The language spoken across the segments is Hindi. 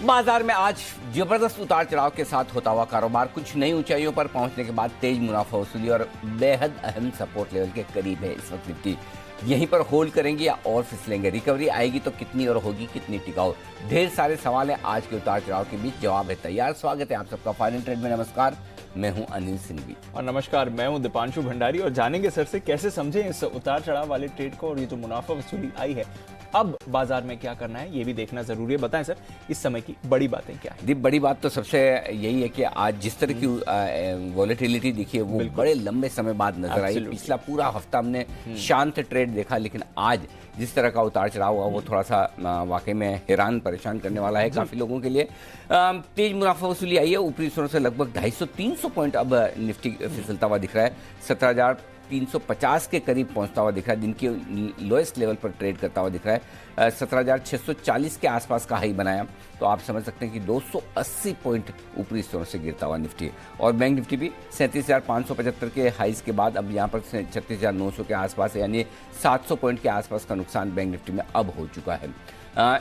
बाजार में आज जबरदस्त उतार चढ़ाव के साथ होता हुआ कारोबार कुछ नई ऊंचाइयों पर पहुंचने के बाद तेज मुनाफा वसूली और बेहद अहम सपोर्ट लेवल के करीब है इस वक्त निफ्टी। यहीं पर होल्ड करेंगे या और फिसलेंगे? रिकवरी आएगी तो कितनी और होगी कितनी टिकाऊ? ढेर सारे सवाल हैं, आज के उतार चढ़ाव के बीच जवाब है तैयार। स्वागत है आप सबका फाइनल ट्रेड में। नमस्कार, मैं हूं अनिल सिंघवी और नमस्कार, मैं हूं दीपांशु भंडारी। और जानेंगे सर से कैसे समझें इस उतार चढ़ाव वाले ट्रेड को और ये जो मुनाफा वसूली आई है अब बाजार में क्या करना है ये भी देखना जरूरी है। बताएं सर, इस समय की बड़ी बातें क्या है? दीप, बड़ी बात तो सबसे यही है कि आज जिस तरह की वॉलेटिलिटी दिखी है वो बड़े लंबे समय बाद नजर आई। पिछला पूरा हफ्ता हमने शांत ट्रेड देखा, लेकिन आज जिस तरह का उतार चढ़ाव हुआ वो थोड़ा सा वाकई में हैरान परेशान करने वाला है काफी लोगों के लिए। तेज मुनाफा वसूली आई है, ऊपरी स्तरों से लगभग 250-300 पॉइंट अब निफ्टी फिसलता हुआ दिख रहा है। 17,350 के करीब पहुंचता हुआ दिख रहा है, दिन के लोएस्ट लेवल पर ट्रेड करता हुआ दिख रहा है। 17,640 के आसपास का हाई बनाया, तो आप समझ सकते हैं कि 280 पॉइंट ऊपरी स्तरों से गिरता हुआ निफ्टी। और बैंक निफ्टी भी 37,575 के हाइज के बाद अब यहाँ पर 36,900 के आसपास, यानी 700 पॉइंट के आसपास का नुकसान बैंक निफ्टी में अब हो चुका है।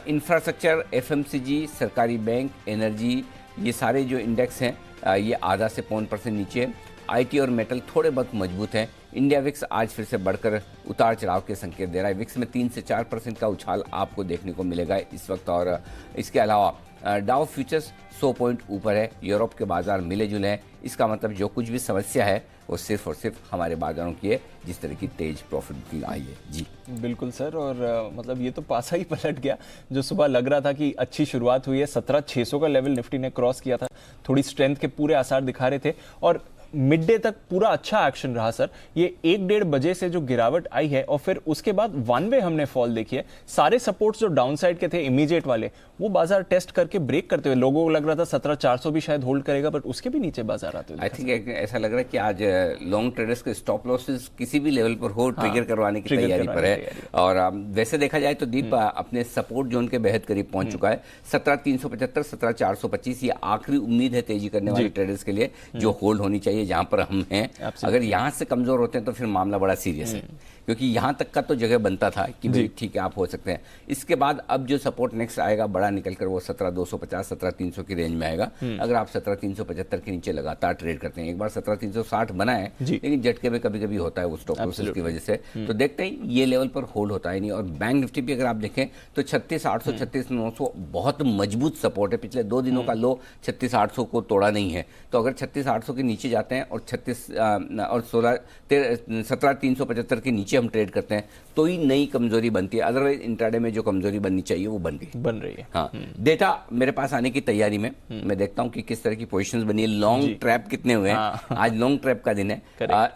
इंफ्रास्ट्रक्चर, एफएमसीजी, सरकारी बैंक, एनर्जी, ये सारे जो इंडेक्स हैं ये आधा से 0.5% नीचे। आईटी और मेटल थोड़े बहुत मजबूत हैं। इंडिया विक्स आज फिर से बढ़कर उतार चढ़ाव के संकेत दे रहा है। विक्स में 3 से 4% का उछाल आपको देखने को मिलेगा इस वक्त। और इसके अलावा डाउ फ्यूचर्स 100 पॉइंट ऊपर है। यूरोप के बाजार मिले जुले हैं। इसका मतलब जो कुछ भी समस्या है वो सिर्फ और सिर्फ हमारे बाजारों की है, जिस तरह की तेज प्रॉफिट बुकिंग आई है। जी बिल्कुल सर, और मतलब ये तो पासा ही पलट गया। जो सुबह लग रहा था कि अच्छी शुरुआत हुई है, 17,600 का लेवल निफ्टी ने क्रॉस किया था, थोड़ी स्ट्रेंथ के पूरे आसार दिखा रहे थे और मिड डे तक पूरा अच्छा एक्शन रहा सर। ये 1-1.5 बजे से जो गिरावट आई है और फिर उसके बाद वन वे हमने फॉल देखी है। सारे सपोर्ट्स जो डाउन साइड के थे इमीडिएट वाले, वो बाजार टेस्ट करके ब्रेक करते हुए लोगों को लग रहा था 17,400 भी शायद होल्ड करेगा, बट उसके भी नीचे बाजार आते हुए आई थिंक ऐसा लग रहा है कि आज लॉन्ग ट्रेडर्स के स्टॉप लॉसेस किसी भी लेवल पर हो ट्रिगर करवाने की तैयारी पर है। और वैसे देखा जाए तो दीप अपने सपोर्ट जोन के बेहद करीब पहुंच चुका है। 17,375, 17,425 ये आखिरी उम्मीद है तेजी करने वाले ट्रेडर्स के लिए, जो होल्ड होनी चाहिए जहां पर हम हैं। अगर यहां से कमजोर होते हैं तो फिर मामला बड़ा सीरियस है, क्योंकि यहां तक का तो जगह बनता था कि भाई ठीक है आप हो सकते हैं। इसके बाद अब जो सपोर्ट नेक्स्ट आएगा बड़ा निकलकर वो 17,250, 17,300 की रेंज में आएगा। अगर आप 17,375 के नीचे लगातार ट्रेड करते हैं, एक बार 17,360 बना है लेकिन झटके में कभी कभी होता है वो स्टॉप लॉसेस की वजह से, तो देखते हैं ये लेवल पर होल्ड होता है नहीं। और बैंक निफ्टी भी अगर आप देखें तो 36,800, 36,900 बहुत मजबूत सपोर्ट है। पिछले 2 दिनों का लो 36,800 को तोड़ा नहीं है, तो अगर 36,800 के नीचे जाते हैं और 17,375 के नीचे हम ट्रेड करते हैं तो ही नई कमजोरी बनती है। अदरवाइज इंट्राडे में जो कमजोरी बननी चाहिए वो बन रही है। हाँ, डेटा मेरे पास आने की तैयारी में, मैं देखता हूं कि किस तरह की पोजीशंस बनी है। लॉन्ग ट्रैप कितने हुए हैं? आज लॉन्ग ट्रैप का दिन है।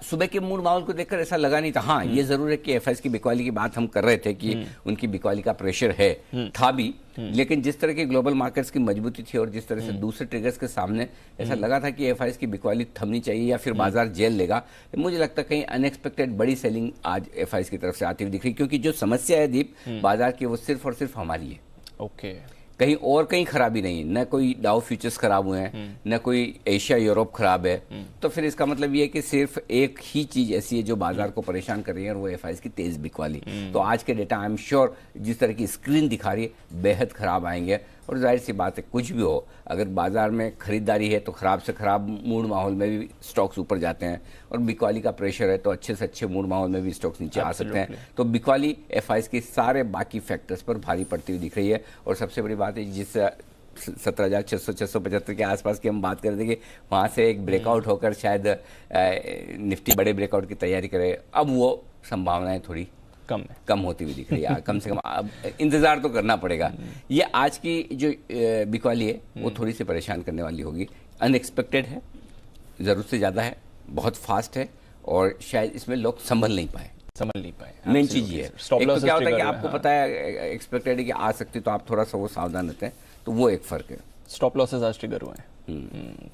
सुबह के मूड माहौल को देखकर ऐसा लगा नहीं था। हाँ, ये जरूर है कि एफआईएस की बिकवाली की बात हम कर रहे थे कि उनकी बिकवाली का प्रेशर है, था भी, लेकिन जिस तरह की ग्लोबल मार्केट्स की मजबूती थी और जिस तरह से दूसरे ट्रिगर्स के सामने ऐसा लगा था कि एफआईएस की बिकवाली थमनी चाहिए या फिर बाजार जेल लेगा। मुझे लगता है कहीं अनएक्सपेक्टेड बड़ी सेलिंग आज एफआईएस की तरफ से आती हुई दिख रही, क्योंकि जो समस्या है दीप बाजार की वो सिर्फ और सिर्फ हमारी है। ओके, कहीं और कहीं खराबी नहीं है। न कोई डाउ फ्यूचर्स खराब हुए हैं, न कोई एशिया यूरोप खराब है। तो फिर इसका मतलब ये है कि सिर्फ एक ही चीज ऐसी है जो बाजार को परेशान कर रही है और वो एफआईएस की तेज बिकवाली। तो आज के डेटा आई एम श्योर जिस तरह की स्क्रीन दिखा रही है बेहद खराब आएंगे। और जाहिर सी बात है, कुछ भी हो, अगर बाजार में खरीदारी है तो खराब से खराब मूड माहौल में भी स्टॉक्स ऊपर जाते हैं, और बिकवाली का प्रेशर है तो अच्छे से अच्छे मूड माहौल में भी स्टॉक्स नीचे आ सकते हैं। तो बिकवाली एफआईएस के सारे बाकी फैक्टर्स पर भारी पड़ती हुई दिख रही है। और सबसे बड़ी बात है, जिस 17,600, 675 के आसपास की हम बात कर रहे थे कि वहाँ से एक ब्रेकआउट होकर शायद निफ्टी बड़े ब्रेकआउट की तैयारी करे, अब वो संभावनाएं थोड़ी कम होती हुई दिख रही है। कम से कम अब इंतजार तो करना पड़ेगा। ये आज की जो बिकवाली है वो थोड़ी सी परेशान करने वाली होगी। अनएक्सपेक्टेड है, जरूरत से ज़्यादा है, बहुत फास्ट है और शायद इसमें लोग संभल नहीं पाए। मेन चीज ये है। एक तो क्या होता है कि आपको पता है एक्सपेक्टेड है कि आ सकती, तो आप थोड़ा सा वो सावधान रहते हैं, तो वो एक फर्क है। स्टॉप लॉसेस आज ट्रिगर हुए हैं।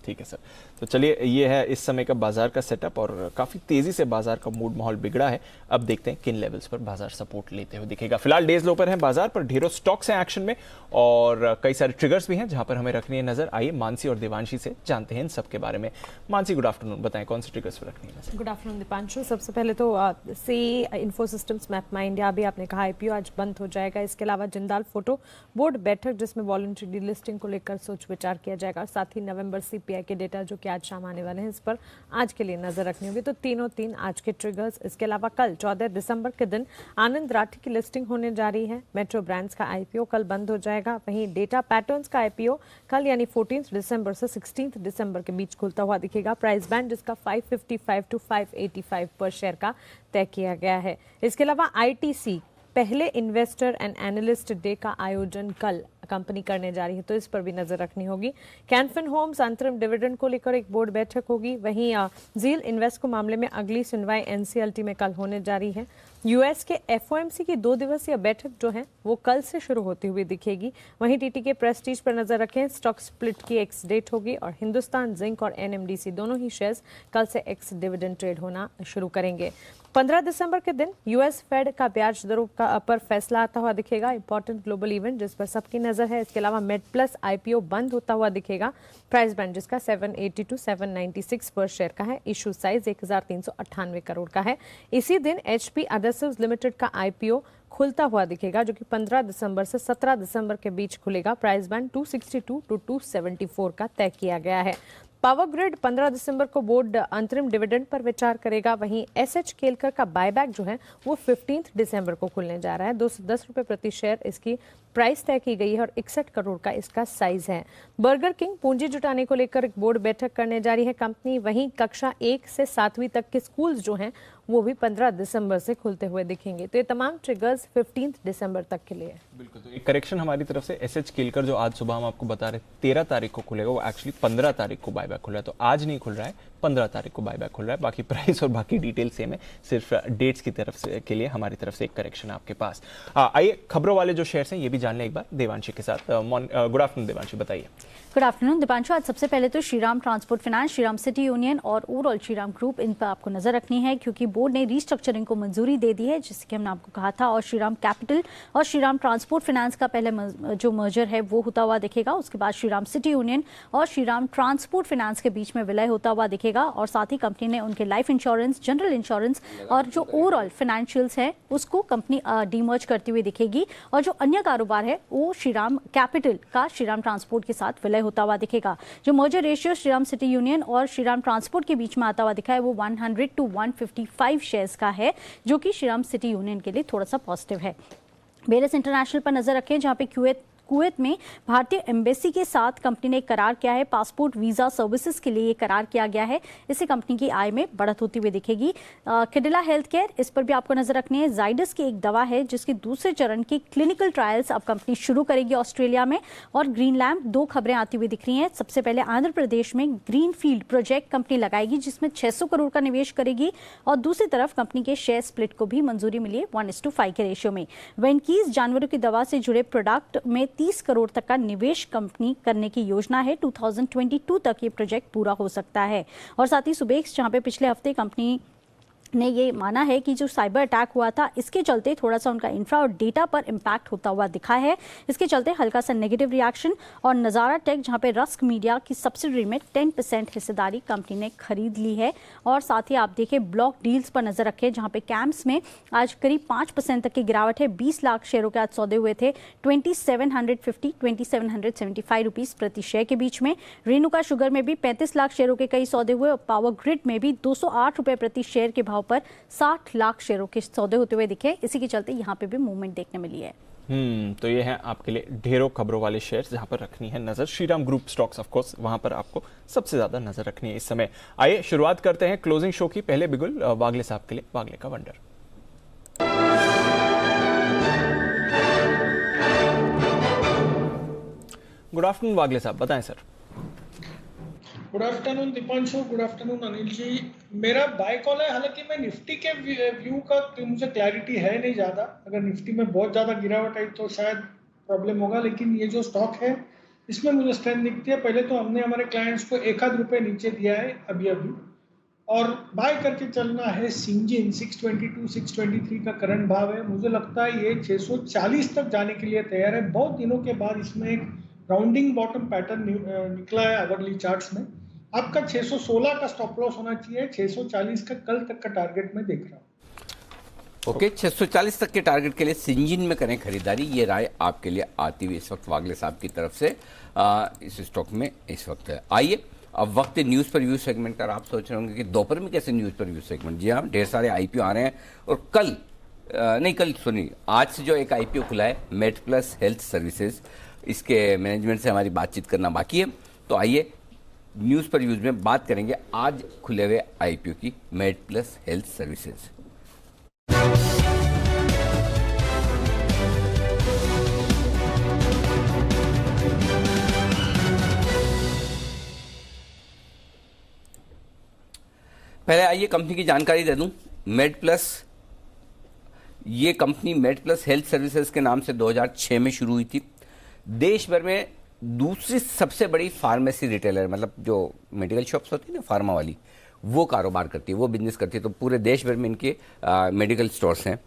ठीक है सर। तो चलिए, ये है इस समय का बाजार का सेटअप और काफी तेजी से बाजार का मूड माहौल बिगड़ा है। अब देखते हैं किन लेवल्स पर बाजार सपोर्ट लेते हुए दिखेगा। फिलहाल डेज लो पर है बाजार पर, ढेरों स्टॉक्स हैं एक्शन में और कई सारे ट्रिगर्स भी हैं जहां पर हमें रखनी है नजर। आइए मानसी और देवांशी से जानते हैं इन सब के बारे में। मानसी, गुड आफ्टरनून, बताएं कौन से ट्रिगर्स पर रखनी है नजर? Good afternoon Deepanshu. सबसे पहले तो सी इन्फोसिस्टम्स मैपमा इंडिया भी आपने कहा आईपीओ आज बंद हो जाएगा। इसके अलावा जिंदाल फोटो बोर्ड बैठक जिसमें वॉलंटरी डीलिस्टिंग को लेकर सोच विचार किया जाएगा। साथ ही नवंबर सीपीआई के डेटा जो कि आज शाम आने वाले हैं, इस पर आज के लिए नजर रखनी होगी। तो तीन आज के ट्रिगर्स। इसके अलावा कल 14 दिसंबर के दिन आनंद राठी की लिस्टिंग होने जा रही है। मेट्रो ब्रांड्स का आईपीओ कल बंद हो जाएगा। वहीं डेटा पैटर्न्स का आईपीओ कल यानी 14 दिसंबर से 16 दिसंबर के बीच खुलता हुआ दिखेगा। प्राइस बैंड जिसका 555 टू 585 पर शेयर का तय किया गया है। इसके अलावा आईटीसी पहले इन्वेस्टर एंड एनालिस्ट डे का आयोजन कल कंपनी करने जा रही है, तो इस पर भी नजर रखनी होगी। कैनफिन होम्स अंतरिम डिविडेंड को लेकर एक बोर्ड बैठक होगी। वहीं जील इन्वेस्ट को मामले में अगली सुनवाई एनसीएलटी में कल होने जा रही है। यूएस के एफओएमसी की 2 दिवसीय बैठक जो है वो कल से शुरू होती हुई दिखेगी। वहीं टीटी के प्रेस्टीज पर नजर रखें, स्टॉक स्प्लिट की एक्स डेट होगी और हिंदुस्तान जिंक और एनएमडीसी दोनों ही शेयर्स कल से एक्स डिविडेंड ट्रेड होना शुरू करेंगे। 15 दिसंबर के दिन यूएस फेड का ब्याज दरों पर फैसला आता हुआ दिखेगा। इंपॉर्टेंट ग्लोबल इवेंट जिस पर सबकी नजर है। इसके अलावा मेड प्लस आईपीओ बंद होता हुआ दिखेगा। प्राइस बैंड जिसका 780 टू 796 पर शेयर का है। इशू साइज 1398 करोड़ का है। इसी दिन एचपी एडेसिव्स लिमिटेड का आईपीओ खुलता हुआ दिखेगा जो कि 15 दिसंबर से 17 दिसंबर के बीच खुलेगा। प्राइस बैंड 262 टू 274 का तय किया गया है। पावर ग्रिड 15 दिसंबर को बोर्ड अंतरिम डिविडेंड पर विचार करेगा। वहीं एसएच केलकर का बायबैक जो है वो 15 दिसंबर को खुलने जा रहा है। 210 रुपए प्रति शेयर इसकी प्राइस तय की गई है और 61 करोड़ का इसका साइज है। बर्गर किंग पूंजी जुटाने को लेकर एक बोर्ड बैठक करने जा रही है कंपनी। वहीं कक्षा 1 से 7वीं तक के स्कूल्स जो हैं वो भी 15 दिसंबर से खुलते हुए दिखेंगे। तो ये तमाम ट्रिगर्स 15 दिसंबर तक के लिए। बिल्कुल, तो एक करेक्शन हमारी तरफ से। एसएच केलकर जो आज सुबह हम आपको बता रहे 13 तारीख को खुलेगा, वो एक्चुअली 15 तारीख को बायबैक खुल रहा है। तो आज नहीं खुल रहा है, 15 तारीख को बायबैक खुल रहा है। बाकी प्राइस और बाकी डिटेल सेम है, सिर्फ डेट्स की तरफ से के लिए हमारी तरफ से एक करेक्शन आपके पास। आइए खबरों वाले जो शेयर्स हैं ये भी जान लें एक बार देवांशी के साथ। गुड आफ्टरनून देवांशी, बताइए। Good afternoon Deepanshu. आज सबसे पहले तो Shriram transport finance, Shriram city union और ओवरऑल श्रीराम ग्रुप, इन पर आपको नजर रखनी है क्योंकि बोर्ड ने रीस्ट्रक्चरिंग को मंजूरी दे दी है, जिससे कि हमने आपको कहा था। और श्रीराम कैपिटल और श्रीराम ट्रांसपोर्ट फाइनेंस का पहले जो मर्जर है वो होता हुआ दिखेगा। उसके बाद श्रीराम सिटी यूनियन और श्रीराम ट्रांसपोर्ट फाइनेंस के बीच में विलय होता हुआ दिखेगा। और साथ ही कंपनी ने उनके लाइफ इंश्योरेंस, जनरल इंश्योरेंस और जो ओवरऑल फाइनेंशियल्स है उसको कंपनी डीमर्ज करती हुई दिखेगी। और जो अन्य कारोबार है वो श्रीराम कैपिटल का श्रीराम ट्रांसपोर्ट के साथ विलय होता हुआ दिखेगा। जो merger ratio Shriram city union और श्रीराम ट्रांसपोर्ट के बीच में आता हुआ दिखा है वो 100 to 155 शेयर्स का है, जो कि श्रीराम सिटी यूनियन के लिए थोड़ा सा पॉजिटिव है। बेरस इंटरनेशनल पर नजर रखें, जहां पे कुवैत में भारतीय एम्बेसी के साथ कंपनी ने करार किया है। पासपोर्ट वीजा सर्विसेज के लिए करार किया गया है। इससे कंपनी की आय में बढ़त होती हुई दिखेगी। किडिला हेल्थ केयर, इस पर भी आपको नजर रखनी है। जाइडस की एक दवा है जिसके दूसरे चरण की क्लिनिकल ट्रायल्स अब कंपनी शुरू करेगी ऑस्ट्रेलिया में। और ग्रीन लैम्प, 2 खबरें आती हुई दिख रही हैं। सबसे पहले आंध्र प्रदेश में ग्रीन फील्ड प्रोजेक्ट कंपनी लगाएगी जिसमें 600 करोड़ का निवेश करेगी। और दूसरी तरफ कंपनी के शेयर स्प्लिट को भी मंजूरी मिली है 1:5 के रेशियो में। वेनकीज जानवरों की दवा से जुड़े प्रोडक्ट में 30 करोड़ तक का निवेश कंपनी करने की योजना है। 2022 तक ये प्रोजेक्ट पूरा हो सकता है। और साथ ही सुबेक्स, जहां पे पिछले हफ्ते कंपनी ने ये माना है कि जो साइबर अटैक हुआ था इसके चलते थोड़ा सा उनका इंफ्रा और डेटा पर इम्पैक्ट होता हुआ दिखा है। इसके चलते हल्का सा नेगेटिव रिएक्शन। और नज़ारा टेक, जहां पे रस्क मीडिया की सब्सिडरी में 10% हिस्सेदारी कंपनी ने खरीद ली है। और साथ ही आप देखें ब्लॉक डील्स पर नजर रखें, जहां पे कैम्प्स में आज करीब 5% तक की गिरावट है। 20 लाख शेयरों के आज सौदे हुए थे 2750 2775 रुपीज प्रति शेयर के बीच में। रेणुका शुगर में भी 35 लाख शेयरों के कई सौदे हुए। और पावर ग्रिड में भी 208 रुपए प्रति शेयर के भाव पर 60 लाख शेयरों के सौदे होते हुए दिखे। इसी के चलते यहाँ पे भी मूवमेंट देखने मिली है। तो ये है आपके लिए ढेरों खबरों वाले शेयर्स जहां पर रखनी है नजर। Shriram group stocks of course, वहां पर आपको सबसे ज्यादा नजर रखनी है इस समय। आइए शुरुआत करते हैं क्लोजिंग शो की। पहले बिगुल वागले साहब के लिए, वागले का वंडर। गुड आफ्टरनून वागले साहब, बताएं sir. Good afternoon Deepanshu, good afternoon Anil ji. मेरा बाय कॉल है, हालांकि मैं निफ्टी के व्यू का मुझे क्लैरिटी है नहीं ज़्यादा। अगर निफ्टी में बहुत ज़्यादा गिरावट आई तो शायद प्रॉब्लम होगा, लेकिन ये जो स्टॉक है इसमें मुझे स्ट्रेंथ दिखती है। पहले तो हमने हमारे क्लाइंट्स को ₹1 नीचे दिया है अभी और बाय करके चलना है सिंजिन 622 623 का करंट भाव है। मुझे लगता है ये 640 तक जाने के लिए तैयार है। बहुत दिनों के बाद इसमें एक राउंडिंग बॉटम पैटर्न निकला है आवरली चार्ट्स में। आपका 616 का स्टॉप लॉस होना चाहिए। 640 का कल तक का टारगेट मैं देख रहा हूँ। ओके 640 तक के टारगेट के लिए सिंजिन में करें खरीदारी, ये राय आपके लिए आती हुई इस वक्त वागले साहब की तरफ से इस स्टॉक में इस वक्त है। आइए अब वक्त न्यूज़ पर व्यू सेगमेंट का। आप सोच रहे होंगे कि दोपहर में कैसे न्यूज़ पर व्यू सेगमेंट। जी हाँ, ढेर सारे आईपीओ आ रहे हैं और कल सुनिए, आज से जो एक आईपीओ खुला है मेड प्लस हेल्थ सर्विसेज, इसके मैनेजमेंट से हमारी बातचीत करना बाकी है। तो आइए न्यूज़ पर व्यूज में बात करेंगे आज खुले हुए आईपीओ की, मेड प्लस हेल्थ सर्विसेज। पहले आइए कंपनी की जानकारी दे दूं। मेड प्लस, ये company made plus health services के नाम से 2006 में शुरू हुई थी। देश भर में दूसरी सबसे बड़ी फार्मेसी रिटेलर, मतलब जो मेडिकल शॉप्स होती है ना फार्मा वाली, वो कारोबार करती है, वो बिजनेस करती है। तो पूरे देश भर में इनके मेडिकल स्टोर्स हैं।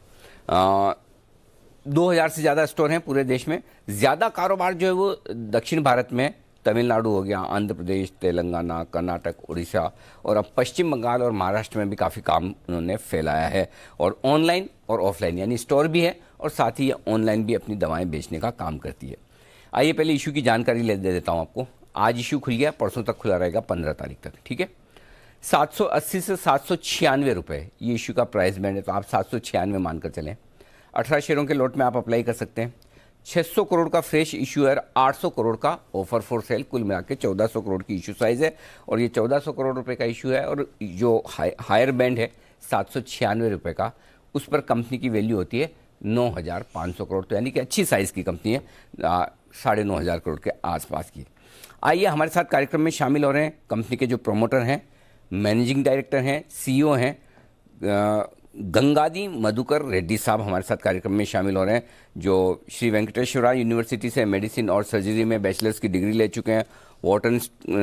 2000 से ज़्यादा स्टोर हैं पूरे देश में। ज़्यादा कारोबार जो है वो दक्षिण भारत में, तमिलनाडु हो गया, आंध्र प्रदेश, तेलंगाना, कर्नाटक, उड़ीसा और अब पश्चिम बंगाल और महाराष्ट्र में भी काफ़ी काम उन्होंने फैलाया है। और ऑनलाइन और ऑफलाइन यानी स्टोर भी है और साथ ही ये ऑनलाइन भी अपनी दवाएं बेचने का काम करती है। आइए पहले इशू की जानकारी दे देता हूँ आपको। आज इशू खुल गया, परसों तक खुला रहेगा 15 तारीख तक, ठीक है। 780 से 796 रुपये ये इशू का प्राइस बैंड है, तो आप 796 मानकर चलें। 18 शेयरों के लॉट में आप अप्लाई कर सकते हैं। 600 करोड़ का फ्रेश इशू है, 800 करोड़ का ऑफर फॉर सेल, कुल मिला के 1400 करोड़ की इशू साइज है और ये 1400 करोड़ रुपए का इशू है। और जो हायर बैंड है 796 रुपये का, उस पर कंपनी की वैल्यू होती है 9500 करोड़, तो यानी कि अच्छी साइज़ की कंपनी है, 9500 करोड़ के आसपास की। आइए हमारे साथ कार्यक्रम में शामिल हो रहे हैं कंपनी के जो प्रमोटर हैं, मैनेजिंग डायरेक्टर हैं, सीईओ हैं, गंगादी मधुकर रेड्डी साहब हमारे साथ कार्यक्रम में शामिल हो रहे हैं, जो श्री वेंकटेश्वरा यूनिवर्सिटी से मेडिसिन और सर्जरी में बैचलर्स की डिग्री ले चुके हैं। वॉर्टन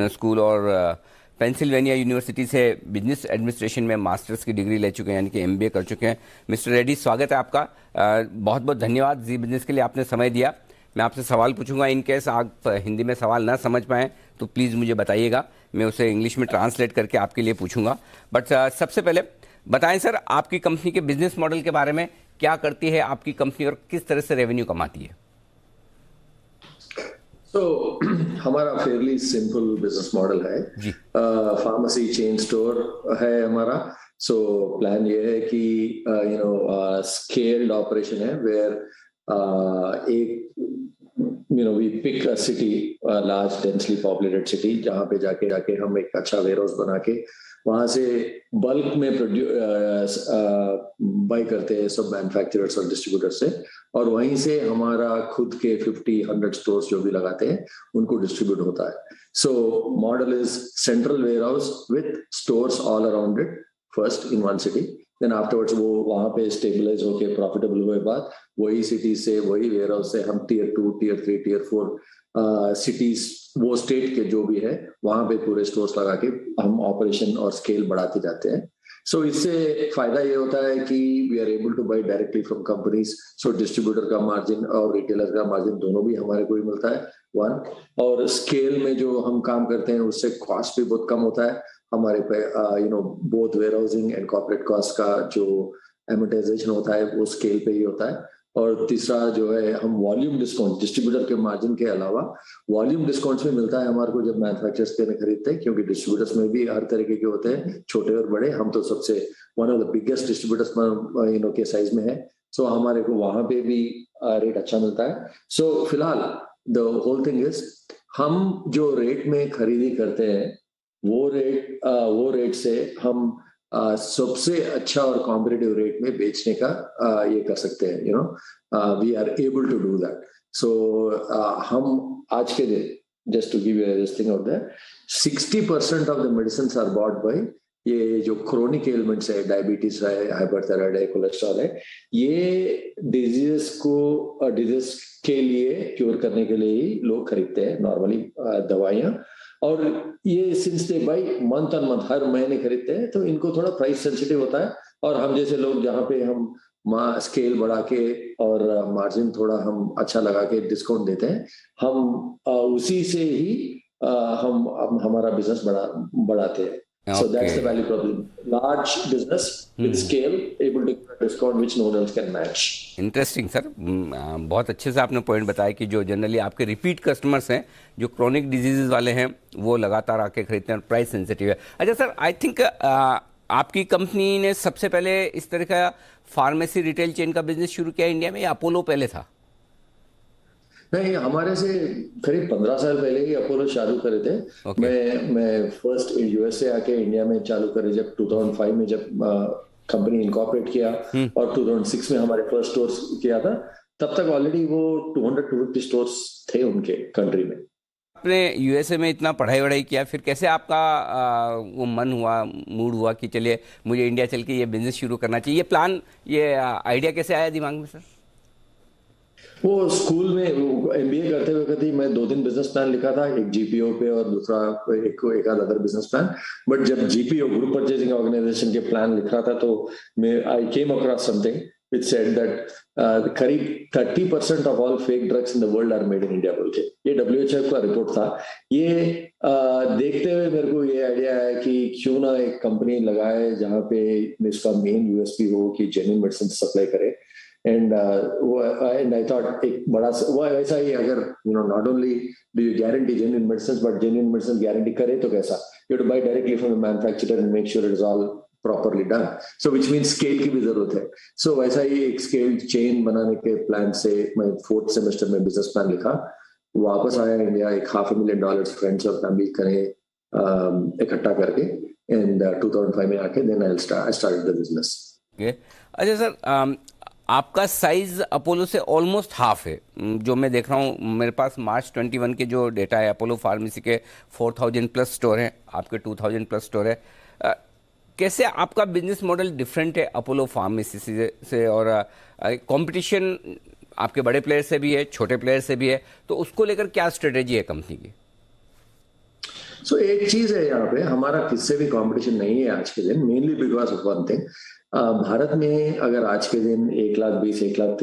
स्कूल और पेंसिल्वेनिया यूनिवर्सिटी से बिजनेस एडमिनिस्ट्रेशन में मास्टर्स की डिग्री ले चुके हैं, यानी कि एमबीए कर चुके हैं। मिस्टर रेड्डी, स्वागत है आपका। बहुत बहुत धन्यवाद जी बिजनेस के लिए, आपने समय दिया। मैं आपसे सवाल पूछूंगा, इन केस आप हिंदी में सवाल ना समझ पाएँ तो प्लीज़ मुझे बताइएगा, मैं उसे इंग्लिश में ट्रांसलेट करके आपके लिए पूछूंगा। बट सबसे पहले बताएं सर, आपकी कंपनी के बिजनेस मॉडल के बारे में, क्या करती है आपकी कंपनी और किस तरह से रेवेन्यू कमाती है? हमारा फेयरली सिंपल बिजनेस मॉडल है जी। फार्मेसी चेन स्टोर है हमारा। प्लान ये है कि स्केल्ड ऑपरेशन है, where we pick a city, large densely populated city, जहाँ पे जाके हम एक अच्छा वेयर हाउस बना के वहां से बल्क में बाय करते हैं सब मैन्युफैक्चरर्स और डिस्ट्रीब्यूटर्स से, और वहीं से हमारा खुद के 50-100 स्टोर्स जो भी लगाते हैं उनको डिस्ट्रीब्यूट होता है। So model is central warehouse with stores all around it, first in one city, then afterwards वो वहां पे स्टेबलाइज होके प्रॉफिटेबल हुए बाद वही सिटी से, वही वेयर हाउस से हम Tier 2, Tier 3, Tier 4 सिटीज, वो स्टेट के जो भी है वहां पे पूरे स्टोर्स लगा के हम ऑपरेशन और स्केल बढ़ाते जाते हैं। सो इससे फायदा ये होता है कि we are able to buy directly from companies, so distributor का मार्जिन और रिटेलर का मार्जिन दोनों भी हमारे को ही मिलता है, वन। और स्केल में जो हम काम करते हैं उससे कॉस्ट भी बहुत कम होता है हमारे पे, both warehousing and corporate cost का जो एमोर्टाइजेशन होता है वो स्केल पे ही होता है। और तीसरा जो है, हम वॉल्यूम डिस्काउंट, डिस्ट्रीब्यूटर के मार्जिन के अलावा वॉल्यूम डिस्काउंट्स में मिलता है हमारे को जब मैन्युफैक्चरर्स के खरीदते हैं, क्योंकि डिस्ट्रीब्यूटर्स में भी हर तरीके के होते हैं, छोटे और बड़े। हम तो सबसे one of the biggest distributors के साइज में है, सो हमारे को वहां पे भी रेट अच्छा मिलता है। सो फिलहाल द होल थिंग इज, हम जो रेट में खरीदी करते हैं वो रेट से हम सबसे अच्छा और कॉम्पिटिटिव रेट में बेचने का ये कर सकते हैं। We are able to do that. So हम आज के दिन, just to give you this thing out there, 60% of the medicines are bought by ये जो क्रोनिक एलिमेंट्स है, डायबिटीज है, हाइपरथायराइड है, कोलेस्ट्रॉल है, ये डिजीज के लिए क्योर करने के लिए ही लोग खरीदते हैं नॉर्मली दवाइयाँ। और ये since they buy month on month, हर महीने खरीदते हैं, तो इनको थोड़ा प्राइस सेंसिटिव होता है। और हम जैसे लोग जहाँ पे हम स्केल बढ़ा के और मार्जिन थोड़ा हम अच्छा लगा के डिस्काउंट देते हैं, हम उसी से ही हम हमारा बिजनेस बढ़ाते हैं। So that's the value proposition. Large business with scale, able to give a discount which no one else can match. Interesting sir, बहुत अच्छे से आपने पॉइंट बताया कि जो जनरली आपके रिपीट कस्टमर्स हैं, जो क्रोनिक डिजीजेज वाले हैं, वो लगातार आके खरीदते हैं और प्राइस सेंसिटिव है। अच्छा सर, आई थिंक आपकी कंपनी ने सबसे पहले इस तरह का फार्मेसी रिटेल चेन का बिजनेस शुरू किया इंडिया में, या अपोलो पहले था? नहीं, हमारे से करीब 15 साल पहले ही अपोलो चालू करे थे। मैं फर्स्ट यूएस से आके इंडिया में चालू करे जब 2005 में जब कंपनी इनकॉर्पोरेट किया और 2006 में हमारे फर्स्ट स्टोर्स किया था, तब तक ऑलरेडी वो 200-250 स्टोर्स थे उनके कंट्री में। आपने यूएसए में इतना पढ़ाई किया, फिर कैसे आपका वो मन हुआ, मूड हुआ कि चलिए मुझे इंडिया चल के ये बिजनेस शुरू करना चाहिए? ये प्लान, ये आइडिया कैसे आया दिमाग में सर? वो स्कूल में एमबीए करते हुए मैं 2-3 बिजनेस प्लान लिखा था, एक जीपीओ पे और दूसरा एक आध अदर बिजनेस प्लान। बट जब जीपीओ, ग्रुप परचेजिंग ऑर्गेनाइजेशन के प्लान लिख रहा था, तो I came across something which said that करीब 30% of all fake drugs in the world are made in India बोल के, ये WHO का रिपोर्ट था। ये देखते हुए मेरे को ये आइडिया है कि क्यों ना एक कंपनी लगाए जहाँ पे इसका मेन यूएसपी हो कि जेन्युइन मेडिसिन सप्लाई करे। एंड आई थॉट एक बड़ा वैसा ही, अगर not only do you guarantee genuine medicine but genuine medicine guarantee करे तो कैसा, you to buy directly from the manufacturer and make sure it is all properly done. So which means scale की भी जरूरत है। सो वैसा ही एक स्केल चेन बनाने के प्लान से मैं 4th सेमेस्टर में बिजनेस प्लान लिखा, वापस आया इंडिया, एक $500,000 फ्रेंड्स और फैमिली करें इकट्ठा करके, एंड 2005 में आके then I started the business. अच्छा सर, आपका साइज अपोलो से ऑलमोस्ट हाफ है। जो मैं देख रहा हूँ, मेरे पास मार्च 21 के जो डेटा है, अपोलो फार्मेसी के 4000 प्लस स्टोर हैं, आपके 2000 प्लस स्टोर है। कैसे आपका बिजनेस मॉडल डिफरेंट है अपोलो फार्मेसी से? और कंपटीशन आपके बड़े प्लेयर से भी है, छोटे प्लेयर से भी है, तो उसको लेकर क्या स्ट्रेटेजी है कंपनी की? सो एक चीज है, यहाँ पे हमारा किससे भी कंपटीशन नहीं है आज के दिन, mainly because of one thing. Bharat में अगर आज के दिन 1,20,000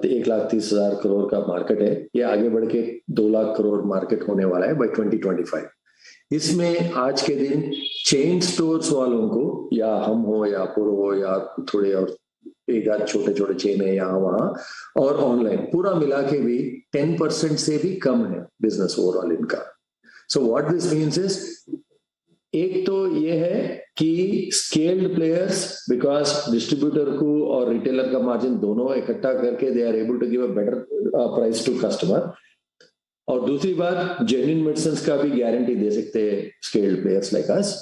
1,30,000 करोड़ का मार्केट है, ये आगे बढ़ के 2 लाख करोड़ मार्केट होने वाला है बाय 2025। इसमें आज के दिन चेन स्टोर्स वालों को, या हम हो या अपोलो हो या थोड़े और एक आध छोटे छोटे चेन है यहाँ वहां, और ऑनलाइन पूरा मिला के भी 10% से भी कम है बिजनेस ओवरऑल इनका। So what this means is, एक तो ये है कि स्केल्ड प्लेयर्स, बिकॉज डिस्ट्रीब्यूटर को और रिटेलर का मार्जिन दोनों इकट्ठा करके they are able to give a better price to customer, और दूसरी बात जेन्युइन मेडिसिन का भी गारंटी दे सकते हैं स्केल्ड प्लेयर्स लाइक अस।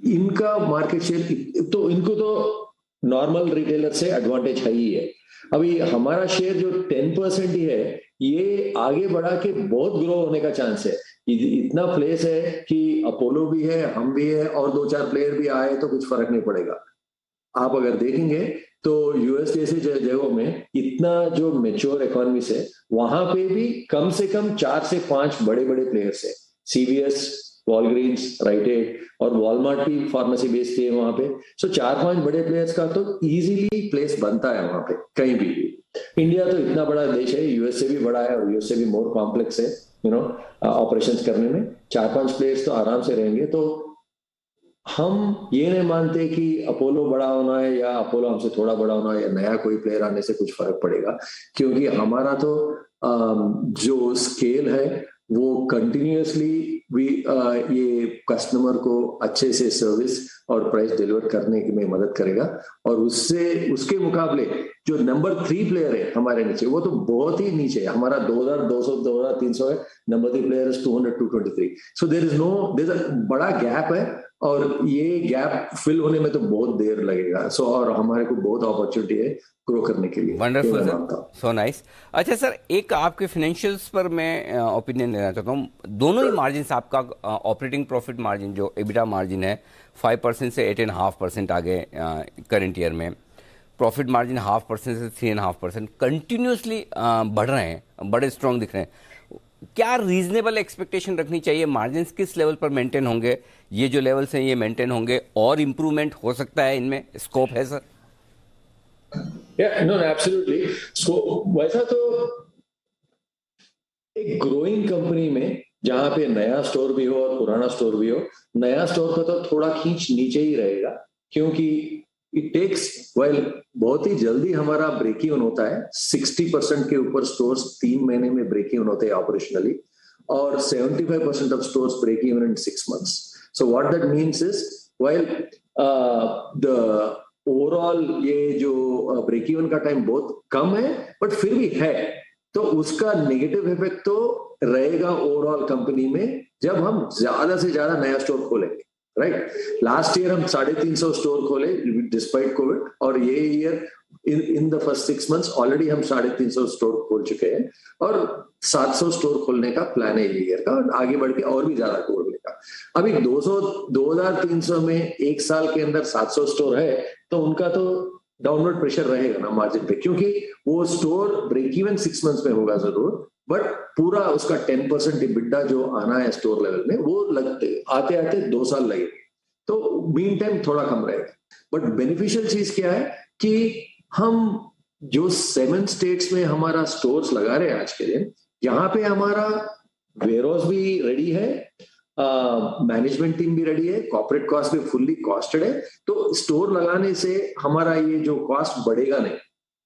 इनका मार्केट शेयर तो इनको तो नॉर्मल रिटेलर से एडवांटेज है ही है। अभी हमारा शेयर जो 10% ही है, ये आगे बढ़ा के बहुत ग्रो होने का चांस है। इतना प्लेस है कि अपोलो भी है, हम भी है, और 2-4 प्लेयर भी आए तो कुछ फर्क नहीं पड़ेगा। आप अगर देखेंगे तो यूएस जैसे जगहों में इतना जो मेच्योर इकोनॉमीज है, वहां पे भी कम से कम 4 से 5 बड़े बड़े प्लेयर्स है। सीवीएस, वॉलग्रीन्स, राइट एड और वॉलमार्ट भी फार्मेसी बेस्ड है वहां पे। सो 4-5 बड़े प्लेयर्स का तो इजीली प्लेस बनता है वहां पे कहीं भी। इंडिया तो इतना बड़ा देश है, यूएस से भी बड़ा है और यूएस से भी मोर कॉम्प्लेक्स है, ऑपरेशंस करने में 4-5 प्लेयर्स तो आराम से रहेंगे। तो हम ये नहीं मानते कि अपोलो बड़ा होना है या अपोलो हमसे थोड़ा बड़ा होना है या नया कोई प्लेयर आने से कुछ फर्क पड़ेगा, क्योंकि हमारा तो जो स्केल है वो कंटिन्यूअसली भी ये कस्टमर को अच्छे से सर्विस और प्राइस डिलीवर करने में मदद करेगा। और उसके मुकाबले जो नंबर 3 प्लेयर है हमारे नीचे, वो तो बहुत ही नीचे है। हमारा 2,200 2,300 है, number 3 player is 200-223। So there is a बड़ा गैप है। और ये गैप फिल होने में तो बहुत देर लगेगा। सो और हमारे को बहुत अपॉर्चुनिटी है ग्रो करने के लिए। Wonderful sir, so nice. अच्छा सर, एक आपके फाइनेंशियल्स पर मैं ओपिनियन लेना चाहता हूँ। दोनों ही मार्जिन, आपका ऑपरेटिंग प्रॉफिट मार्जिन जो एबिटा मार्जिन है 5% से 8.5% आ गए करंट ईयर में, प्रॉफिट मार्जिन 0.5% से 3.5% कंटिन्यूसली बढ़ रहे हैं, बड़े स्ट्रॉन्ग दिख रहे हैं। क्या रीजनेबल एक्सपेक्टेशन रखनी चाहिए? मार्जिन किस लेवल पर मेंटेन होंगे? ये जो लेवल्स हैं ये मेंटेन होंगे और इम्प्रूवमेंट हो सकता है, इनमें स्कोप है सर? No absolutely. सो वैसा तो एक ग्रोइंग कंपनी में जहां पे नया स्टोर भी हो और पुराना स्टोर भी हो, नया स्टोर का तो थोड़ा खींच नीचे ही रहेगा, क्योंकि इट टेक्स वेल बहुत ही जल्दी हमारा ब्रेक इवन होता है। 60% के ऊपर स्टोर्स 3 महीने में ब्रेक इवन होते हैं ऑपरेशनली, और 75% of stores break even in 6 months. So what that means is, while the overall ये जो ब्रेक इवन का टाइम बहुत कम है, बट फिर भी है, तो उसका नेगेटिव इफेक्ट तो रहेगा ओवरऑल कंपनी में जब हम ज्यादा से ज्यादा नया स्टोर खोलेंगे, राइट? लास्ट ईयर हम 350 स्टोर खोले डिस्पाइट कोविड, और ये year in the first 6 months already हम 350 स्टोर खोल चुके हैं, और 700 स्टोर खोलने का प्लान है ये ईयर का, और आगे बढ़ के और भी ज्यादा खोलने का। अभी 2300 में एक साल के अंदर 700 स्टोर है, तो उनका तो डाउनवर्ड प्रेशर रहेगा ना मार्जिन पे, क्योंकि वो स्टोर ब्रेक इवन 6 months में होगा जरूर, बट पूरा उसका 10% EBITDA जो आना है स्टोर लेवल में, वो लगते आते आते 2 साल लगेंगे, तो मीन टाइम थोड़ा कम रहेगा। बट बेनिफिशियल चीज क्या है कि हम जो 7 states में हमारा स्टोर्स लगा रहे हैं आज के दिन, यहाँ पे हमारा वेयरहाउस भी रेडी है, मैनेजमेंट टीम भी रेडी है, कॉर्पोरेट कॉस्ट भी फुल्ली कॉस्टेड है, तो स्टोर लगाने से हमारा ये जो कॉस्ट बढ़ेगा नहीं।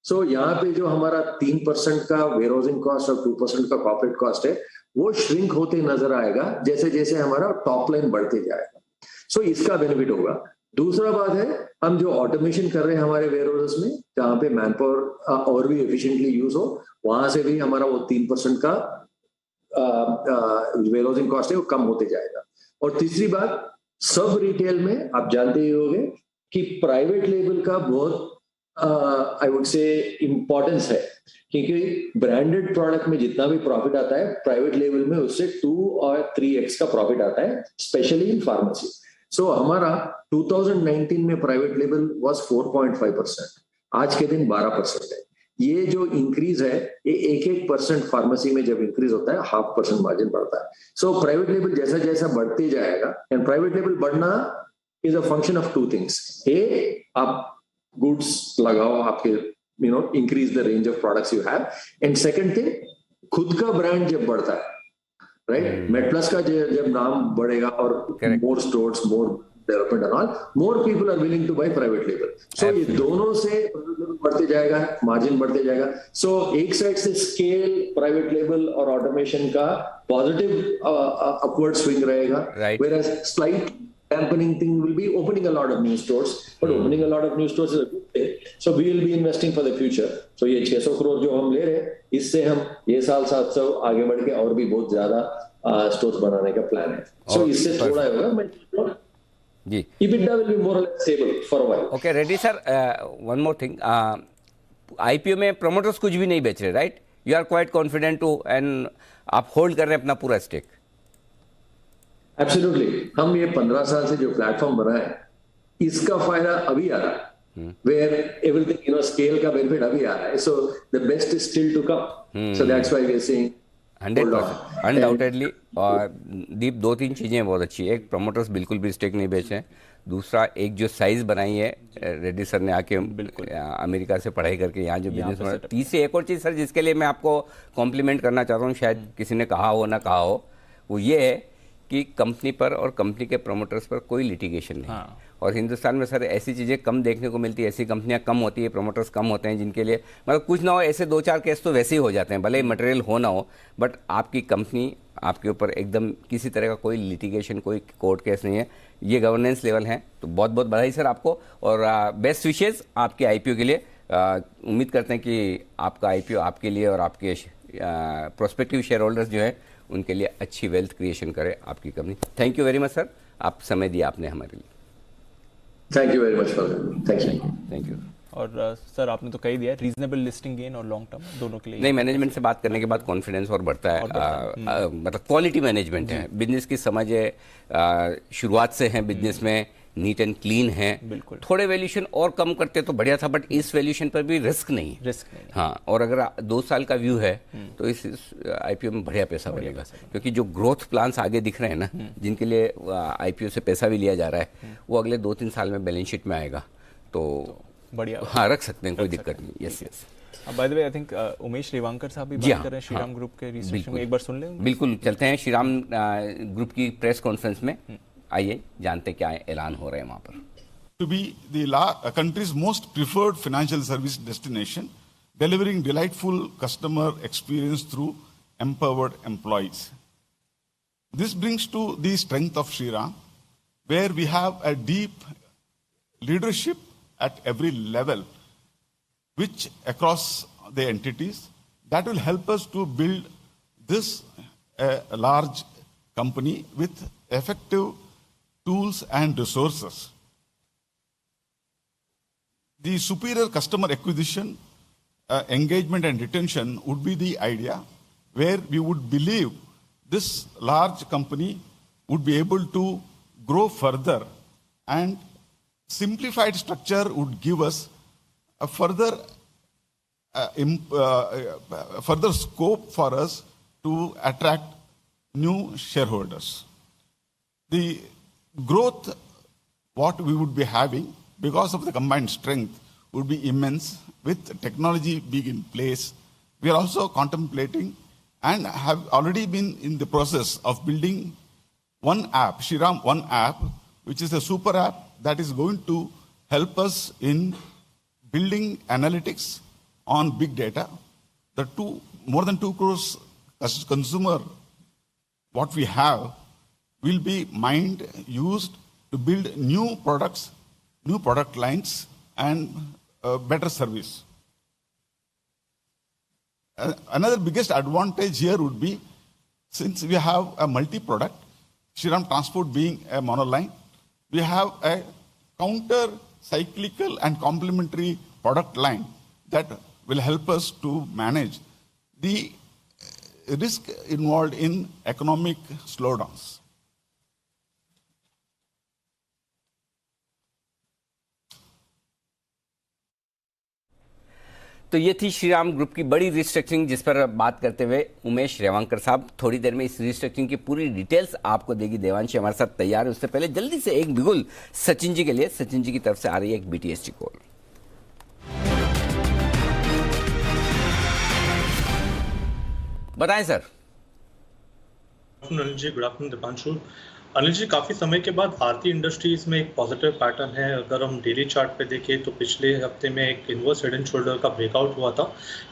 सो यहाँ पे जो हमारा 3% का वेयरहाउसिंग कॉस्ट और 2% का कॉर्पोरेट कॉस्ट है, वो श्रिंक होते नजर आएगा जैसे जैसे हमारा टॉप लाइन बढ़ते जाएगा। सो इसका बेनिफिट होगा। दूसरा बात है, हम जो ऑटोमेशन कर रहे हैं हमारे वेयरहाउसेस में, जहाँ पे मैन पावर और भी एफिशिएंटली यूज हो, वहां से भी हमारा वो 3% का वेयरहाउसिंग कॉस्ट है वो कम होते जाएगा। और तीसरी बात, सब रिटेल में आप जानते ही होंगे कि प्राइवेट लेबल का बहुत आई वुड से इंपॉर्टेंस है, क्योंकि ब्रांडेड प्रोडक्ट में जितना भी प्रॉफिट आता है, प्राइवेट लेवल में उससे 2 और 3x का प्रॉफिट आता है, स्पेशली इन फार्मेसी। सो हमारा 2019 में प्राइवेट लेवल वाज 4.5%, आज के दिन 12% है। ये जो इंक्रीज है, ये 1% फार्मेसी में जब इंक्रीज होता है 0.5% मार्जिन बढ़ता है। सो प्राइवेट लेवल जैसा जैसा बढ़ते जाएगा, एंड प्राइवेट लेवल बढ़ना is a function of 2 things। आप गुड्स लगाओ, आपके increase the range of products you have, and second thing, खुद का ब्रांड जब बढ़ता है, राइट, मेडप्लस का जब नाम बढ़ेगा और more stores, more development and all, more people are willing to buy private label. So ये दोनों से बढ़ते जाएगा, मार्जिन बढ़ते जाएगा। सो एक साइड से स्केल, प्राइवेट लेबल और ऑटोमेशन का पॉजिटिव अपवर्ड स्विंग रहेगा, whereas slight dampening thing will be opening a lot of new stores, but opening a lot of new stores is a good thing, so we will be investing for the future। so ये 600 करोड़ जो हम ले रहे हैं, इससे हम ये साल 700 आगे बढ़ के और भी बहुत ज्यादा स्टोर्स बनाने का प्लान है। so इससे थोड़ा होगा जी, EBITDA will be more or less stable for a while। okay, Reddy sir, one more thing, IPO में promoters कुछ भी नहीं बेच रहे, right? You are quite confident to, and आप होल्ड कर रहे हैं अपना पूरा स्टेक? एब्सोल्युटली। हम ये 15 साल से जो प्लेटफॉर्म बना है, इसका फायदा अभी आ रहा है, वेयर एवरीथिंग स्केल का बेनिफिट अभी आ रहा है। So the best is still to come, so that's why we are saying 100% undoubtedly. और दीप, 2-3 चीजें बहुत अच्छी है। एक, प्रमोटर्स बिल्कुल भी स्टेक नहीं बेचे हैं। दूसरा, एक जो साइज बनाई है रेड्डी सर ने आके अमेरिका से पढ़ाई करके यहाँ जो बिजनेस बना। तीसरी एक और चीज़ सर जिसके लिए मैं आपको कॉम्प्लीमेंट करना चाहता हूँ, शायद किसी ने कहा हो ना कहा हो, वो ये है कि कंपनी पर और कंपनी के प्रमोटर्स पर कोई लिटिगेशन नहीं। और हिंदुस्तान में सर ऐसी चीज़ें कम देखने को मिलती है, ऐसी कंपनियां कम होती है, प्रमोटर्स कम होते हैं, जिनके लिए मतलब कुछ ना हो ऐसे 2-4 केस तो वैसे ही हो जाते हैं, भले ही मटेरियल हो ना हो, बट आपकी कंपनी, आपके ऊपर एकदम किसी तरह का कोई लिटिगेशन, कोई कोर्ट केस नहीं है। ये गवर्नेंस लेवल है। तो बहुत बहुत बधाई सर आपको, और बेस्ट विशेज़ आपके IPO के लिए। उम्मीद करते हैं कि आपका IPO आपके लिए और आपके प्रोस्पेक्टिव शेयर होल्डर्स जो है उनके लिए अच्छी वेल्थ क्रिएशन करे आपकी company. Thank you very much sir. आप समय दिया आपने हमारे लिए। Thank you very much for thank you. Thank you. और सर आपने तो कही दिया रीजनेबल लिस्टिंग गेन और लॉन्ग टर्म दोनों के लिए। नहीं, मैनेजमेंट से बात करने के बाद कॉन्फिडेंस और बढ़ता है, मतलब क्वालिटी मैनेजमेंट है, बिजनेस की समझ है, शुरुआत से है बिजनेस में, नीट एंड क्लीन है। बिल्कुल। थोड़े वैल्यूएशन और कम करते तो बढ़िया था, बट इस वैल्यूएशन पर भी रिस्क नहीं। हाँ, और अगर 2 साल का व्यू है तो इस आईपीओ में बढ़िया पैसा बनेगा, क्योंकि जो ग्रोथ प्लान्स आगे दिख रहे हैं ना, जिनके लिए आईपीओ से पैसा भी लिया जा रहा है, वो अगले 2-3 साल में बैलेंस शीट में आएगा, तो बढ़िया। हाँ, रख सकते हैं, कोई दिक्कत नहीं। Yes yes. By the way I think Umesh Revankar साहब भी बात कर रहे हैं श्रीराम ग्रुप के रिसर्च में, एक बार सुन लें। बिल्कुल, चलते हैं श्रीराम ग्रुप की प्रेस कॉन्फ्रेंस में, आइए जानते क्या ऐलान हो रहे हैं वहां पर। To be the country's most preferred financial service destination, delivering delightful customer experience through empowered employees. This brings to the strength of Shriram, where we have a deep leadership at every level, which across the entities, that will help us to build this large company with effective tools and resources. The superior customer acquisition, engagement and retention would be the idea, where we would believe this large company would be able to grow further, and simplified structure would give us a further scope for us to attract new shareholders. The growth what we would be having because of the combined strength would be immense. With technology being in place, we are also contemplating and have already been in the process of building one app, Shriram One app, which is a super app that is going to help us in building analytics on big data. More than 2 crores consumer what we have will be mined, used to build new products, new product lines, and better service. Another biggest advantage here would be, since we have a multi-product, Shriram Transport being a monoline, we have a counter-cyclical and complementary product line that will help us to manage the risk involved in economic slowdowns. तो ये थी श्रीराम ग्रुप की बड़ी रिस्ट्रक्चरिंग, जिस पर बात करते हुए उमेश रेवांकर साहब। थोड़ी देर में इस रिस्ट्रक्चरिंग की पूरी डिटेल्स आपको देगी देवांशी, हमारे साथ तैयार है। उससे पहले जल्दी से एक बिगुल सचिन जी के लिए। सचिन जी की तरफ से आ रही है एक बीटीएसटी कॉल। बताएं sir. Anil ji, good afternoon Deepanshu. Anil ji, काफ़ी समय के बाद आरती इंडस्ट्रीज में एक पॉजिटिव पैटर्न है। अगर हम डेली चार्ट पे देखें तो पिछले हफ्ते में एक इनवर्स हेड एंड शोल्डर का ब्रेकआउट हुआ था,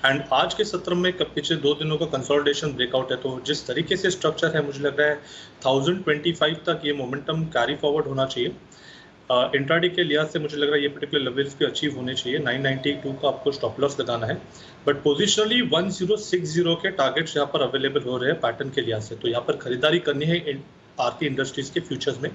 एंड आज के सत्र में पिछले 2 दिनों का कंसोलिडेशन ब्रेकआउट है। तो जिस तरीके से स्ट्रक्चर है, मुझे लग रहा है 1025 तक ये मोमेंटम कैरी फॉरवर्ड होना चाहिए। इंट्राडे के लिहाज से मुझे लग रहा है ये पर्टिकुलर लेवल्स भी अचीव होने चाहिए। 992 का आपको स्टॉप लॉस लगाना है, बट पोजिशनली 1060 के टारगेट्स यहाँ पर अवेलेबल हो रहे हैं पैटर्न के लिहाज से। तो यहाँ पर खरीदारी करनी है आरती इंडस्ट्रीज के फ्यूचर्स में।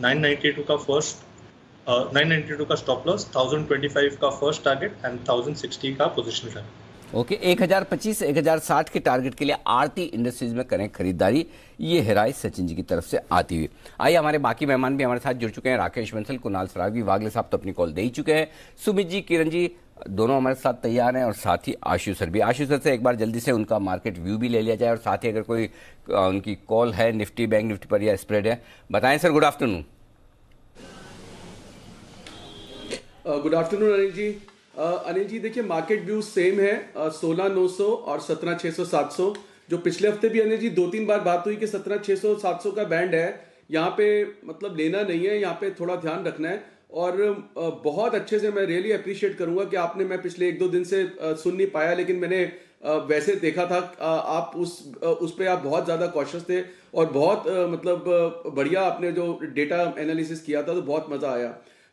992 का स्टॉप लॉस, 1025 का फर्स्ट टारगेट एंड 1060 का पोजिशनल टारगेट। ओके, 1025 1060 के टारगेट के लिए आरती इंडस्ट्रीज में करें खरीदारी। ये है राय सचिन जी की तरफ से आती हुई। आइए, हमारे बाकी मेहमान भी हमारे साथ जुड़ चुके हैं। राकेश बंसल, कुणाल सरावगी, वागले साहब तो अपनी कॉल दे ही चुके हैं। सुमित जी, किरण जी दोनों हमारे साथ तैयार हैं, और साथ ही आशु सर भी। आशु सर से एक बार जल्दी से उनका मार्केट व्यू भी ले लिया जाए, और साथ ही अगर कोई उनकी कॉल है निफ्टी, बैंक निफ्टी पर या स्प्रेड है, बताएं sir. Good afternoon. Good afternoon Anil ji. Anil ji देखिए, मार्केट व्यू सेम है, 16,900 और 17,600 700। जो पिछले हफ्ते भी अनिल जी 2-3 बार बात हुई कि 17,600 700 का बैंड है, यहाँ पे मतलब लेना नहीं है, यहाँ पे थोड़ा ध्यान रखना है। और बहुत अच्छे से मैं रियली अप्रिशिएट करूंगा कि आपने, मैं पिछले 1-2 दिन से सुन नहीं पाया, लेकिन मैंने वैसे देखा था आप उस पे आप बहुत ज़्यादा कॉशियस थे, और बहुत मतलब बढ़िया आपने जो डेटा एनालिसिस किया था, तो बहुत मज़ा आया।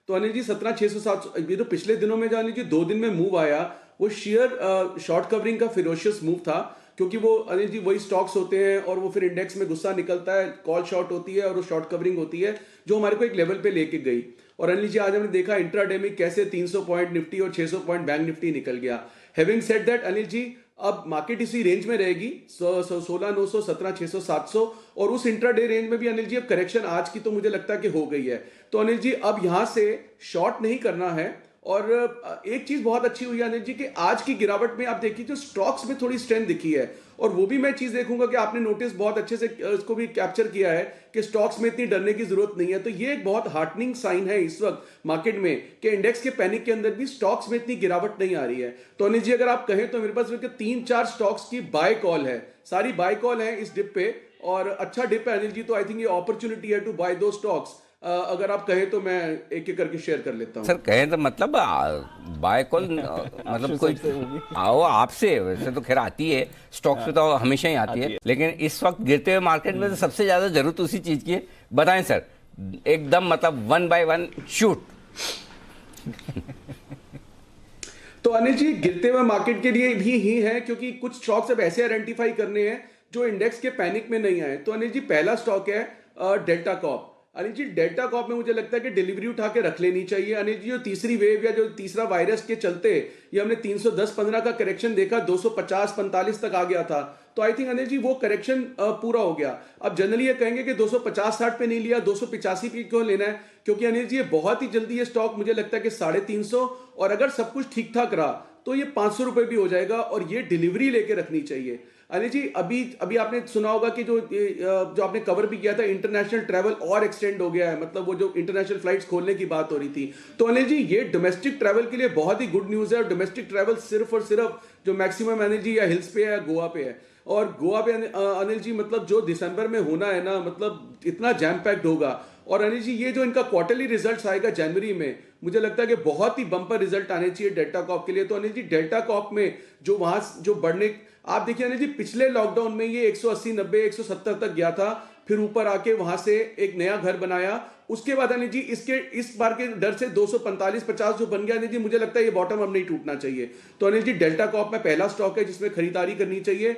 तो अनिल जी 17,600 700, ये तो पिछले दिनों में जो अनिल जी 2 दिन में मूव आया, वो शेयर शॉर्ट कवरिंग का फिरोशियस मूव था। क्योंकि वो अनिल जी वही स्टॉक्स होते हैं और वो फिर इंडेक्स में गुस्सा निकलता है, कॉल शॉर्ट होती है और वो शॉर्ट कवरिंग होती है जो हमारे को एक लेवल पे लेके गई। और अनिल जी आज हमने देखा इंट्राडे में कैसे 300 पॉइंट निफ्टी और 600 पॉइंट बैंक निफ्टी निकल गया। Having said that Anil ji अब मार्केट इसी रेंज में रहेगी 16,900, 17,600, 700 और उस इंट्राडे रेंज में भी अनिल जी अब करेक्शन आज की तो मुझे लगता है कि हो गई है। तो अनिल जी अब यहां से शॉर्ट नहीं करना है। और एक चीज बहुत अच्छी हुई है अनिल जी कि आज की गिरावट में आप देखिए जो स्टॉक्स में थोड़ी स्ट्रेंथ दिखी है और वो भी मैं चीज देखूंगा कि आपने नोटिस बहुत अच्छे से इसको भी कैप्चर किया है कि स्टॉक्स में इतनी डरने की जरूरत नहीं है। तो ये एक बहुत हार्टनिंग साइन है इस वक्त मार्केट में कि इंडेक्स के पैनिक के अंदर भी स्टॉक्स में इतनी गिरावट नहीं आ रही है। तो अनिल जी अगर आप कहें तो मेरे पास 3-4 स्टॉक्स की बाय कॉल है, सारी बाय कॉल है इस डिप पे और अच्छा डिप है अनिल जी। तो आई थिंक ये अपॉर्चुनिटी है टू बाय दो स्टॉक्स। अगर आप कहें तो मैं एक एक करके शेयर कर लेता हूं। सर कहें तो मतलब बाय कॉल मतलब कोई आओ आपसे, वैसे तो खैर आती है स्टॉक्स पे तो हमेशा ही आती है, लेकिन इस वक्त गिरते हुए मार्केट में तो सबसे ज्यादा जरूरत उसी चीज की है। बताएं सर एकदम मतलब 1 by 1 शूट। तो अनिल जी गिरते हुए मार्केट के लिए भी ही है क्योंकि कुछ स्टॉक्स अब ऐसे आइडेंटिफाई करने हैं जो इंडेक्स के पैनिक में नहीं आए। तो अनिल जी पहला स्टॉक है delta Corp. Anil ji delta Corp में मुझे लगता है कि डिलीवरी उठा के रख लेनी चाहिए। अनिल जी जो तीसरी वेव या जो तीसरा वायरस के चलते ये हमने 310-15 का करेक्शन देखा, 250-45 तक आ गया था। तो आई थिंक अनिल जी वो करेक्शन पूरा हो गया। अब जनरली ये कहेंगे कि 250-60 पे नहीं लिया, 285 पे क्यों लेना है? क्योंकि अनिल जी ये बहुत ही जल्दी ये स्टॉक मुझे लगता है कि 350 और अगर सब कुछ ठीक ठाक रहा तो ये 500 रुपए भी हो जाएगा और ये डिलीवरी लेके रखनी चाहिए। अनिल जी अभी आपने सुना होगा कि जो आपने कवर भी किया था, इंटरनेशनल ट्रैवल और एक्सटेंड हो गया है, मतलब वो जो इंटरनेशनल फ्लाइट्स खोलने की बात हो रही थी। तो अनिल जी ये डोमेस्टिक ट्रैवल के लिए बहुत ही गुड न्यूज है और डोमेस्टिक ट्रैवल सिर्फ और सिर्फ जो मैक्सिमम अनिल जी या हिल्स पे है या गोवा पे है। और गोवा पे अनिल जी मतलब जो दिसंबर में होना है ना, मतलब इतना जैम पैक्ड होगा। और अनिल जी ये जो इनका क्वार्टरली रिजल्ट्स आएगा जनवरी में, मुझे लगता है कि बहुत ही बम्पर रिजल्ट आने चाहिए डेल्टा कॉर्प के लिए। तो अनिल जी डेल्टा कॉर्प में जो वहां जो बढ़ने आप देखिए अनिल जी पिछले लॉकडाउन में ये 180, 90, 170 तक गया था, फिर ऊपर आके वहां से एक नया घर बनाया। उसके बाद अनिल जी इस बार के डर से 245-50 जो बन गया अनिल जी, मुझे लगता है ये बॉटम अब नहीं टूटना चाहिए। तो अनिल जी डेल्टा कॉर्प में पहला स्टॉक है जिसमें खरीदारी करनी चाहिए।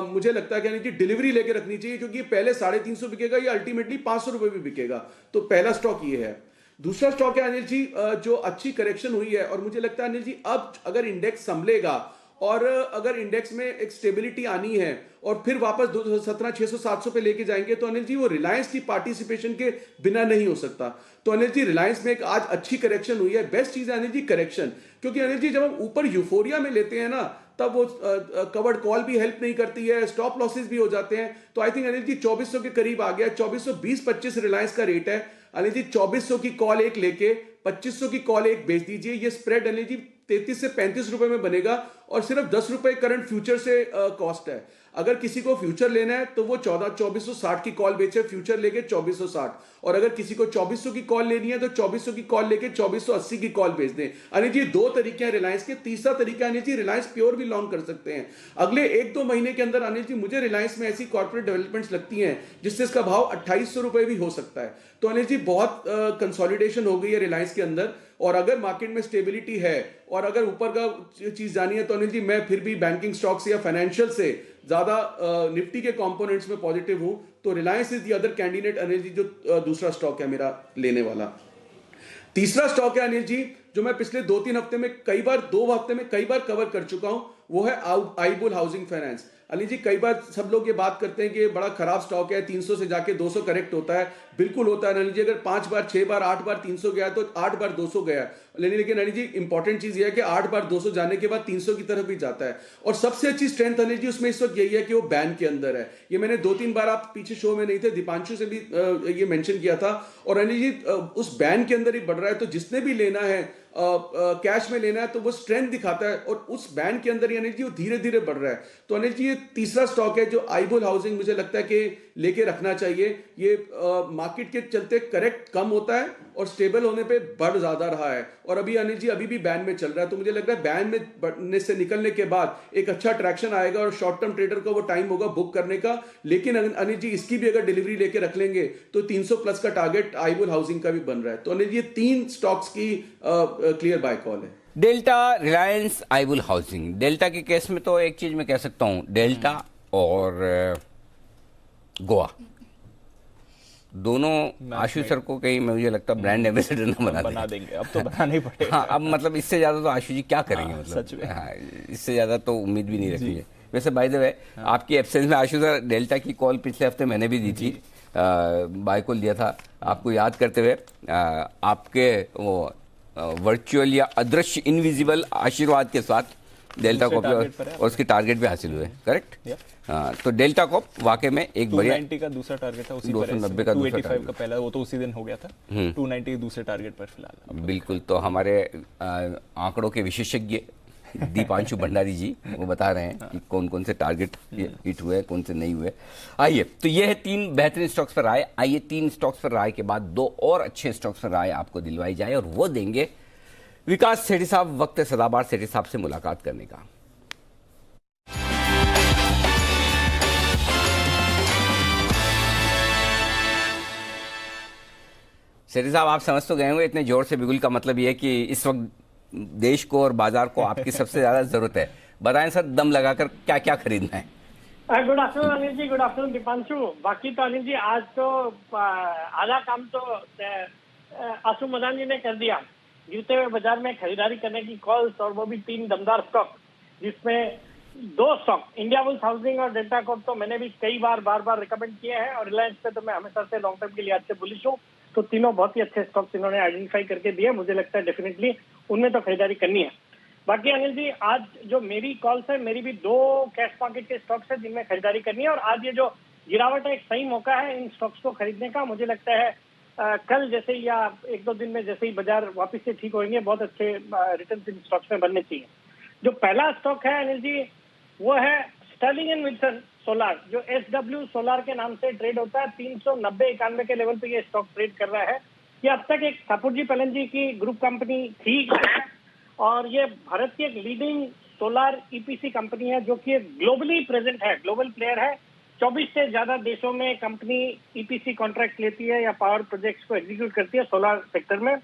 मुझे लगता है कि अनिल जी डिलीवरी लेके रखनी चाहिए क्योंकि पहले 350 बिकेगा, ये अल्टीमेटली 500 रुपए भी बिकेगा। तो पहला स्टॉक ये है। दूसरा स्टॉक है अनिल जी जो अच्छी करेक्शन हुई है और मुझे लगता है अनिल जी अब अगर इंडेक्स संभलेगा और अगर इंडेक्स में एक स्टेबिलिटी आनी है और फिर वापस 17,600-700 पे लेके जाएंगे तो अनिल जी वो रिलायंस की पार्टिसिपेशन के बिना नहीं हो सकता। तो अनिल जी रिलायंस में एक आज अच्छी करेक्शन हुई है। बेस्ट चीज है अनिल जी करेक्शन, क्योंकि अनिल जी जब हम ऊपर यूफोरिया में लेते हैं ना तब वो कवर्ड कॉल भी हेल्प नहीं करती है, स्टॉप लॉसेस भी हो जाते हैं। तो आई थिंक अनिल जी 2400 के करीब आ गया, 2420-25 रिलायंस का रेट है। अनिल जी 2400 की कॉल एक लेके 2500 की कॉल एक बेच दीजिए। ये स्प्रेड अनिल जी 33 से 35 रुपए में बनेगा और सिर्फ 10 रुपए करंट फ्यूचर से कॉस्ट है। अगर किसी को फ्यूचर लेना है तो वो 2460 की कॉल बेचे, फ्यूचर लेके 2460, और अगर किसी को 2400 की कॉल लेनी है तो 2400 की कॉल लेके 2480 की कॉल बेच दें। अनिल जी दो तरीके हैं रिलायंस के। तीसरा तरीका अनिल जी रिलायंस प्योर भी लॉन्ग कर सकते हैं अगले 1-2 महीने के अंदर। अनिल जी मुझे रिलायंस में ऐसी कॉर्पोरेट डेवलपमेंट्स लगती हैं जिससे इसका भाव 2800 रुपए भी हो सकता है। तो अनिल जी बहुत कंसोलिडेशन हो गई है रिलायंस के अंदर और अगर मार्केट में स्टेबिलिटी है और अगर ऊपर का चीज जानी है तो अनिल जी मैं फिर भी बैंकिंग स्टॉक्स या फाइनेंशियल से ज्यादा निफ्टी के कंपोनेंट्स में पॉजिटिव हूं। तो Reliance is the other candidate Anil ji जो दूसरा स्टॉक है मेरा लेने वाला। तीसरा स्टॉक है अनिल जी जो मैं पिछले 2-3 हफ्ते में कई बार कवर कर चुका हूं, वो है आईबुल हाउसिंग फाइनेंस। अनिल जी कई बार सब लोग ये बात करते हैं कि बड़ा खराब स्टॉक है, 300 से जाके 200 करेक्ट होता है। बिल्कुल होता है अनिल जी, अगर 5 बार 6 बार 8 बार 300 गया तो 8 बार 200 गया। लेकिन अनिल जी इंपॉर्टेंट चीज ये है कि 8 बार 200 जाने के बाद 300 की तरफ भी जाता है। और सबसे अच्छी स्ट्रेंथ अनिल जी उसमें इस वक्त यही है कि वो बैन के अंदर है। ये मैंने 2-3 बार, आप पीछे शो में नहीं थे, दीपांशु से भी ये मेंशन किया था। और अनिल जी उस बैन के अंदर ही बढ़ रहा है, तो जिसने भी लेना है कैश में लेना है तो वो स्ट्रेंथ दिखाता है और उस बैंड के अंदर ही अनिल जी वो धीरे धीरे बढ़ रहा है। तो अनिल जी ये तीसरा स्टॉक है जो आईबुल हाउसिंग मुझे लगता है कि लेके रखना चाहिए। ये मार्केट के चलते करेक्ट कम होता है और स्टेबल होने पे बढ़ ज्यादा रहा है और अभी अनिल जी अभी भी बैंड में चल रहा है। तो मुझे लग रहा है बैंड में बढ़ने से निकलने के बाद एक अच्छा ट्रैक्शन आएगा और शॉर्ट टर्म ट्रेडर का वो टाइम होगा बुक करने का। लेकिन अनिल जी इसकी भी अगर डिलीवरी लेके रख लेंगे तो 300 प्लस का टारगेट आईबुल हाउसिंग का भी बन रहा है। तो अनिल जी 3 स्टॉक्स की क्लियर बाय कॉल है। Delta, Reliance, Ibull housing. Delta के केस में तो एक चीज मैं कह सकता हूं, डेल्टा और गोवा दोनों आशु सर को कहीं मुझे लगता है ब्रांड एम्बेसडर न बना देंगे। अब तो बनाना ही पड़ेगा। हाँ, अब मतलब इससे ज्यादा तो आशु जी क्या करेंगे, मतलब सच में। हाँ, इससे ज्यादा तो उम्मीद भी नहीं रखेंगे। वैसे बाय द वे, आपकी एब्सेंस में आशु सर, डेल्टा की कॉल पिछले हफ्ते मैंने भी दी थी, बाय कॉल दिया था आपको याद करते हुए। आपके वो वर्चुअल या अदृश्य इनविजिबल आशीर्वाद के साथ डेल्टा कॉप और उसके टारगेट भी हासिल हुए, करेक्ट। तो डेल्टा कॉप वाकई में एक बढ़िया 290 का दूसरा टारगेट था, उसी 290 का 285 का पहला, वो तो उसी दिन हो गया था। 290 के दूसरे टारगेट पर फिलहाल। बिल्कुल। तो हमारे आंकड़ों के विशेषज्ञ दीपांशु भंडारी जी वो बता रहे हैं कि कौन कौन से टारगेट हिट हुए, कौन से नहीं हुए। आइए, तो ये है 3 बेहतरीन स्टॉक्स पर राय। आइए 3 स्टॉक्स पर राय के बाद 2 और अच्छे स्टॉक्स पर राय आपको दिलवाई जाए, और वो देंगे विकास सेठी साहब। वक्त है सदाबहार सेठी साहब से मुलाकात करने का। सेठी साहब, आप समझ तो गए होंगे इतने जोर से बिगुल का मतलब ये है कि इस वक्त देश को और बाजार को आपकी सबसे ज्यादा जरूरत है। बताएं सर, दम लगाकर क्या क्या खरीदना है। गुड आफ्टरनून अनिल जी, गुड आफ्टरनून दीपांशु। बाकी तो अनिल जी आज तो आधा काम तो आशु मदान जी ने कर दिया। गिरते हुए बाजार में खरीदारी करने की कॉल्स, और वो भी 3 दमदार स्टॉक, जिसमें 2 स्टॉक इंडिया बुल्स हाउसिंग और डेल्टा कॉप तो मैंने भी कई बार रिकमेंड किए हैं, और रिलायंस पे तो मैं हमेशा से लॉन्ग टर्म के लिहाज से बुलिश हूँ। तो तीनों बहुत ही अच्छे स्टॉक्स इन्होंने आइडेंटिफाई करके दिए। मुझे लगता है डेफिनेटली उनमें तो खरीदारी करनी है। बाकी अनिल जी, आज जो मेरी कॉल्स है, मेरी भी 2 कैश मार्केट के स्टॉक्स है जिनमें खरीदारी करनी है, और आज ये जो गिरावट है एक सही मौका है इन स्टॉक्स को खरीदने का। मुझे लगता है कल जैसे ही या 1-2 दिन में जैसे ही बाजार वापस से ठीक होंगे, बहुत अच्छे रिटर्न इन स्टॉक्स में बनने चाहिए। जो पहला स्टॉक है अनिल जी, वो है स्टर्लिंग एंड विल्सन सोलार, जो SW सोलार के नाम से ट्रेड होता है। 390-91 के लेवल पे ये स्टॉक ट्रेड कर रहा है। ये अब तक एक सापुरजी पैलेंजी की ग्रुप कंपनी थी, और ये भारत की एक लीडिंग सोलार EPC कंपनी है, जो कि ग्लोबली प्रेजेंट है, ग्लोबल प्लेयर है। 24 से ज्यादा देशों में कंपनी EPC कॉन्ट्रैक्ट लेती है या पावर प्रोजेक्ट्स को एग्जीक्यूट करती है सोलार सेक्टर में।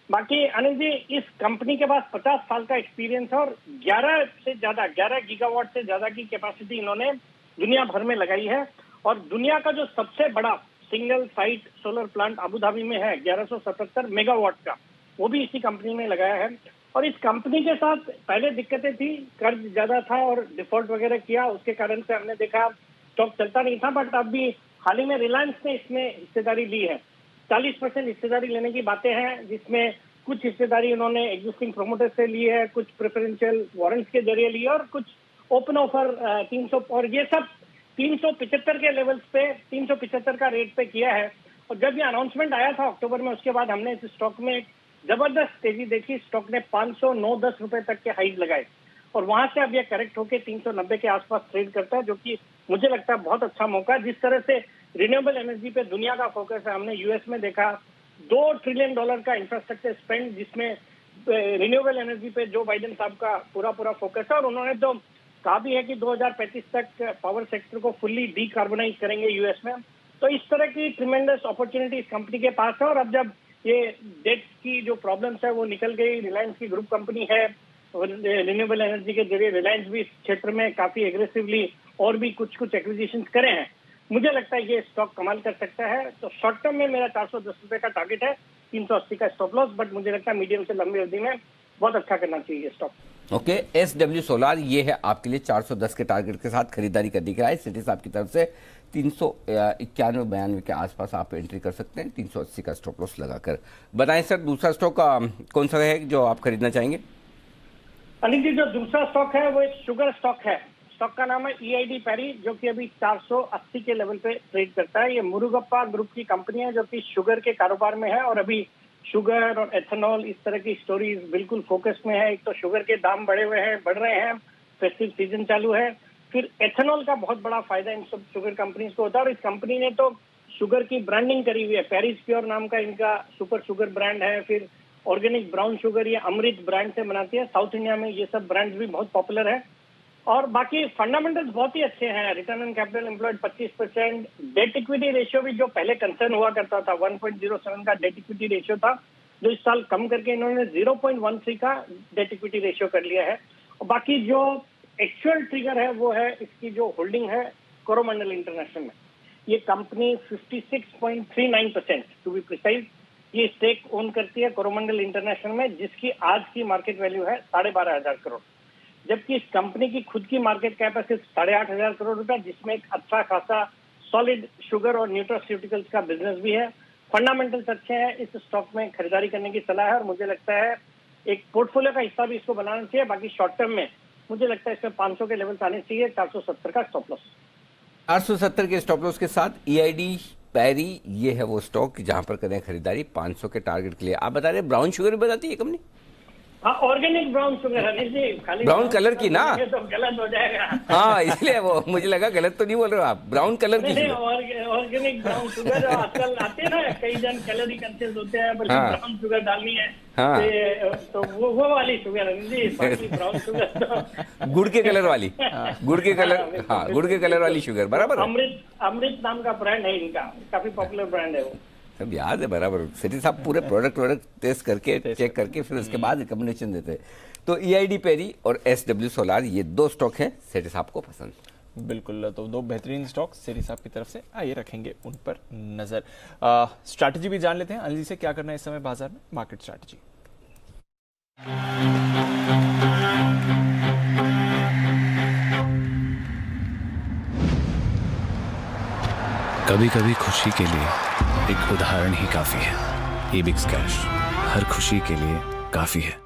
बाकी अनिल जी, इस कंपनी के पास 50 साल का एक्सपीरियंस है, और 11 गीगावाट से ज्यादा की कैपेसिटी इन्होंने दुनिया भर में लगाई है। और दुनिया का जो सबसे बड़ा single site solar plant Abu Dhabi में है 1177 मेगावाट का, वो भी इसी कंपनी में लगाया है। और इस कंपनी के साथ पहले दिक्कतें थी, कर्ज ज्यादा था और डिफॉल्ट वगैरह किया, उसके कारण से हमने देखा स्टॉक चलता नहीं था। बट अब भी हाल ही में रिलायंस ने इसमें हिस्सेदारी ली है। 40% हिस्सेदारी लेने की बातें हैं, जिसमें कुछ हिस्सेदारी उन्होंने एग्जिस्टिंग प्रोमोटर से ली है, कुछ प्रेफरेंशियल वारंट्स के जरिए ली है, और कुछ ओपन ऑफर 300, और ये सब 375 के लेवल्स पे, 375 का रेट पे किया है। और जब ये अनाउंसमेंट आया था अक्टूबर में, उसके बाद हमने इस स्टॉक में एक जबरदस्त तेजी देखी। स्टॉक ने 509-10 रुपए तक के हाइज लगाए, और वहां से अब ये करेक्ट होकर 390 के आसपास ट्रेड करता है, जो कि मुझे लगता है बहुत अच्छा मौका। जिस तरह से रिन्यूएबल एनर्जी पे दुनिया का फोकस है, हमने यूएस में देखा $2 ट्रिलियन का इंफ्रास्ट्रक्चर स्पेंड, जिसमें रिन्यूएबल एनर्जी पे जो बाइडेन साहब का पूरा फोकस है। और उन्होंने तो कहा भी है कि 2035 तक पावर सेक्टर को फुल्ली डीकार्बोनाइज करेंगे यूएस में। तो इस तरह की ट्रिमेंडस अपॉर्चुनिटी इस कंपनी के पास है। और अब जब ये डेट की जो प्रॉब्लम्स है वो निकल गई, रिलायंस की ग्रुप कंपनी है, रिन्यूएबल एनर्जी के जरिए रिलायंस भी इस क्षेत्र में काफी एग्रेसिवली और भी कुछ एक्विजिशंस करे हैं, मुझे लगता है ये स्टॉक कमाल कर सकता है। तो शॉर्ट टर्म में मेरा 410 रुपए का टारगेट है, 380 का स्टॉप लॉस, बट मुझे लगता है मीडियम से लंबी अवधि में बहुत अच्छा करना चाहिए स्टॉक। ओके, SW सोलार ये है आपके लिए 410 के टारगेट के साथ खरीदारी करने के लिए सिटी साहब की तरफ से 391-92 के आसपास आप एंट्री कर सकते हैं, 380 का स्टॉप लॉस लगाकर। बताएं सर, दूसरा स्टॉक कौन सा है जो आप खरीदना चाहेंगे? अनिल जी, जो दूसरा स्टॉक है वो एक शुगर स्टॉक है। स्टॉक का नाम है EID पैरी, जो कि अभी 480 के लेवल पे ट्रेड करता है। ये मुरुगप्पा ग्रुप की कंपनी है, जो कि शुगर के कारोबार में है, और अभी शुगर और एथेनॉल इस तरह की स्टोरीज बिल्कुल फोकस में है। एक तो शुगर के दाम बढ़ रहे हैं, फेस्टिव सीजन चालू है, फिर एथेनॉल का बहुत बड़ा फायदा इन सब शुगर कंपनीज को होता है। और इस कंपनी ने तो शुगर की ब्रांडिंग करी हुई है, पेरिस प्योर नाम का इनका सुपर शुगर ब्रांड है, फिर ऑर्गेनिक ब्राउन शुगर ये अमृत ब्रांड से बनाती है। साउथ इंडिया में ये सब ब्रांड्स भी बहुत पॉपुलर है। और बाकी फंडामेंटल्स बहुत ही अच्छे हैं। Return on capital employed 25%, debt equity ratio भी जो पहले कंसर्न हुआ करता था, 1.07 का डेट इक्विटी रेशियो था, जो इस साल कम करके इन्होंने 0.13 का डेट इक्विटी रेशियो कर लिया है। और बाकी जो एक्चुअल ट्रिगर है वो है इसकी जो होल्डिंग है कोरोमंडल इंटरनेशनल में। ये कंपनी 56.39% टू बी प्रिसाइज ये स्टेक ओन करती है कोरोमंडल इंटरनेशनल में, जिसकी आज की मार्केट वैल्यू है 12,500 करोड़, जबकि इस कंपनी की खुद की मार्केट कैप है सिर्फ 8,500 करोड़ रुपया, जिसमें एक अच्छा खासा सॉलिड शुगर और न्यूट्रास्यूटिकल्स का बिजनेस भी है। फंडामेंटल्स अच्छे हैं, इस स्टॉक में खरीदारी करने की सलाह है और मुझे लगता है एक पोर्टफोलियो का हिस्सा भी इसको बनाना चाहिए। बाकी शॉर्ट टर्म में मुझे लगता है इसमें 500 के लेवल्स आने चाहिए, 470 का स्टॉप लॉस। 470 के स्टॉप लॉस के साथ EID पैरी, ये है वो स्टॉक जहां पर करें खरीदारी 500 के टारगेट के लिए। आप बता रहे ब्राउन शुगर भी बताती है कंपनी? हाँ, ऑर्गेनिक ब्राउन शुगर है जी, खाली ब्राउन कलर की ना, तो गलत हो जाएगा। हाँ इसलिए वो मुझे लगा गलत तो नहीं बोल रहे हो आप, ब्राउन कलर की। ऑर्गेनिक ब्राउन शुगर आजकल आते हैं ना, कई जन कैलोरी कंशियस होते हैं, बल्कि हाँ। ब्राउन शुगर डालनी है। हाँ। तो वो वाली शुगर है जी, बाकी ब्राउन शुगर तो गुड़ के कलर वाली, गुड़ के कलर, हाँ गुड़ के कलर वाली शुगर, बराबर है? अमृत नाम का ब्रांड है इनका, काफी पॉपुलर ब्रांड है वो। सब याद है बराबर। सेठी साहब पूरे प्रोडक्ट टेस्ट करके चेक करके फिर उसके बाद रिकमेंडेशन देते हैं। तो EID पेरी और SW सोलार, ये दो स्टॉक हैं सेठी साहब को पसंद। बिल्कुल, तो दो बेहतरीन स्टॉक सेठी साहब की तरफ से, आइए रखेंगे उन पर नजर। स्ट्रैटेजी भी जान लेते हैं अनिल जी से, क्या करना है इस समय बाजार में, मार्केट स्ट्रैटेजी। कभी कभी खुशी के लिए एक उदाहरण ही काफी है। एबिक्स कैश हर खुशी के लिए काफी है।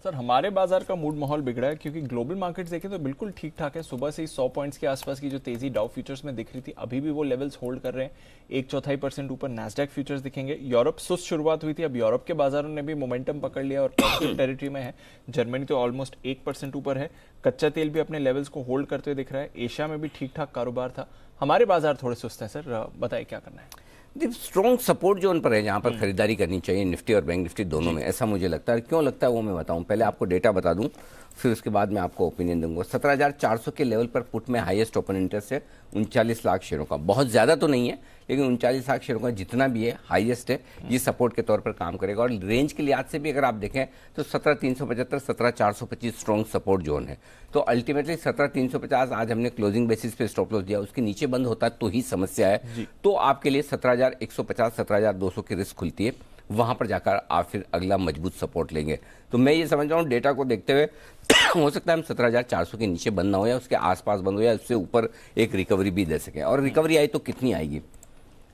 सर, हमारे बाजार का मूड माहौल बिगड़ा है क्योंकि ग्लोबल मार्केट्स देखें तो बिल्कुल ठीक ठाक है। सुबह से ही 100 पॉइंट्स के आसपास की जो तेजी डाउ फ्यूचर्स में दिख रही थी, अभी भी वो लेवल्स होल्ड कर रहे हैं। 1/4% ऊपर नैस्डैक फ्यूचर्स दिखेंगे। यूरोप सुस्त शुरुआत हुई थी, अब यूरोप के बाजारों ने भी मोमेंटम पकड़ लिया और पॉजिटिव टेरिटरी में है। जर्मनी तो ऑलमोस्ट 1% ऊपर है। कच्चा तेल भी अपने लेवल्स को होल्ड करते हुए दिख रहा है। एशिया में भी ठीक ठाक कारोबार था। हमारे बाजार थोड़े सुस्त हैं सर, बताइए क्या करना है। स्ट्रॉन्ग सपोर्ट जोन पर है जहां पर खरीदारी करनी चाहिए, निफ्टी और बैंक निफ्टी दोनों में, ऐसा मुझे लगता है। क्यों लगता है वो मैं बताऊं, पहले आपको डेटा बता दूं, फिर उसके बाद मैं आपको ओपिनियन दूंगा। 17,400 के लेवल पर पुट में हाईएस्ट ओपन इंटरेस्ट है 39 लाख शेयरों का। बहुत ज़्यादा तो नहीं है, लेकिन 39 लाख शेयरों का जितना भी है हाईएस्ट है, ये सपोर्ट के तौर पर काम करेगा। और रेंज के लिहाज से भी अगर आप देखें तो 17,375, 17,425 स्ट्रॉन्ग सपोर्ट जोन है। तो अल्टीमेटली 17,350 आज हमने क्लोजिंग बेसिस पे स्टॉप लॉस दिया, उसके नीचे बंद होता है तो ही समस्या है। तो आपके लिए 17,150, 17,200 की रिस्क खुलती है, वहां पर जाकर आप फिर अगला मजबूत सपोर्ट लेंगे। तो मैं ये समझ रहा हूँ डेटा को देखते हुए हो सकता है हम 17,400 के नीचे बंद ना हो या उसके आसपास बंद हो या उससे ऊपर एक रिकवरी भी दे सकें। और रिकवरी आई तो कितनी आएगी?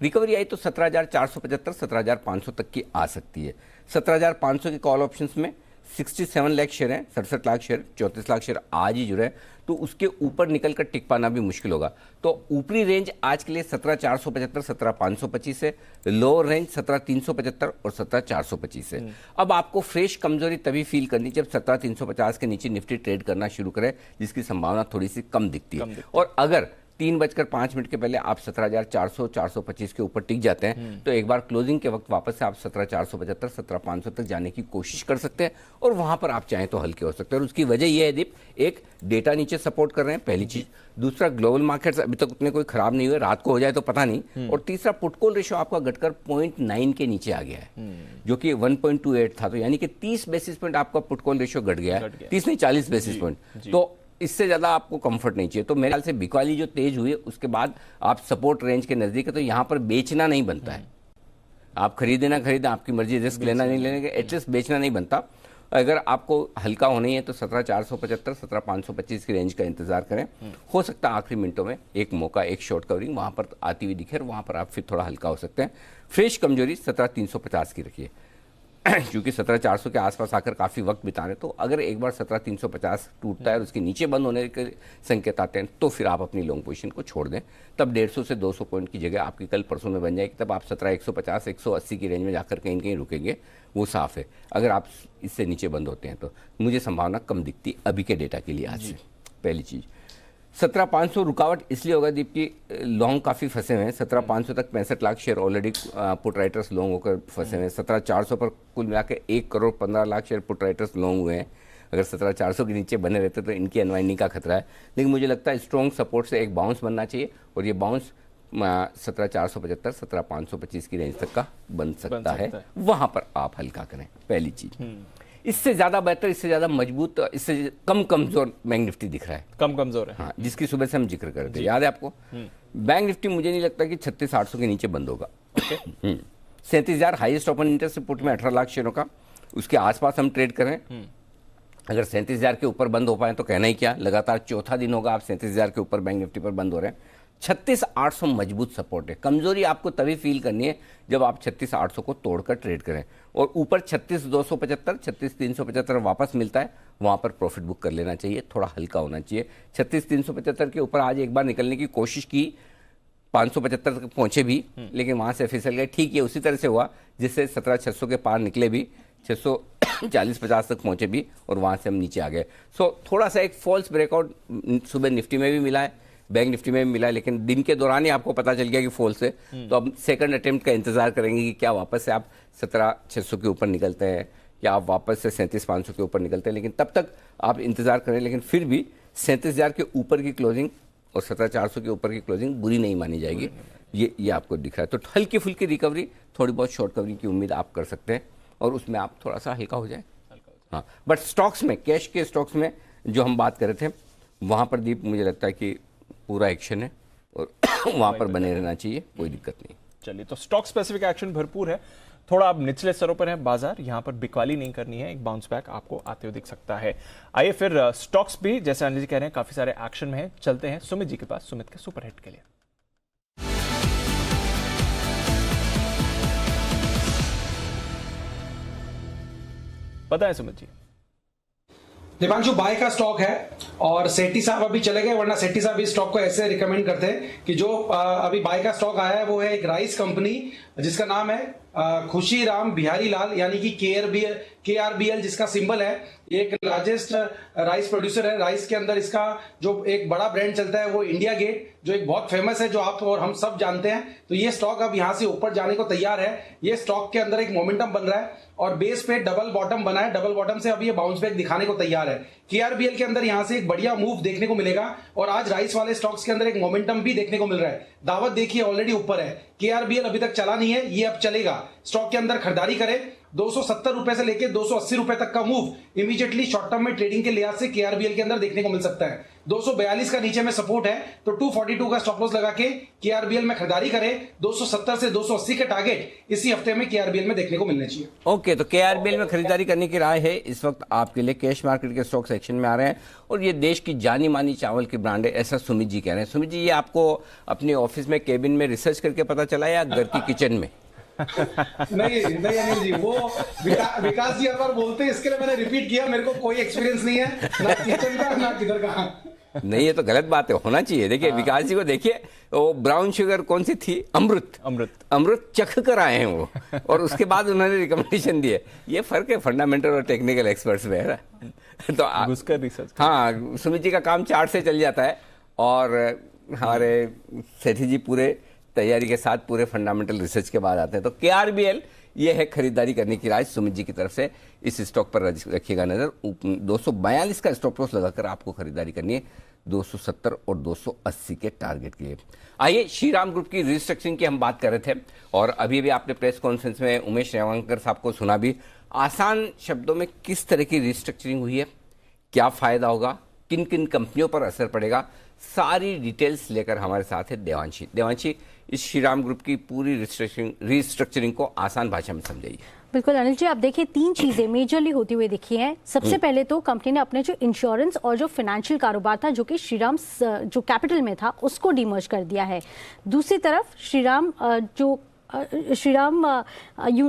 रिकवरी आई तो 17,475, 17,500 तक की आ सकती है। 17,500 के कॉल ऑप्शंस में 67 लाख शेयर हैं, 67 लाख शेयर, 34 लाख शेयर आज ही जुड़े, तो उसके ऊपर निकलकर टिक पाना भी मुश्किल होगा। तो ऊपरी रेंज आज के लिए 17,475, 17,525 है। लोअर रेंज 17,375 और 17,425 है। अब आपको फ्रेश कमजोरी तभी फील करनी जब 17,350 के नीचे निफ्टी ट्रेड करना शुरू करे, जिसकी संभावना थोड़ी सी कम दिखती है। और अगर 3:05 के पहले आप 17,400, 425 के ऊपर टिक जाते हैं तो एक बार क्लोजिंग के वक्त वापस से आप 17,475, 17,500 तक जाने की कोशिश कर सकते हैं और वहां पर आप चाहें तो हल्के हो सकते हैं। और उसकी वजह यह है दीप, एक डेटा नीचे सपोर्ट कर रहे हैं, पहली चीज। दूसरा, ग्लोबल मार्केट्स अभी तक उतने कोई खराब नहीं हुए, रात को हो जाए तो पता नहीं। और तीसरा, पुट कॉल रेशियो आपका घटकर 0.9 के नीचे आ गया है, जो कि 1.28 था। तो यानी कि 30 बेसिस पॉइंट आपका पुट कॉल रेशियो घट गया है, 30 नहीं 40 बेसिस पॉइंट। तो इससे ज्यादा आपको कंफर्ट नहीं चाहिए। तो मेरे ख्याल से बिकवाली जो तेज हुई है उसके बाद आप सपोर्ट रेंज के नजदीक है, तो यहां पर बेचना नहीं बनता है। आप खरीदे ना खरीदे, आपकी मर्जी, रिस्क लेना नहीं लेने के, एटलीस्ट बेचना नहीं बनता। अगर आपको हल्का होना ही है तो 17,475, 17,525 की रेंज का इंतजार करें। हो सकता है आखिरी मिनटों में एक मौका, एक शॉर्ट कवरिंग वहां पर आती हुई दिखे, वहां पर आप फिर थोड़ा हल्का हो सकते हैं। फ्रेश कमजोरी 17,350 की रखिए, क्योंकि 17,400 के आसपास आकर काफ़ी वक्त बिता रहे। तो अगर एक बार 17,350 टूटता है और उसके नीचे बंद होने के संकेत आते हैं तो फिर आप अपनी लॉन्ग पोजीशन को छोड़ दें। तब 150 से 200 पॉइंट की जगह आपकी कल परसों में बन जाएगी। तब आप 17,150, 180 की रेंज में जाकर कहीं कहीं रुकेंगे, वो साफ है। अगर आप इससे नीचे बंद होते हैं तो मुझे संभावना कम दिखती अभी के डेटा के लिए आज से। पहली चीज़, 17,500 रुकावट इसलिए होगा दीप की लॉन्ग काफ़ी फंसे हुए हैं। 17,500 तक 65 lakh share already put writers long होकर फंसे हुए हैं। 17,400 पर कुल मिला के 1 crore 15 lakh share put writers long हुए हैं। अगर 17,400 के नीचे बने रहते तो इनकी अनवाइंडिंग का खतरा है, लेकिन मुझे लगता है स्ट्रॉन्ग सपोर्ट से एक बाउंस बनना चाहिए और ये बाउंस 17,475 17,525 की रेंज तक का बन सकता है। वहां पर आप हल्का करें, पहली चीज। इससे ज्यादा बेहतर, इससे ज्यादा मजबूत, इससे कम कमजोर बैंक निफ्टी दिख रहा है, कम कमजोर है। हाँ, जिसकी सुबह से हम जिक्र कर रहे थे, याद है आपको? बैंक निफ्टी मुझे नहीं लगता कि 36,800 के नीचे बंद होगा। 37,000 हाईएस्ट ओपन इंटरेस्ट रिपोर्ट में 18 लाख शेयरों का, उसके आसपास हम ट्रेड करें। अगर 37,000 के ऊपर बंद हो पाए तो कहना ही क्या, लगातार चौथा दिन होगा आप 37,000 के ऊपर बैंक निफ्टी पर बंद हो रहे हैं। 36,800 मजबूत सपोर्ट है। कमजोरी आपको तभी फील करनी है जब आप 36,800 को तोड़कर ट्रेड करें और ऊपर 36,275 36,375 वापस मिलता है, वहां पर प्रॉफिट बुक कर लेना चाहिए, थोड़ा हल्का होना चाहिए। 36,375 के ऊपर आज एक बार निकलने की कोशिश की, 575 तक पहुंचे भी, लेकिन वहां से फिसल गए। ठीक है, उसी तरह से हुआ जिससे 17,600 के पार निकले भी, 640-50 तक पहुंचे भी और वहां से हम नीचे आ गए। सो थोड़ा सा एक फॉल्स ब्रेकआउट सुबह निफ्टी में भी मिला है, बैंक निफ्टी में भी मिला है, लेकिन दिन के दौरान ही आपको पता चल गया कि फॉल्स है। तो अब सेकंड अटेम्प्ट का इंतजार करेंगे कि क्या वापस से आप 17,600 के ऊपर निकलते हैं या आप वापस से 37,500 के ऊपर निकलते हैं, लेकिन तब तक आप इंतजार करें। लेकिन फिर भी 37,000 के ऊपर की क्लोजिंग और 17,400 के ऊपर की क्लोजिंग बुरी नहीं मानी जाएगी, ये आपको दिख रहा है। तो हल्की फुल्की रिकवरी, थोड़ी बहुत शॉर्ट कवरिंग की उम्मीद आप कर सकते हैं और उसमें आप थोड़ा सा हल्का हो जाए। हाँ, बट स्टॉक्स में, कैश के स्टॉक्स में जो हम बात कर रहे थे, वहां पर दीप मुझे लगता है कि पूरा एक्शन है और वहां पर बने रहना चाहिए, कोई दिक्कत नहीं। चलिए, तो स्टॉक स्पेसिफिक एक्शन भरपूर है। थोड़ा अब निचले स्तरों पर है बाजार, यहां पर बिकवाली नहीं करनी है, एक बाउंस बैक आपको आते हुए दिख सकता है। आइए फिर स्टॉक्स भी जैसे अनिल जी कह रहे हैं काफी सारे एक्शन में है, चलते हैं सुमित जी के पास, सुमित के सुपरहिट के लिए। पता है सुमित जी? दीपांशु, बाय का स्टॉक है और सेठी साहब अभी चले गए, वरना सेठी साहब इस स्टॉक को ऐसे रिकमेंड करते हैं कि जो अभी बाय का स्टॉक आया है वो है एक राइस कंपनी जिसका नाम है खुशी राम बिहारी लाल, यानी कि KRBL जिसका सिंबल है। ये एक लार्जेस्ट राइस प्रोड्यूसर है। राइस के अंदर इसका जो एक बड़ा ब्रांड चलता है वो इंडिया गेट, जो एक बहुत फेमस है, जो आप और हम सब जानते हैं। तो ये स्टॉक अब यहां से ऊपर जाने को तैयार है। ये स्टॉक के अंदर एक मोमेंटम बन रहा है और बेस पे डबल बॉटम बना है, डबल बॉटम से अब ये बाउंस बैक दिखाने को तैयार है। KRBL के अंदर यहां से एक बढ़िया मूव देखने को मिलेगा और आज राइस वाले स्टॉक्स के अंदर एक मोमेंटम भी देखने को मिल रहा है। दावत देखिए ऑलरेडी ऊपर है, KRBL अभी तक चला नहीं है, ये अब चलेगा। स्टॉक के अंदर खरीदारी करें। 270 रुपए से लेकर 280 रुपए तक का मूव इमीडिएटली शॉर्ट टर्म में ट्रेडिंग के लिहाज से KRBL के अंदर देखने को मिल सकता है। 242 का नीचे में सपोर्ट है तो 242 का स्टॉप लॉस लगा के KRBL में खरीदारी करें। 270 से 280 के टारगेट इसी हफ्ते में KRBL में देखने को मिलने चाहिए। ओके, तो KRBL में खरीदारी करने की राय है इस वक्त आपके लिए। कैश मार्केट के स्टॉक सेक्शन में आ रहे हैं और ये देश की जानी मानी चावल की ब्रांड है, ऐसा सुमित जी कह रहे हैं। सुमित जी, ये आपको अपने ऑफिस में केबिन में रिसर्च करके पता चला या घर की किचन में? नहीं अनिल जी, वो विकास जी हर बार बोलते हैं, इसके लिए मैंने रिपीट किया। मेरे को कोई एक्सपीरियंस नहीं है, ना किचन का ना किधर का। नहीं, ये तो गलत बात है, होना चाहिए। देखिए विकास जी को देखिए, वो ब्राउन शुगर कौन सी थी, अमृत चख कर आए हैं वो, और उसके बाद उन्होंने रिकमेंडेशन दी है। ये फर्क है फंडामेंटल और टेक्निकल एक्सपर्ट्स में, है ना। तो घुसकर रिसर्च, हाँ, सुमित जी का काम चार्ट से चल जाता है और हमारे सेठी जी पूरे तैयारी के साथ पूरे फंडामेंटल रिसर्च के बाद आते हैं। तो KRBL ये है खरीदारी करने की राय सुमित जी की तरफ से। इस स्टॉक पर रखिएगा नजर। 242 का स्टॉप लॉस लगाकर आपको खरीदारी करनी है 270 और 280 के टारगेट के लिए। आइए, श्रीराम ग्रुप की रिस्ट्रक्चरिंग की हम बात कर रहे थे और अभी भी आपने प्रेस कॉन्फ्रेंस में उमेश रेवांकर साहब को सुना भी। आसान शब्दों में किस तरह की रिस्ट्रक्चरिंग हुई है, क्या फायदा होगा, किन किन कंपनियों पर असर पड़ेगा, सारी डिटेल्स लेकर हमारे साथ है देवांशी। इस श्रीराम ग्रुप की पूरी रिस्ट्रक्चरिंग को आसान भाषा में समझाइए। बिल्कुल अनिल जी, आप देखिए 3 चीजें मेजरली होती हुई दिखी हैं। सबसे पहले तो कंपनी ने अपने जो इंश्योरेंस और जो फाइनेंशियल कारोबार था, जो कि श्रीराम जो कैपिटल में था, उसको डीमर्ज कर दिया है। दूसरी तरफ श्रीराम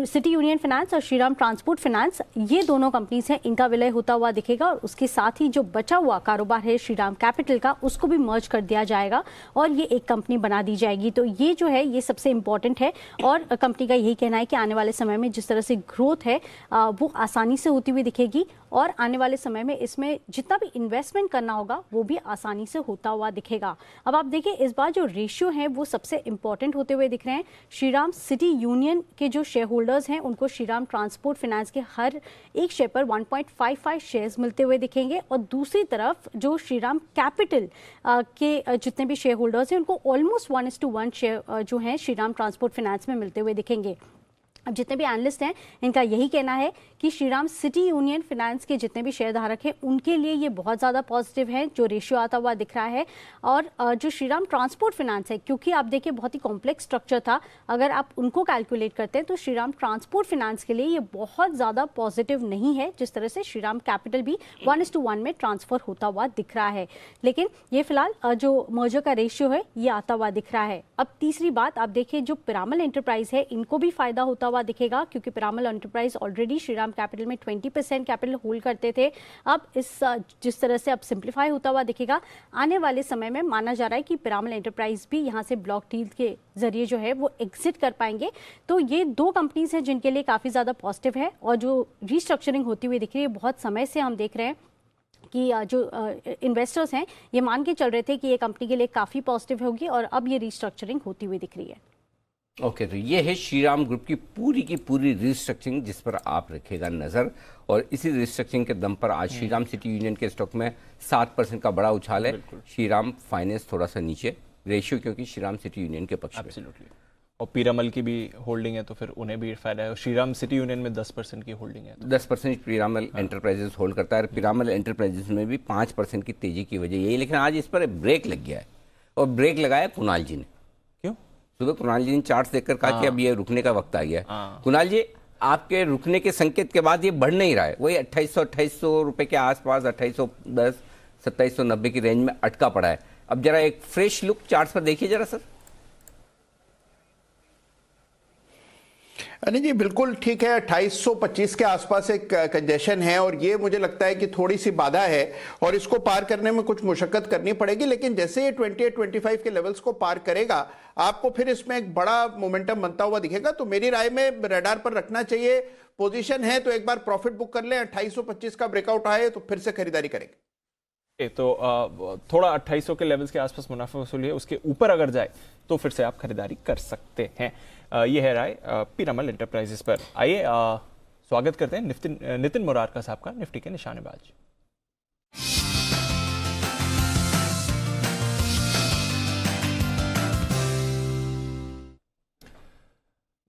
सिटी यूनियन फाइनेंस और श्रीराम ट्रांसपोर्ट फाइनेंस, ये दोनों कंपनीज हैं, इनका विलय होता हुआ दिखेगा और उसके साथ ही जो बचा हुआ कारोबार है श्रीराम कैपिटल का, उसको भी मर्ज कर दिया जाएगा और ये एक कंपनी बना दी जाएगी। तो ये जो है ये सबसे इंपॉर्टेंट है और कंपनी का यही कहना है कि आने वाले समय में जिस तरह से ग्रोथ है वो आसानी से होती हुई दिखेगी और आने वाले समय में इसमें जितना भी इन्वेस्टमेंट करना होगा वो भी आसानी से होता हुआ दिखेगा। अब आप देखिए इस बार जो रेशियो है वो सबसे इंपॉर्टेंट होते हुए दिख रहे हैं। श्रीराम सिटी यूनियन के जो शेयर होल्डर्स हैं उनको श्रीराम ट्रांसपोर्ट फाइनेंस के हर एक शेयर पर 1.55 शेयर्स मिलते हुए दिखेंगे और दूसरी तरफ जो श्रीराम कैपिटल के जितने भी शेयर होल्डर्स हैं उनको ऑलमोस्ट 1:1 शेयर जो हैं श्रीराम ट्रांसपोर्ट फाइनेंस में मिलते हुए दिखेंगे। अब जितने भी एनालिस्ट हैं इनका यही कहना है कि श्रीराम सिटी यूनियन फाइनेंस के जितने भी शेयर धारक हैं उनके लिए ये बहुत ज़्यादा पॉजिटिव है जो रेशियो आता हुआ दिख रहा है। और जो श्रीराम ट्रांसपोर्ट फाइनेंस है, क्योंकि आप देखिए बहुत ही कॉम्प्लेक्स स्ट्रक्चर था, अगर आप उनको कैलकुलेट करते हैं तो श्रीराम ट्रांसपोर्ट फाइनेंस के लिए ये बहुत ज़्यादा पॉजिटिव नहीं है, जिस तरह से श्रीराम कैपिटल भी 1:1 में ट्रांसफर होता हुआ दिख रहा है। लेकिन ये फिलहाल जो मर्जर का रेशियो है ये आता हुआ दिख रहा है। अब तीसरी बात आप देखिए, जो पिरामल एंटरप्राइज है इनको भी फायदा होता हुआ दिखेगा, क्योंकि Piramal enterprise already Shriram capital में 20% कैपिटल होल्ड करते थे। अब इस जिस तरह से अब सिंप्लीफाई होता हुआ दिखेगा, आने वाले समय में माना जा रहा है कि पिरामल एंटरप्राइज भी यहां से ब्लॉक डील के जरिए जो है वो एग्जिट कर पाएंगे। तो ये दो कंपनीज हैं जिनके लिए काफी ज्यादा पॉजिटिव है और जो रीस्ट्रक्चरिंग होती हुई दिख रही है बहुत समय से हम देख रहे हैं कि जो इन्वेस्टर्स हैं ये मान के चल रहे थे कि ये कंपनी के लिए काफी पॉजिटिव होगी और अब ये रीस्ट्रक्चरिंग होती हुई दिख रही है। ओके, तो ये है श्रीराम ग्रुप की पूरी रिस्ट्रक्चरिंग जिस पर आप रखेगा नज़र, और इसी रिस्ट्रक्चरिंग के दम पर आज श्रीराम सिटी यूनियन के स्टॉक में 7% का बड़ा उछाल है। श्रीराम फाइनेंस थोड़ा सा नीचे रेशियो, क्योंकि श्रीराम सिटी यूनियन के पक्ष में। और पीरामल की भी होल्डिंग है तो फिर उन्हें भी फायदा है। श्रीराम सिटी यूनियन में 10% की होल्डिंग है, 10% पीरामल एंटरप्राइजेस होल्ड करता है। पीरामल एंटरप्राइजेस में भी 5% की तेजी की वजह यही, लेकिन आज इस पर ब्रेक लग गया है और ब्रेक लगाया कुणाल जी ने। सुबह कुणाल जी ने चार्ट देखकर कहा कि अब ये रुकने का वक्त आ गया है। कुणाल जी, आपके रुकने के संकेत के बाद ये बढ़ नहीं रहा है, वही 2800 रुपए के आसपास 2810 2790 की रेंज में अटका पड़ा है। अब जरा एक फ्रेश लुक चार्ट पर देखिए जरा सर। नहीं जी, बिल्कुल ठीक है। 2825 के आसपास एक कंजेशन है और ये मुझे लगता है कि थोड़ी सी बाधा है और इसको पार करने में कुछ मुशक्कत करनी पड़ेगी। लेकिन जैसे ये 28-25 के लेवल्स को पार करेगा आपको फिर इसमें एक बड़ा मोमेंटम बनता हुआ दिखेगा। तो मेरी राय में रडार पर रखना चाहिए। पोजीशन है तो एक बार प्रॉफिट बुक कर ले, 2825 का ब्रेकआउट आए तो फिर से खरीदारी करेंगे। तो थोड़ा 2800 के लेवल्स के आसपास मुनाफा वसूली है, उसके ऊपर अगर जाए तो फिर से आप खरीदारी कर सकते हैं। ये है राय पीरामल एंटरप्राइजेस पर। आइए स्वागत करते हैं नितिन मुरारका साहब का, निफ्टी के निशानेबाज।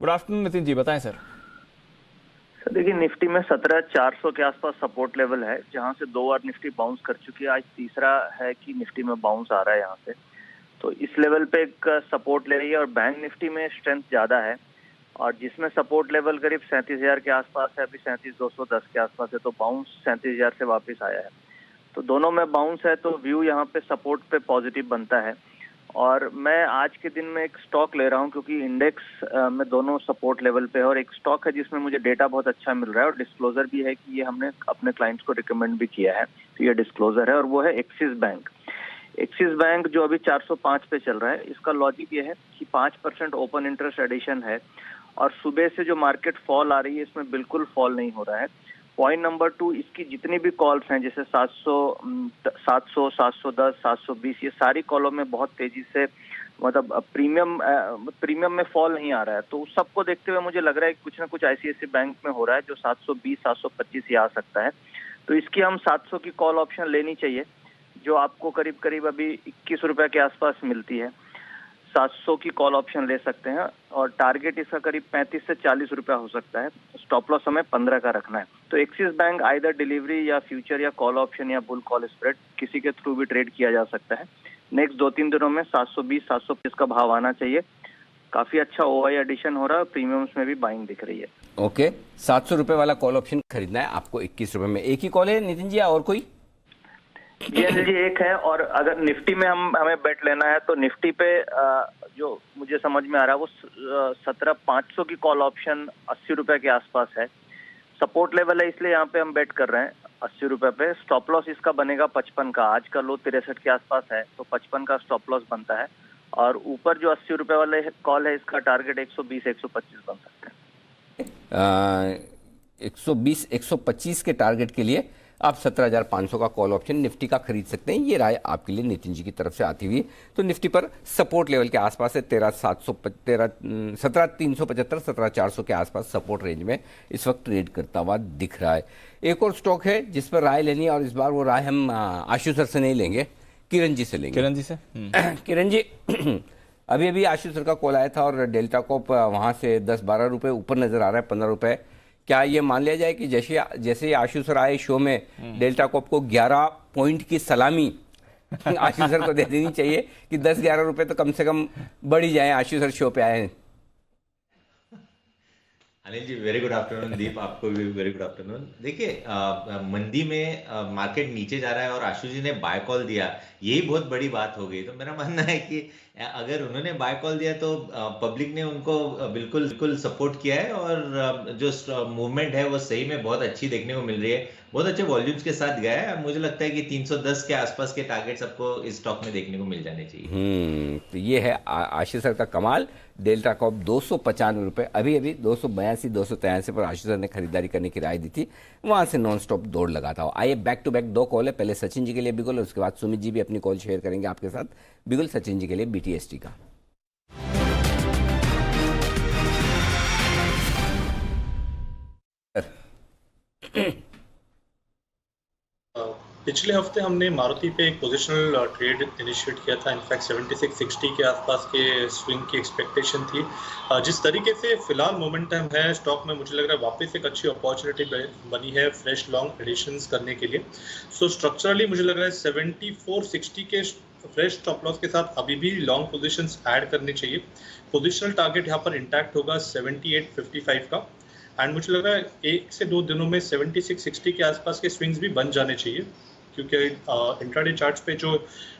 गुड आफ्टरनून नितिन जी, बताएं सर। सर देखिए, निफ्टी में 17,400 के आसपास सपोर्ट लेवल है, जहां से 2 बार निफ्टी बाउंस कर चुकी है। आज तीसरा है कि निफ्टी में बाउंस आ रहा है यहाँ से, तो इस लेवल पे एक सपोर्ट ले रही है। और बैंक निफ्टी में स्ट्रेंथ ज्यादा है और जिसमें सपोर्ट लेवल करीब 37,000 के आसपास है, अभी 37,210 के आसपास है, तो बाउंस 37,000 से वापस आया है। तो दोनों में बाउंस है तो व्यू यहाँ पे सपोर्ट पे पॉजिटिव बनता है। और मैं आज के दिन में एक स्टॉक ले रहा हूँ क्योंकि इंडेक्स में दोनों सपोर्ट लेवल पे है और एक स्टॉक है जिसमें मुझे डेटा बहुत अच्छा मिल रहा है और डिस्क्लोजर भी है कि ये हमने अपने क्लाइंट्स को रिकमेंड भी किया है, तो ये डिस्क्लोजर है और वो है एक्सिस बैंक। एक्सिस बैंक जो अभी 405 पे चल रहा है, इसका लॉजिक ये है कि 5% ओपन इंटरेस्ट एडिशन है और सुबह से जो मार्केट फॉल आ रही है इसमें बिल्कुल फॉल नहीं हो रहा है। पॉइंट नंबर 2, इसकी जितनी भी कॉल्स हैं जैसे 700, 710, 720, ये सारी कॉलों में बहुत तेजी से मतलब प्रीमियम में फॉल नहीं आ रहा है। तो उस सबको देखते हुए मुझे लग रहा है कि कुछ ना कुछ ICICI बैंक में हो रहा है जो 720, 725 ये आ सकता है। तो इसकी हम 700 की कॉल ऑप्शन लेनी चाहिए जो आपको करीब करीब अभी 21 रुपए के आसपास मिलती है। 700 की कॉल ऑप्शन ले सकते हैं और टारगेट इसका करीब 35 से 40 रुपया हो सकता है। स्टॉप लॉस हमें 15 का रखना है। तो एक्सिस बैंक आइदर डिलीवरी या फ्यूचर या कॉल ऑप्शन या बुल कॉल स्प्रेड किसी के थ्रू भी ट्रेड किया जा सकता है। नेक्स्ट 2-3 दिनों में 720, 725 का भाव आना चाहिए। काफी अच्छा OI एडिशन हो रहा है, प्रीमियम्स में भी बाइंग दिख रही है। ओके, 700 रुपए वाला कॉल ऑप्शन खरीदना है आपको 21 रुपए में। एक ही कॉल है नितिन जी, और कोई? जी एक है। और अगर निफ्टी में हमें बेट लेना है तो निफ्टी पे जो मुझे समझ में आ रहा है वो 17,500 की कॉल ऑप्शन 80 रुपए के आसपास है। सपोर्ट लेवल है इसलिए यहाँ पे हम बेट कर रहे हैं 80 रुपए पे। स्टॉप लॉस इसका बनेगा 55 का। आज का लो 63 के आसपास है तो 55 का स्टॉप लॉस बनता है। और ऊपर जो 80 रुपए वाले कॉल है इसका टारगेट 120, 125 बन सकते हैं। 120, 125 के टारगेट के लिए आप 17,500 का कॉल ऑप्शन निफ्टी का खरीद सकते हैं। ये राय आपके लिए नितिन जी की तरफ से आती हुई। तो निफ्टी पर सपोर्ट लेवल के आसपास है 17,375 17,400 के आसपास सपोर्ट रेंज में इस वक्त ट्रेड करता हुआ दिख रहा है। एक और स्टॉक है जिस पर राय लेनी है और इस बार वो राय हम आशु सर से नहीं लेंगे, किरण जी से लेंगे। किरण जी से किरण जी अभी अभी आशु सर का कॉल आया था और डेल्टा कॉप वहां से 10-12 रुपए ऊपर नजर आ रहा है, 15 रुपए। क्या ये मान लिया जाए कि जैसे आशु सर आए शो में डेल्टा कॉप को 11 पॉइंट की सलामी आशु सर को दे देनी चाहिए कि 10-11 रुपए तो कम से कम बढ़ ही जाए, आशु सर शो पे आए हैं। Anil ji very good afternoon. दीप आपको भी वेरी गुड आफ्टरनून। देखिए मंदी में मार्केट नीचे जा रहा है और आशु जी ने बाय कॉल दिया, यही बहुत बड़ी बात हो गई। तो मेरा मानना है कि अगर उन्होंने बाय कॉल दिया तो पब्लिक ने उनको बिल्कुल सपोर्ट किया है और जो मूवमेंट है वो सही में बहुत अच्छी देखने को मिल रही है, बहुत अच्छे वॉल्यूम्स के साथ गया है। मुझे लगता है कि 310 के आसपास के टारगेट्स आपको इस स्टॉक में देखने को मिल जाने चाहिए। तो ये है आशीष सर का कमाल। डेल्टा कॉप 295 रुपए, अभी 282-283 पर आशीष सर ने खरीदारी करने की राय दी थी, वहां से नॉन स्टॉप दौड़ लगाता हो। आइए बैक टू बैक 2 कॉल है, पहले सचिन जी के लिए बिगुल और उसके बाद सुमित जी भी अपनी कॉल शेयर करेंगे आपके साथ। बिगुल सचिन जी के लिए BTST का। पिछले हफ्ते हमने मारुति पे एक पोजिशनल ट्रेड इनिशिएट किया था। इनफैक्ट 7660 के आसपास के स्विंग की एक्सपेक्टेशन थी। जिस तरीके से फिलहाल मोमेंटम है स्टॉक में, मुझे लग रहा है वापस एक अच्छी अपॉर्चुनिटी बनी है फ्रेश लॉन्ग एडिशंस करने के लिए। सो स्ट्रक्चरली मुझे लग रहा है 7460 के फ्रेश स्टॉप लॉस के साथ अभी भी लॉन्ग पोजीशंस ऐड करने चाहिए। पोजिशनल टारगेट यहाँ पर इंटैक्ट होगा 7855 का, एंड मुझे लग रहा है 1 से 2 दिनों में 7660 के आसपास के स्विंग्स भी बन जाने चाहिए, क्योंकि इंट्राडे चार्ट्स पे जो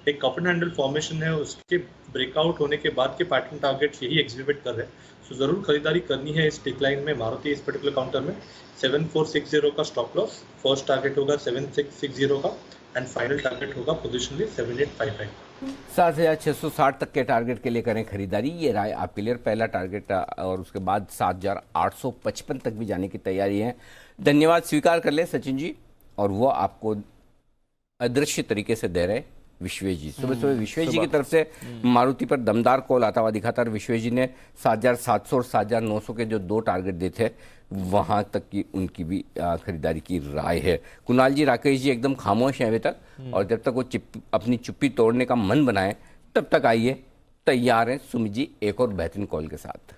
एक कप एंड हैंडल फॉर्मेशन है उसके ब्रेकआउट होने के बाद के पैटर्न टारगेट्स यही एग्जिबिट कर रहे हैं। सो ज़रूर खरीदारी करनी है इस डिक्लाइन में। मारुति इस पर्टिकुलर काउंटर में 7460 का स्टॉप लॉस, फर्स्ट टारगेट होगा 7660 का एंड फाइनल टारगेट होगा पोजिशनली 7855। 7660 तक के टारगेट के लिए करें खरीदारी, ये राय आपके लिए। पहला टारगेट और उसके बाद 7855 तक भी जाने की तैयारी है। धन्यवाद स्वीकार कर ले सचिन जी। और वो आपको अदृश्य तरीके से दे रहे विश्वेश जी। सुबह विश्वेश जी की तरफ से मारुति पर दमदार कॉल आता हुआ दिखा था। विश्वेश जी ने 7700 और 7900 के जो 2 टारगेट देते वहां तक की उनकी भी खरीदारी की राय है। कुणाल जी, राकेश जी एकदम खामोश हैं अभी तक, और जब तक वो अपनी चुप्पी तोड़ने का मन बनाए तब तक आइए तैयार हैं सुमित जी एक और बेहतरीन कॉल के साथ।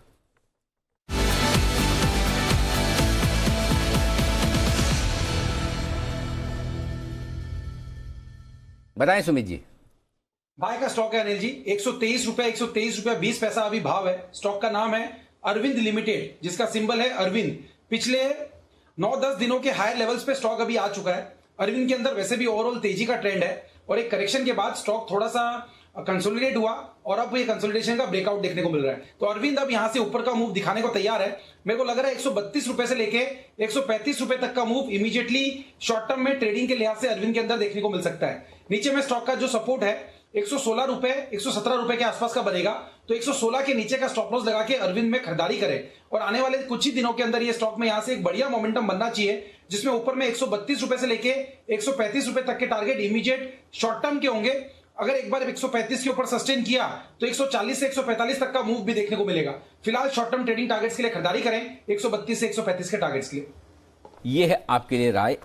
बताएं सुमित जी। बाय का स्टॉक है अनिल जी, 123 रुपए 20 पैसा अभी भाव है। स्टॉक का नाम है अरविंद लिमिटेड, जिसका सिंबल है अरविंद। पिछले 9-10 दिनों के हायर लेवल्स पे स्टॉक अभी आ चुका है। अरविंद के अंदर वैसे भी ओवरऑल तेजी का ट्रेंड है और एक करेक्शन के बाद स्टॉक थोड़ा सा कंसोलिडेट हुआ और अब ये कंसोलिडेशन का ब्रेकआउट देखने को मिल रहा है। तो अरविंद अब यहां से ऊपर का मूव दिखाने को तैयार है। मेरे को लग रहा है 132 रुपए से लेके 135 रुपए तक का मूव इमीडिएटली शॉर्ट टर्म में ट्रेडिंग के लिहाज से अरविंद के अंदर देखने को मिल सकता है। नीचे में स्टॉक का जो सपोर्ट है 116 रुपए 117 रुपए के आसपास का बनेगा, तो 116 के नीचे का स्टॉप लॉस लगा के अरविंद में खरीदारी करें और आने वाले कुछ ही दिनों के अंदर ये स्टॉक में यहां से एक बढ़िया मोमेंटम बनना चाहिए, जिसमें ऊपर में 132 रुपए से लेके 135 रुपए तक के टारगेट इमीडिएट शॉर्ट टर्म के होंगे। अगर एक बार 135 के ऊपर सस्टेन किया तो 140 से 145 तक का मूव भी देखने को मिलेगा। फिलहाल शॉर्ट टर्म ट्रेडिंग टारगेट्स के लिए खरीदारी करें 132 से 135 के टारगेट्स के लिए। यह है आपके लिए राय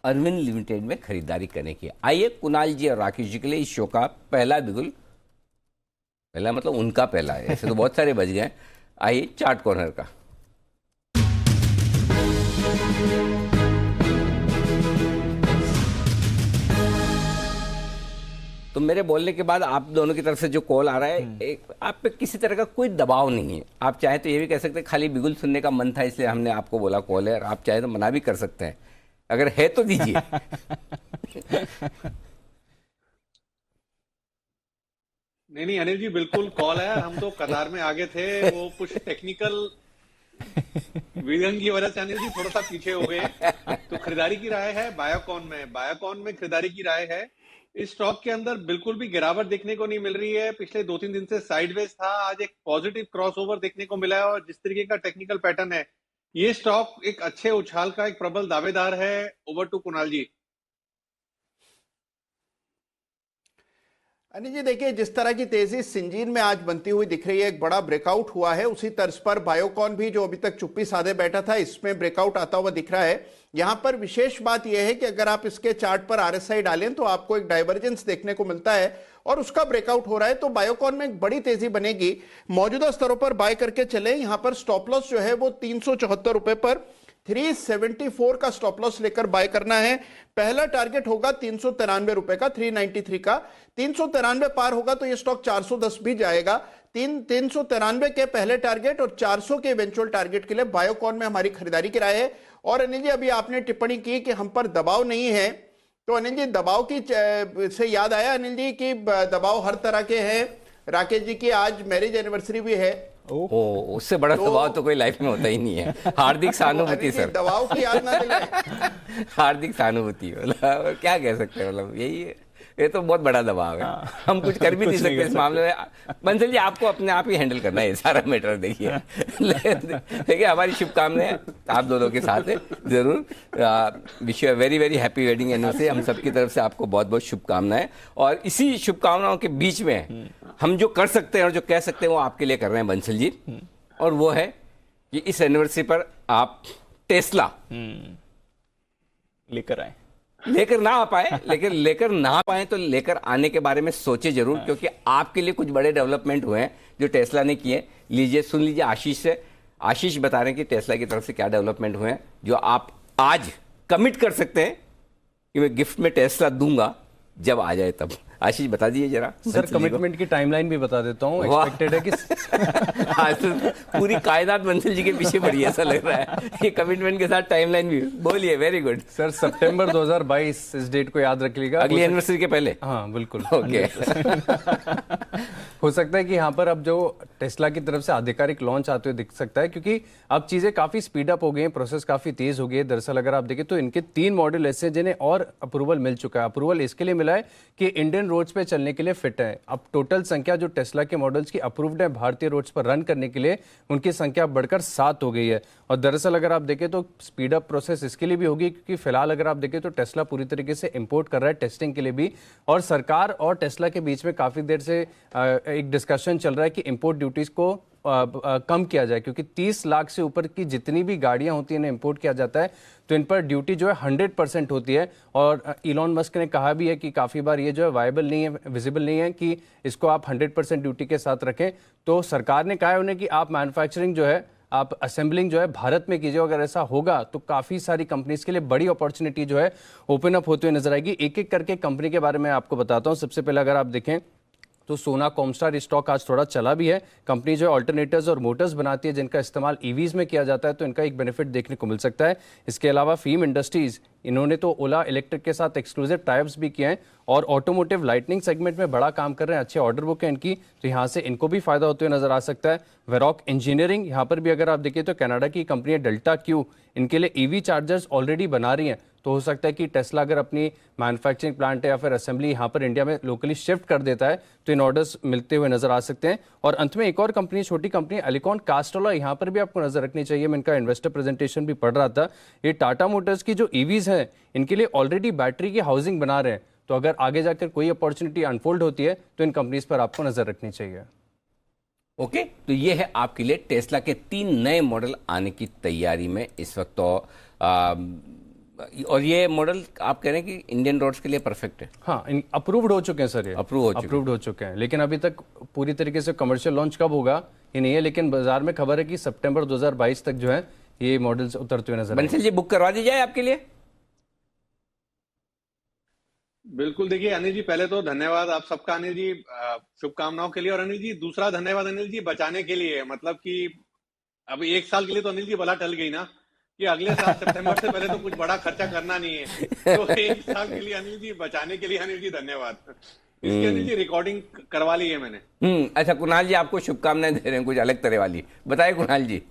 अरविंद लिमिटेड में खरीदारी करने की। आइए कुणाल जी और राकेश जी के लिए इस शो का पहला बिगुल, पहला मतलब उनका पहला है, ऐसे तो बहुत सारे बज गए। आइए चार्ट कॉर्नर का। तो मेरे बोलने के बाद आप दोनों की तरफ से जो कॉल आ रहा है, आप पे किसी तरह का कोई दबाव नहीं है। आप चाहे तो ये भी कह सकते हैं खाली बिगुल सुनने का मन था इसलिए हमने आपको बोला कॉल है, और आप चाहे तो मना भी कर सकते हैं, अगर है तो दीजिए। नहीं अनिल जी बिल्कुल कॉल है। हम तो कतार में आगे थे, वो कुछ टेक्निकल विघन की वजह से अनिल जी थोड़ा सा पीछे हो गए। तो खरीदारी की राय है बायोकॉन में खरीदारी की राय है। इस स्टॉक के अंदर बिल्कुल भी गिरावट देखने को नहीं मिल रही है। पिछले 2-3 दिन से साइडवेज था, आज एक पॉजिटिव क्रॉसओवर देखने को मिला है और जिस तरीके का टेक्निकल पैटर्न है, ये स्टॉक एक अच्छे उछाल का एक प्रबल दावेदार है। ओवर टू कुणाल जी। अनिल जी देखिए, जिस तरह की तेजी सिंजीन में आज बनती हुई दिख रही है, एक बड़ा ब्रेकआउट हुआ है, उसी तर्ज पर बायोकॉन भी जो अभी तक चुप्पी साधे बैठा था, इसमें ब्रेकआउट आता हुआ दिख रहा है। यहां पर विशेष बात यह है कि अगर आप इसके चार्ट पर आरएसआई डालें तो आपको एक डाइवर्जेंस देखने को मिलता है और उसका ब्रेकआउट हो रहा है, तो बायोकॉन में एक बड़ी तेजी बनेगी। मौजूदा स्तरों पर बाय करके चले। यहां पर स्टॉप लॉस जो है वो 374 रुपए पर 374 का स्टॉप लॉस लेकर बाय करना है। पहला टारगेट होगा 393 रुपए का, 393 का। 393 पार होगा तो ये स्टॉक 410 भी जाएगा। 393 के पहले टारगेट और 400 के इवेंचुअल टारगेट के लिए बायोकॉन में हमारी खरीदारी की राय है। और अनिल जी, अभी आपने टिप्पणी की कि हम पर दबाव नहीं है, तो अनिल जी दबाव की से याद आया अनिल जी कि दबाव हर तरह के हैं। राकेश जी की आज मैरिज एनिवर्सरी भी है। उससे बड़ा दबाव तो कोई लाइफ में होता ही नहीं है। हार्दिक सहानुभूति सर। दबाव की याद ना दिलाएं। हार्दिक सहानुभूति, मतलब क्या कह सकते हैं, मतलब यही है। ये तो बहुत बड़ा दबाव है, हम कुछ कर भी नहीं सकते इस मामले में। बंसल जी, आपको अपने आप ही हैंडल करना है ये सारा मैटर। देखिए देखिए, हमारी शुभकामनाएं आप दोनों के साथ है जरूर। Wish you very very happy wedding anniversary. हम सबकी तरफ से आपको बहुत बहुत शुभकामनाएं। और इसी शुभकामनाओं के बीच में हम जो कर सकते हैं और जो कह सकते हैं वो आपके लिए कर रहे हैं बंसल जी। और वो है कि इस एनिवर्सरी पर आप टेस्ला लेकर ना आ पाए, लेकिन लेकर ना पाए तो लेकर आने के बारे में सोचे जरूर, क्योंकि आपके लिए कुछ बड़े डेवलपमेंट हुए हैं जो टेस्ला ने किए। लीजिए, सुन लीजिए आशीष से। आशीष बता रहे हैं कि टेस्ला की तरफ से क्या डेवलपमेंट हुए हैं जो आप आज कमिट कर सकते हैं कि मैं गिफ्ट में टेस्ला दूंगा जब आ जाए तब। आशीष बता दीजिए जरा। सर, कमिटमेंट की टाइमलाइन भी बता देता हूँ। एक्सपेक्टेड है कि आज तो पूरी कायनात बंसल जी के पीछे पड़ी है, ऐसा लग रहा है। ये कमिटमेंट के साथ टाइमलाइन भी बोलिए। Very good sir. सितंबर 2022 इस डेट को याद रख लीजिएगा, अगली एनिवर्सरी के पहले। हाँ बिल्कुल। ओके। हो सकता है कि यहाँ पर अब जो टेस्ला की तरफ से आधिकारिक लॉन्च आते हुए दिख सकता है, क्योंकि अब चीजें काफी स्पीड अप हो गई हैं, प्रोसेस काफी तेज हो गई है। दरअसल अगर आप देखें तो इनके 3 मॉडल ऐसे जिन्हें और अप्रूवल मिल चुका है। अप्रूवल इसके लिए मिला है कि इंडियन रोड्स पे चलने के लिए फिट है। अब टोटल संख्या जो टेस्ला के मॉडल्स की अप्रूव्ड है भारतीय रोड्स पर रन करने के लिए, उनकी संख्या बढ़कर 7 हो गई है। और दरअसल अगर आप देखें तो स्पीड अप प्रोसेस इसके लिए भी होगी, क्योंकि फिलहाल अगर आप देखें तो टेस्ला पूरी तरीके से इंपोर्ट कर रहा है टेस्टिंग के लिए भी। और सरकार और टेस्ला के बीच में काफी देर से एक डिस्कशन चल रहा है कि इंपोर्ट ड्यूटीज को कम किया जाए, क्योंकि 30 लाख से ऊपर की जितनी भी गाड़ियां होती हैं इंपोर्ट किया जाता है तो इन पर ड्यूटी जो है 100% होती है। और इलॉन मस्क ने कहा भी है कि काफी बार ये जो है वायबल नहीं है, विजिबल नहीं है कि इसको आप 100% ड्यूटी के साथ रखें। तो सरकार ने कहा है उन्हें कि आप मैन्युफैक्चरिंग जो है, आप असेंबलिंग जो है भारत में कीजिए। अगर ऐसा होगा तो काफी सारी कंपनीज के लिए बड़ी अपॉर्चुनिटी जो है ओपन अप होते हुए नजर आएगी। एक एक करके कंपनी के बारे में आपको बताता हूं। सबसे पहले अगर आप देखें तो सोना कॉमस्टार स्टॉक आज थोड़ा चला भी है। कंपनी जो है ऑल्टरनेटर्स और मोटर्स बनाती है जिनका इस्तेमाल ईवीज में किया जाता है, तो इनका एक बेनिफिट देखने को मिल सकता है। इसके अलावा फीम इंडस्ट्रीज, इन्होंने तो ओला इलेक्ट्रिक के साथ एक्सक्लूसिव टाइप्स भी किए हैं और ऑटोमोटिव लाइटनिंग सेगमेंट में बड़ा काम कर रहे हैं। अच्छे ऑर्डर बुक है इनकी, तो यहाँ से इनको भी फायदा होते हुए नजर आ सकता है। वेरॉक इंजीनियरिंग, यहाँ पर भी अगर आप देखिए तो कनाडा की कंपनी है डेल्टा क्यू, इनके लिए ईवी चार्जर्स ऑलरेडी बना रही हैं। तो हो सकता है कि टेस्ला अगर अपनी मैन्युफैक्चरिंग प्लांट है या फिर असेंबली यहाँ पर इंडिया में लोकली शिफ्ट कर देता है तो इन ऑर्डर्स मिलते हुए नजर आ सकते हैं। और अंत में एक और कंपनी, छोटी कंपनी अलिकॉन कास्टोला, यहाँ पर भी आपको नजर रखनी चाहिए। मैं इनका इन्वेस्टर प्रेजेंटेशन भी पढ़ रहा था। ये टाटा मोटर्स की जो ईवीज हैं इनके लिए ऑलरेडी बैटरी की हाउसिंग बना रहे हैं, तो अगर आगे जाकर कोई अपॉर्चुनिटी अनफोल्ड होती है तो इन कंपनीज पर आपको नजर रखनी चाहिए। ओके, तो ये है आपके लिए टेस्ला के 3 नए मॉडल आने की तैयारी में इस वक्त। तो और ये मॉडल आप कह रहे हैं कि इंडियन रोड्स के लिए परफेक्ट है। हाँ, अप्रूव्ड हो चुके हैं सर, ये अप्रूव्ड हो चुके हैं, लेकिन अभी तक पूरी तरीके से कमर्शियल लॉन्च कब होगा ये नहीं है। लेकिन बाजार में खबर है कि सितंबर 2022 तक जो है ये मॉडल्स उतरते हुए नजर आएंगे। बंसल जी, बुक करवा दी जाए आपके लिए। बिल्कुल। देखिए अनिल जी, पहले तो धन्यवाद आप सबका अनिल जी, शुभकामनाओं के लिए। और अनिल जी, दूसरा धन्यवाद अनिल जी बचाने के लिए, मतलब कि अब 1 साल के लिए तो अनिल जी बला टल गई ना कि अगले साल सितंबर से पहले तो कुछ बड़ा खर्चा करना नहीं है। तो 1 साल के लिए अनिल जी बचाने के लिए अनिल जी धन्यवाद। इसकी अनिल जी रिकॉर्डिंग करवा ली है मैंने। अच्छा, कुणाल जी आपको शुभकामनाएं दे रहे हैं कुछ अलग तरह वाली, बताइए कुणाल जी।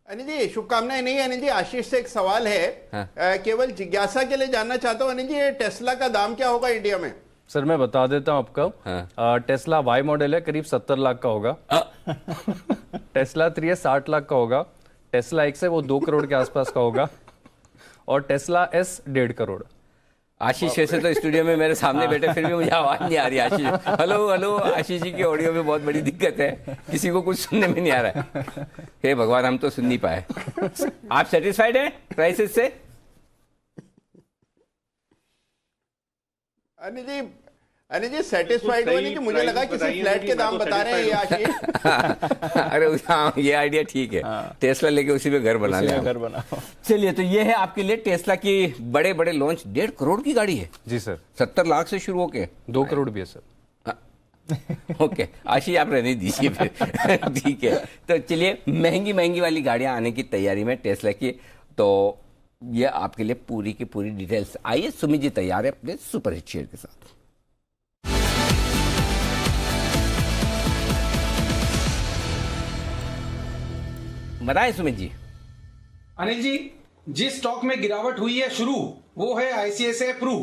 अनिल जी, शुभकामनाएं नहीं है अनिल जी, आशीष से एक सवाल है। हाँ। केवल जिज्ञासा के लिए जानना चाहता हूं अनिल जी, ये टेस्ला का दाम क्या होगा इंडिया में? सर मैं बता देता हूं आपको। हाँ। टेस्ला वाई मॉडल है, करीब 70 लाख का होगा। टेस्ला 3 है 60 लाख का होगा। टेस्ला X है वो 2 करोड़ के आसपास का होगा। और टेस्ला S 1.5 करोड़। आशीष वैसे तो स्टूडियो में मेरे सामने बैठे, फिर भी मुझे आवाज नहीं आ रही। आशीष, हेलो हेलो, आशीष जी की ऑडियो में बहुत बड़ी दिक्कत है, किसी को कुछ सुनने में नहीं आ रहा है। हे भगवान, हम तो सुन नहीं पाए। आप सेटिस्फाइड हैं प्राइसेस से? अनिल जी सेटिस्फाइड हुए नहीं कि मुझे लगा किसी फ्लैट के दाम बता रहे हैं ये आशीष। अरे हाँ, ये आइडिया ठीक है। टेस्ला लेके उसी पे घर बना ले, घर बनाओ। चलिए, तो ये है आपके लिए टेस्ला की बड़े बड़े लॉन्च। 1.5 करोड़ की गाड़ी है जी सर। 70 लाख से शुरू होके 2 करोड़ भी है सर। ओके आशीष, आप रहने दीजिए फिर। ठीक है, तो चलिए, महंगी महंगी वाली गाड़ियां आने की तैयारी में टेस्ला की, तो ये आपके लिए पूरी की पूरी डिटेल्स। आइए, सुमित जी तैयार है अपने सुपर हिट शेयर के साथ। बताएं सुमित जी। अनिल जी, जिस स्टॉक में गिरावट हुई है शुरू, वो है आईसीआईसीआई प्रू।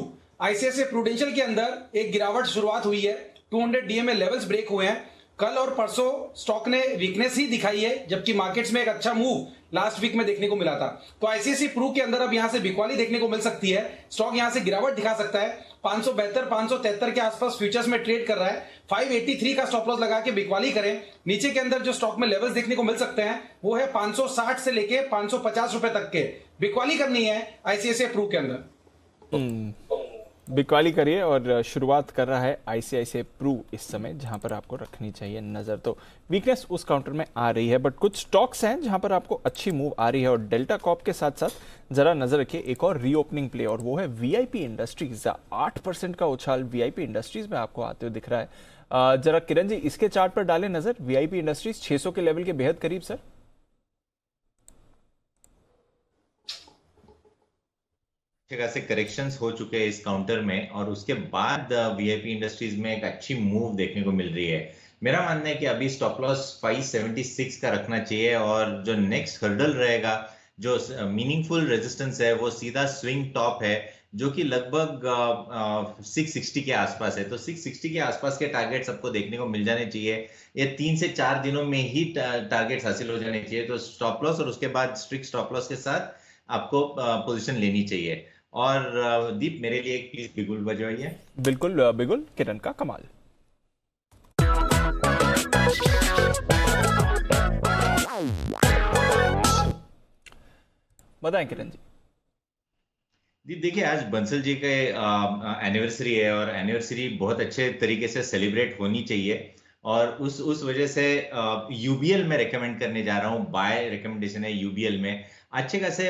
आईसीआईसीआई प्रूडेंशियल के अंदर एक गिरावट शुरुआत हुई है, 200 डीएमए लेवल्स ब्रेक हुए हैं। कल और परसों स्टॉक ने वीकनेस ही दिखाई है, जबकि मार्केट्स में एक अच्छा मूव लास्ट वीक में देखने को मिला था। तो आईसीआईसीआई प्रू के अंदर अब यहां से बिकवाली देखने को मिल सकती है। स्टॉक यहां से गिरावट दिखा सकता है। 572 573 के आसपास फ्यूचर्स में ट्रेड कर रहा है। 583 का स्टॉप लॉस लगा के बिकवाली करें। नीचे के अंदर जो स्टॉक में लेवल्स देखने को मिल सकते हैं वो है 560 से लेके 550 रुपए तक के। बिकवाली करनी है आईसीआईसीआई प्रू के अंदर। बिकवाली करिए, और शुरुआत कर रहा है आईसीआईसीआई प्रू इस समय, जहां पर आपको रखनी चाहिए नजर। तो वीकनेस उस काउंटर में आ रही है, बट कुछ स्टॉक्स हैं जहां पर आपको अच्छी मूव आ रही है। और डेल्टा कॉप के साथ साथ जरा नजर रखिए एक और रीओपनिंग प्ले, और वो है वीआईपी इंडस्ट्रीज। 8% का उछाल वीआईपी इंडस्ट्रीज में आपको आते हुए दिख रहा है। जरा किरण जी, इसके चार्ट पर डालें नजर। वीआईपी इंडस्ट्रीज 600 के लेवल के बेहद करीब सर। खासे करेक्शंस हो चुके हैं इस काउंटर में, और उसके बाद वीआईपी इंडस्ट्रीज में एक अच्छी मूव देखने को मिल रही है। मेरा मानना है कि अभी स्टॉप लॉस 576 का रखना चाहिए, और जो नेक्स्ट हर्डल रहेगा, जो मीनिंगफुल रेजिस्टेंस है, वो सीधा स्विंग टॉप है, जो कि लगभग 660 के आसपास है। तो 660 के आसपास के टारगेट्स आपको देखने को मिल जाने चाहिए। ये 3 से 4 दिनों में ही टारगेट्स हासिल हो जाने चाहिए। तो स्टॉप लॉस और उसके बाद स्ट्रिक्ट स्टॉप लॉस के साथ आपको पोजीशन लेनी चाहिए। और दीप, मेरे लिए एक प्लीज बिगुल बजवाइए। बिल्कुल बिगुल, किरण का कमाल। बताएं किरण जी। दीप, देखिए, आज बंसल जी के एनिवर्सरी है, और एनिवर्सरी बहुत अच्छे तरीके से सेलिब्रेट होनी चाहिए, और उस वजह से यूबीएल में रेकमेंड करने जा रहा हूँ। बाय रिकमेंडेशन है यूबीएल में। अच्छे खासे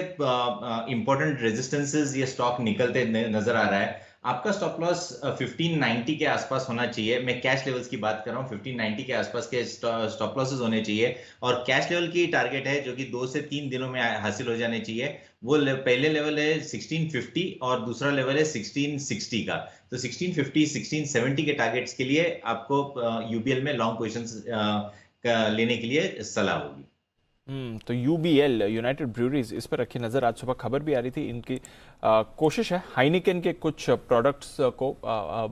इंपॉर्टेंट रेजिस्टेंसेस ये स्टॉक निकलते नजर आ रहा है। आपका स्टॉप लॉस 1590 के आसपास होना चाहिए। मैं कैश लेवल्स की बात कर रहा हूँ। 1590 के आसपास के स्टॉप लॉसेस होने चाहिए, और कैश लेवल की टारगेट है जो कि 2 से 3 दिनों में हासिल हो जाने चाहिए। वो पहले लेवल है 1650 और दूसरा लेवल है 1660 का। तो 1650 1670 के टारगेट्स के लिए आपको यूबीएल में लॉन्ग पोजीशंस लेने के लिए सलाह होगी। तो यूबीएल, यूनाइटेड ब्रूअरीज, इस पर रखी नजर। आज सुबह खबर भी आ रही थी, इनकी कोशिश है हाइनिकेन के कुछ प्रोडक्ट्स को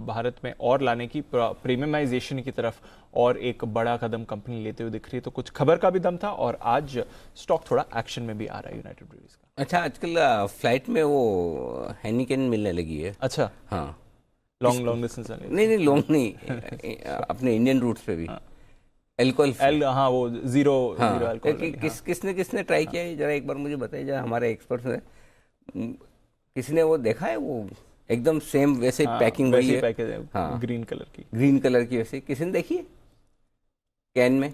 भारत में और लाने की, प्रीमियमाइजेशन की तरफ, और एक बड़ा कदम कंपनी लेते हुए दिख रही है। तो कुछ खबर का भी दम था, और आज स्टॉक थोड़ा एक्शन में भी आ रहा है यूनाइटेड ब्रूअरीज का। अच्छा, आजकल फ्लाइट में वो हाइनिकेन मिलने लगी है। अच्छा, हाँ, लॉन्ग डिस्टेंस नहीं, लॉन्ग नहीं, अपने इंडियन रूट्स पे भी एल्कोहल। हाँ, वो जीरो अल्कोहल। किसने ट्राई किया है, जरा एक बार मुझे बताइए, जरा हमारे एक्सपर्ट्स ने, किसी ने वो देखा है? वो एकदम सेम वैसे पैकिंग हुई है। हाँ, ग्रीन कलर की वैसे किसी ने देखी है कैन में?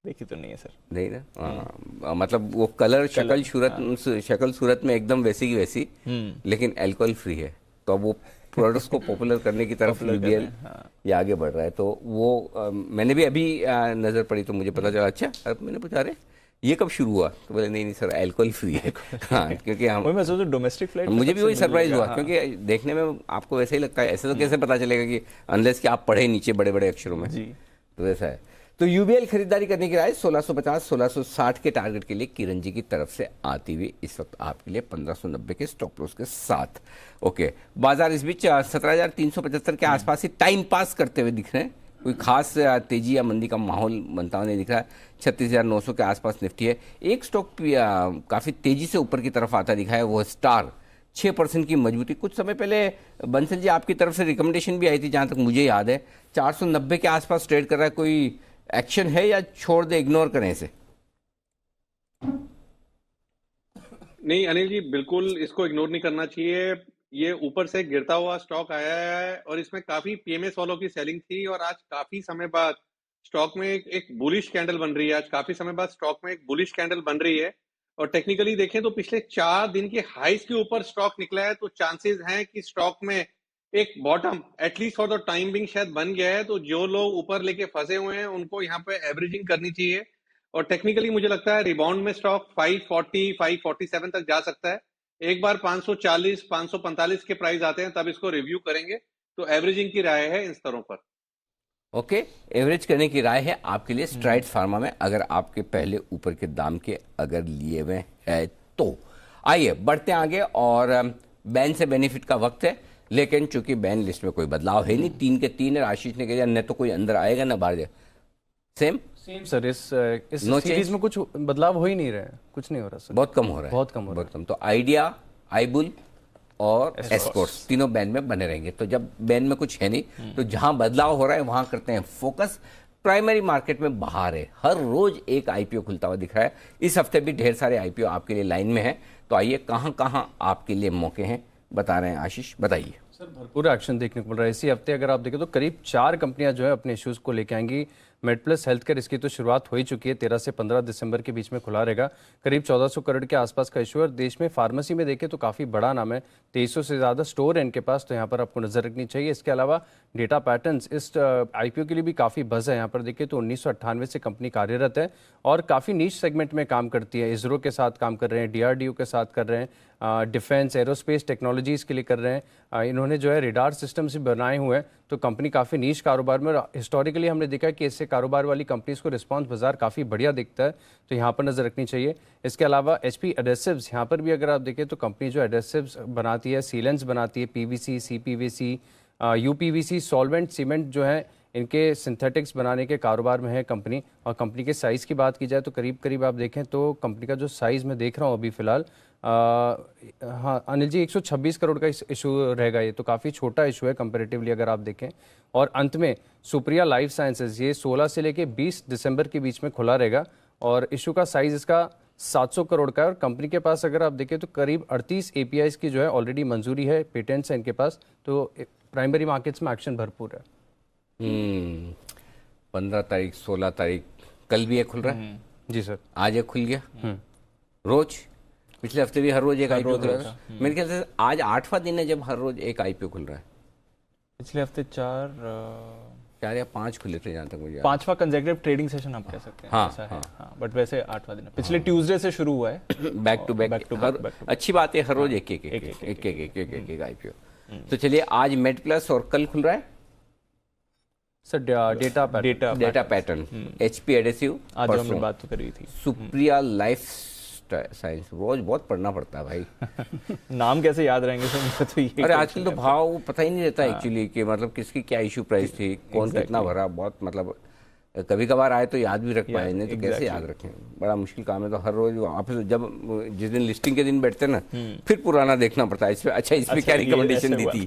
देखी तो नहीं है सर। नहीं ना, मतलब वो कलर, शक्ल सूरत में एकदम वैसी की वैसी, लेकिन अल्कोहल फ्री है। तो अब वो प्रोडक्ट्स को पॉपुलर करने की तरफ यूबीएल ये आगे बढ़ रहा है। तो वो मैंने भी अभी नजर पड़ी तो मुझे पता चला। अच्छा, अब मैंने पूछा, अरे ये कब शुरू हुआ? तो बोले नहीं सर, अल्कोहल फ्री है। हाँ, क्योंकि हम मैं सोचा डोमेस्टिक फ्लाइट, मुझे भी वही सरप्राइज हुआ। क्योंकि देखने में आपको वैसे ही लगता है, ऐसे तो कैसे पता चलेगा कि अनलेस कि आप पढ़े नीचे बड़े बड़े अक्षरों में। तो वैसा है। तो यूबीएल खरीदारी करने की राय 1650 1660 के टारगेट के लिए किरण जी की तरफ से आती हुई इस वक्त आपके लिए 1590 के स्टॉप लॉस के साथ। ओके, बाजार इस बीच 17,375 के आसपास ही टाइम पास करते हुए दिख रहे हैं। कोई खास तेजी या मंदी का माहौल बनता हुआ नहीं दिख रहा है। 36,900 के आसपास निफ्टी है। एक स्टॉक काफ़ी तेजी से ऊपर की तरफ आता दिखा है, वो स्टार 6% की मजबूती। कुछ समय पहले बंसल जी आपकी तरफ से रिकमेंडेशन भी आई थी, जहां तक मुझे याद है 490 के आसपास ट्रेड कर रहा है। कोई एक्शन है या छोड़ दे, इग्नोर करें इसे? नहीं अनिल जी, बिल्कुल इसको इग्नोर नहीं करना चाहिए। ये ऊपर से गिरता हुआ स्टॉक आया है और इसमें काफी पीएमएस वालों की सेलिंग थी और आज काफी समय बाद स्टॉक में एक बुलिश कैंडल बन रही है। आज काफी समय बाद स्टॉक में एक बुलिश कैंडल बन रही है और टेक्निकली देखें तो पिछले 4 दिन के हाइस के ऊपर स्टॉक निकला है, तो चांसेस हैं कि स्टॉक में एक bottom at least for the time being शायद बन गया है। तो जो लोग ऊपर लेके फंसे हुए हैं उनको यहाँ पे एवरेजिंग करनी चाहिए और टेक्निकली मुझे लगता है रिबाउंड में स्टॉक 540 547 तक जा सकता है। एक बार 540 545 के प्राइस आते हैं तब इसको रिव्यू करेंगे। तो एवरेजिंग की राय है इन स्तरों पर। ओके, एवरेज करने की राय है आपके लिए स्ट्राइड्स फार्मा में, अगर आपके पहले ऊपर के दाम के अगर लिए हुए है तो। आइए बढ़ते हैं आगे और बैन से बेनिफिट का वक्त है, लेकिन चूंकि बैन लिस्ट में कोई बदलाव है नहीं, 3 के 3 है। आशीष ने कहा न तो कोई अंदर आएगा ना बाहर जाएगा, सेम सर। इस सीरीज में कुछ बदलाव हो ही नहीं रहा है, कुछ नहीं हो रहा सर, बहुत कम हो रहा है, बहुत कम हो रहा है। बहुत कम। तो आइडिया, आईबुल और एस्कॉर्ट्स तीनों बैन में बने रहेंगे। तो जब बैन में कुछ है नहीं तो जहां बदलाव हो रहा है वहां करते हैं फोकस। प्राइमरी मार्केट में बाहर है, हर रोज एक आईपीओ खुलता हुआ दिख रहा है। इस हफ्ते भी ढेर सारे आईपीओ आपके लिए लाइन में है। तो आइए कहां कहां आपके लिए मौके हैं बता रहे हैं, आशीष बताइए। सर भरपूर एक्शन देखने को मिल रहा है इसी हफ्ते। अगर आप देखें तो करीब 4 कंपनियां जो है अपने इश्यूज को लेके आएंगी। मेडप्लस हेल्थ केयर, इसकी तो शुरुआत हो ही चुकी है, 13 से 15 दिसंबर के बीच में खुला रहेगा। करीब 1400 करोड़ के आसपास का इशू है। देश में फार्मेसी में देखें तो काफ़ी बड़ा नाम है, 2300 से ज़्यादा स्टोर है इनके पास, तो यहाँ पर आपको नज़र रखनी चाहिए। इसके अलावा डेटा पैटर्न्स इस आईपीओ के लिए भी काफ़ी बज़ है। यहाँ पर देखिए तो 1998 से कंपनी कार्यरत है और काफ़ी नीच सेगमेंट में काम करती है। इसरो के साथ काम कर रहे हैं, डीआरडीओ के साथ कर रहे हैं, डिफेंस एरोस्पेस टेक्नोलॉजीज़ के लिए कर रहे हैं। इन्होंने जो है रेडार सिस्टम से बनाए हुए हैं, तो कंपनी काफ़ी नीच कारोबार में। हिस्टोरिकली हमने देखा कि इससे कारोबार वाली कंपनीज को रिस्पांस बाजार काफ़ी बढ़िया दिखता है, तो यहाँ पर नज़र रखनी चाहिए। इसके अलावा एचपी एडेसिव्स, यहाँ पर भी अगर आप देखें तो कंपनी जो एडेसिव्स बनाती है, सीलेंट्स बनाती है, PVC, CPVC, UPVC, solvent, cement जो है इनके सिंथेटिक्स बनाने के कारोबार में है कंपनी। और कंपनी के साइज़ की बात की जाए तो करीब करीब आप देखें तो कंपनी का जो साइज़ मैं देख रहा हूँ अभी फ़िलहाल, हाँ अनिल जी, 126 करोड़ का इशू रहेगा। ये तो काफ़ी छोटा इशू है कंपैरेटिवली अगर आप देखें। और अंत में सुप्रिया लाइफ साइंसेज, ये 16 से लेके 20 दिसंबर के बीच में खुला रहेगा और इशू का साइज़ इसका 700 करोड़ का है। और कंपनी के पास अगर आप देखें तो करीब 38 एपीआईज की जो है ऑलरेडी मंजूरी है, पेटेंट्स है इनके पास, तो प्राइमरी मार्केट्स में एक्शन भरपूर है। 15 तारीख, 16 तारीख, कल भी एक खुल रहा है जी सर, आज एक खुल गया। रोज पिछले हफ्ते भी हर रोज एक आईपीओ खुल रहा है। मेरे ख्याल से आज 8वां दिन है जब हर रोज एक आईपीओ खुल रहा है। पिछले हफ्ते 4 या 5 खुले थे जहां तक मुझे। 5वां कंसेक्यूटिव ट्रेडिंग सेशन आप कह सकते हैं। हाँ, ऐसा हाँ, है हाँ, बट वैसे 8वां दिन है। पिछले ट्यूसडे से शुरू हुआ है बैक टू बैक। अच्छी बात है, हर रोज एक आईपीओ। तो चलिए आज मेड प्लस और कल खुल रहा है sir data pattern, HP adhesive, आज हमने बात तो करी थी, सुप्रिया लाइफ साइंस। रोज बहुत पढ़ना पड़ता है भाई नाम कैसे याद रहेंगे सर? तो ये अरे आजकल तो भाव पता ही नहीं रहता एक्चुअली कि मतलब किसकी क्या इशू प्राइस थी, कौन कितना भरा। बहुत मतलब कभी कभार आए तो याद भी रख पाए, नहीं तो कैसे याद रखें, बड़ा मुश्किल काम है। तो हर रोज ऑफिस जब जिस दिन लिस्टिंग के दिन बैठते ना फिर पुराना देखना पड़ता है इसमें। अच्छा इसमें क्या रिकमेंडेशन दी थी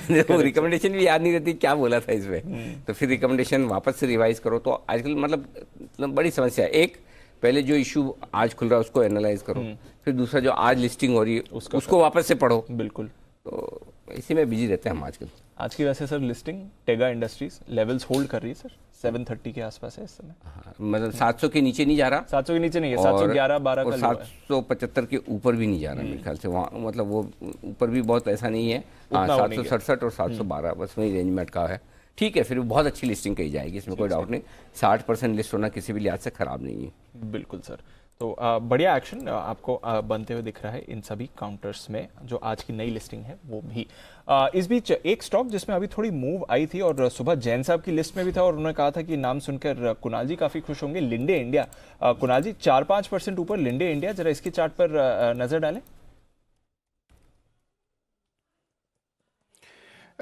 देखो रिकमेंडेशन भी याद नहीं रहती क्या बोला था इसमें, तो फिर रिकमेंडेशन वापस से रिवाइज करो। तो आजकल मतलब बड़ी समस्या है। एक पहले जो इशू आज खुल रहा है उसको एनालाइज करो, फिर दूसरा जो आज लिस्टिंग हो रही है उसको वापस से पढ़ो। बिल्कुल, तो इसी में बिजी रहते हैं हम आजकल। आज की वैसे sir listing Tega industries levels hold कर रही है सर, 730 के आसपास है इस समय। मतलब 700 के नीचे नहीं जा रहा, 700 के नीचे नहीं है, 711 12 और 775 के ऊपर भी नहीं जा रहा मेरे ख्याल से। वहाँ मतलब वो ऊपर भी बहुत ऐसा नहीं है, 767 और 712 बस वही रेंज में अटका है। ठीक है, फिर बहुत अच्छी लिस्टिंग कही जाएगी, इसमें कोई डाउट नहीं। 60% लिस्ट होना किसी भी लिहाज से खराब नहीं है। बिल्कुल सर। तो बढ़िया एक्शन आपको बनते हुए दिख रहा है इन सभी काउंटर्स में, जो आज की नई लिस्टिंग है वो भी। इस बीच एक स्टॉक जिसमें अभी थोड़ी मूव आई थी और सुबह जैन साहब की लिस्ट में भी था और उन्होंने कहा था कि नाम सुनकर कुणाल जी काफी खुश होंगे, लिंडे इंडिया। कुणाल जी 4-5% ऊपर लिंडे इंडिया, जरा इसके चार्ट पर नजर डालें।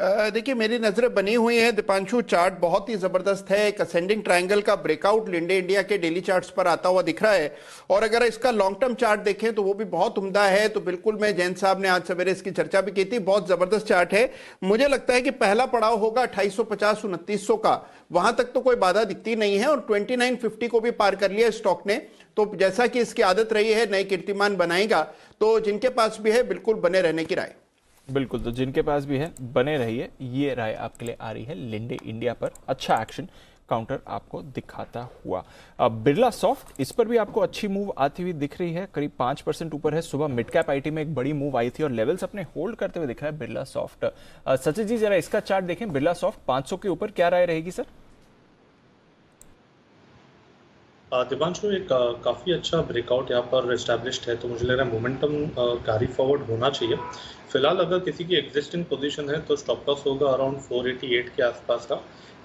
देखिए मेरी नजरें बनी हुई हैं दीपांशु, चार्ट बहुत ही जबरदस्त है। एक असेंडिंग ट्रायंगल का ब्रेकआउट लिंडे इंडिया के डेली चार्ट्स पर आता हुआ दिख रहा है, और अगर इसका लॉन्ग टर्म चार्ट देखें तो वो भी बहुत उम्दा है। तो बिल्कुल, मैं जैन साहब ने आज सवेरे इसकी चर्चा भी की थी, बहुत जबरदस्त चार्ट है। मुझे लगता है कि पहला पड़ाव होगा 2850-2900 का, वहां तक तो कोई बाधा दिखती नहीं है, और 2950 को भी पार कर लिया स्टॉक ने। तो जैसा कि इसकी आदत रही है, नए कीर्तिमान बनाएगा, तो जिनके पास भी है बिल्कुल बने रहने की राय। बिल्कुल, तो जिनके पास भी है बने रहिए, ये राय आपके लिए आ रही है लिंडे इंडिया पर। अच्छा एक्शन काउंटर आपको दिखाता हुआ। बिरला सॉफ्ट, इस पर भी आपको अच्छी मूव आती हुई दिख रही है, करीब 5% ऊपर है। सुबह मिड कैप आईटी में एक बड़ी मूव आई थी और लेवल्स अपने होल्ड करते हुए दिख रहा है बिरला सॉफ्ट। सचिन जी जरा इसका चार्ट देखें, बिरला सॉफ्ट 500 के ऊपर, क्या राय रहेगी सर? दिवांशु, एक काफ़ी अच्छा ब्रेकआउट यहाँ पर एस्टैब्लिश्ड है, तो मुझे लग रहा है मोमेंटम कैरी फॉरवर्ड होना चाहिए। फिलहाल अगर किसी की एग्जिस्टिंग पोजीशन है तो स्टॉप लॉस होगा अराउंड 488 के आसपास का।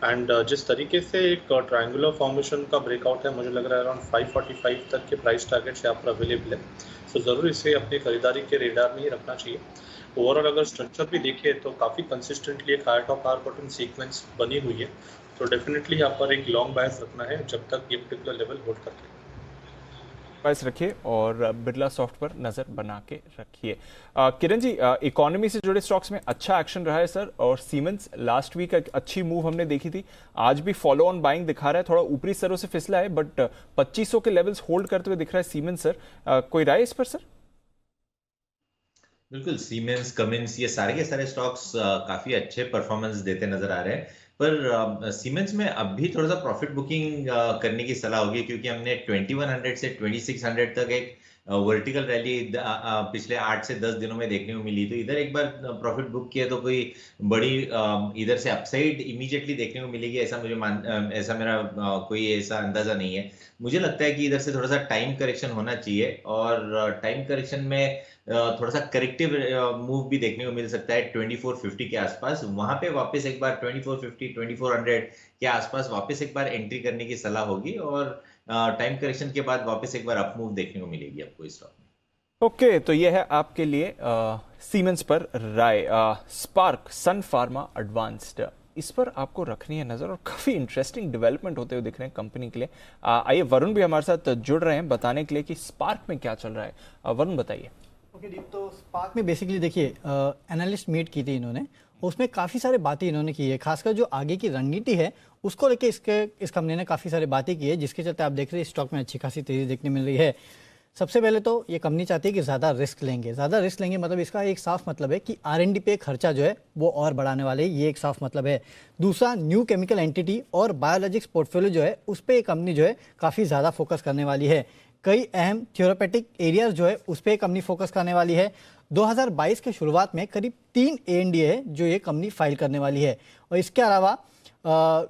एंड जिस तरीके से एक ट्रायंगुलर फॉर्मेशन का ब्रेकआउट है, मुझे लग रहा है अराउंड 545 तक के प्राइस टारगेट्स यहाँ पर अवेलेबल है। सो ज़रूर इसे अपनी खरीदारी के रेडार में ही रखना चाहिए। ओवरऑल अगर स्ट्रक्चर भी देखें तो काफ़ी कंसिस्टेंटली एक higher top higher bottom sequence बनी हुई है, तो डेफिनेटली यहाँ पर एक लॉन्ग बायस रखना है जब तक ये पर्टिकुलर लेवल होल्ड करके बायस रखिए और बिरला सॉफ्ट पर नजर बना के रखिए। किरण जी, इकोनॉमी से जुड़े स्टॉक्स में अच्छा एक्शन रहा है सर, और सीमेंस लास्ट वीक अच्छी मूव हमने देखी थी, आज भी फॉलो ऑन बाइंग दिखा रहा है, थोड़ा ऊपरी स्तरों से फिसला है बट 2500 के लेवल्स होल्ड करते हुए दिख रहा है सीमेंस सर। कोई राय इस पर सर? बिल्कुल, सीमेंस, कमिंस, ये सारे के सारे स्टॉक्स काफी अच्छे परफॉर्मेंस देते नजर आ रहे हैं, पर सीमेंस में अब भी थोड़ा सा प्रॉफिट बुकिंग करने की सलाह होगी, क्योंकि हमने 2100 से 2600 तक एक वर्टिकल रैली पिछले 8 से 10 दिनों में देखने को मिली। तो इधर एक बार प्रॉफिट बुक किया तो कोई बड़ी इधर से अपसाइड इमीडिएटली देखने को मिलेगी, ऐसा मेरा कोई ऐसा अंदाजा नहीं है। मुझे लगता है कि इधर से थोड़ा सा टाइम करेक्शन होना चाहिए, और टाइम करेक्शन में थोड़ा सा करेक्टिव मूव भी देखने को मिल सकता है 2450 के आसपास। वहां पे वापस एक बार 2450 2400 के आसपास वापस एक बार एंट्री करने की सलाह होगी, और टाइम करेक्शन के बाद वापस एक बार अप मूव देखने को मिलेगी आपको इस स्टॉक में। ओके, तो यह है आपके लिए सीमेंस पर राय। स्पार्क, सन फार्मा एडवांस्ड, इस पर आपको रखनी है नजर, और काफी इंटरेस्टिंग डेवलपमेंट होते हुए दिख रहे हैं कंपनी के लिए। आइए वरुण भी हमारे साथ जुड़ रहे हैं बताने के लिए कि स्पार्क में क्या चल रहा है। वरुण बताइए। ओके दीप, तो स्पार्क में बेसिकली देखिए एनालिस्ट मीट की थी इन्होंने, उसमें काफ़ी सारे बातें इन्होंने की है, खासकर जो आगे की रणनीति है उसको लेके इस कंपनी ने काफ़ी सारी बातें की है, जिसके चलते आप देख रहे हैं स्टॉक में अच्छी खासी तेजी देखने मिल रही है। सबसे पहले तो ये कंपनी चाहती है कि ज़्यादा रिस्क लेंगे, मतलब इसका एक साफ मतलब है कि R&D पे खर्चा जो है वो और बढ़ाने वाले, ये एक साफ मतलब है। दूसरा, न्यू केमिकल एंटिटी और बायोलॉजिक्स पोर्टफोलियो जो है उस पर ये कंपनी जो है काफ़ी ज़्यादा फोकस करने वाली है। कई अहम थ्योरेपेटिक एरियाज जो है उस पर कंपनी फोकस करने वाली है। 2022 के शुरुआत में करीब 3 ANDA है जो ये कंपनी फाइल करने वाली है, और इसके अलावा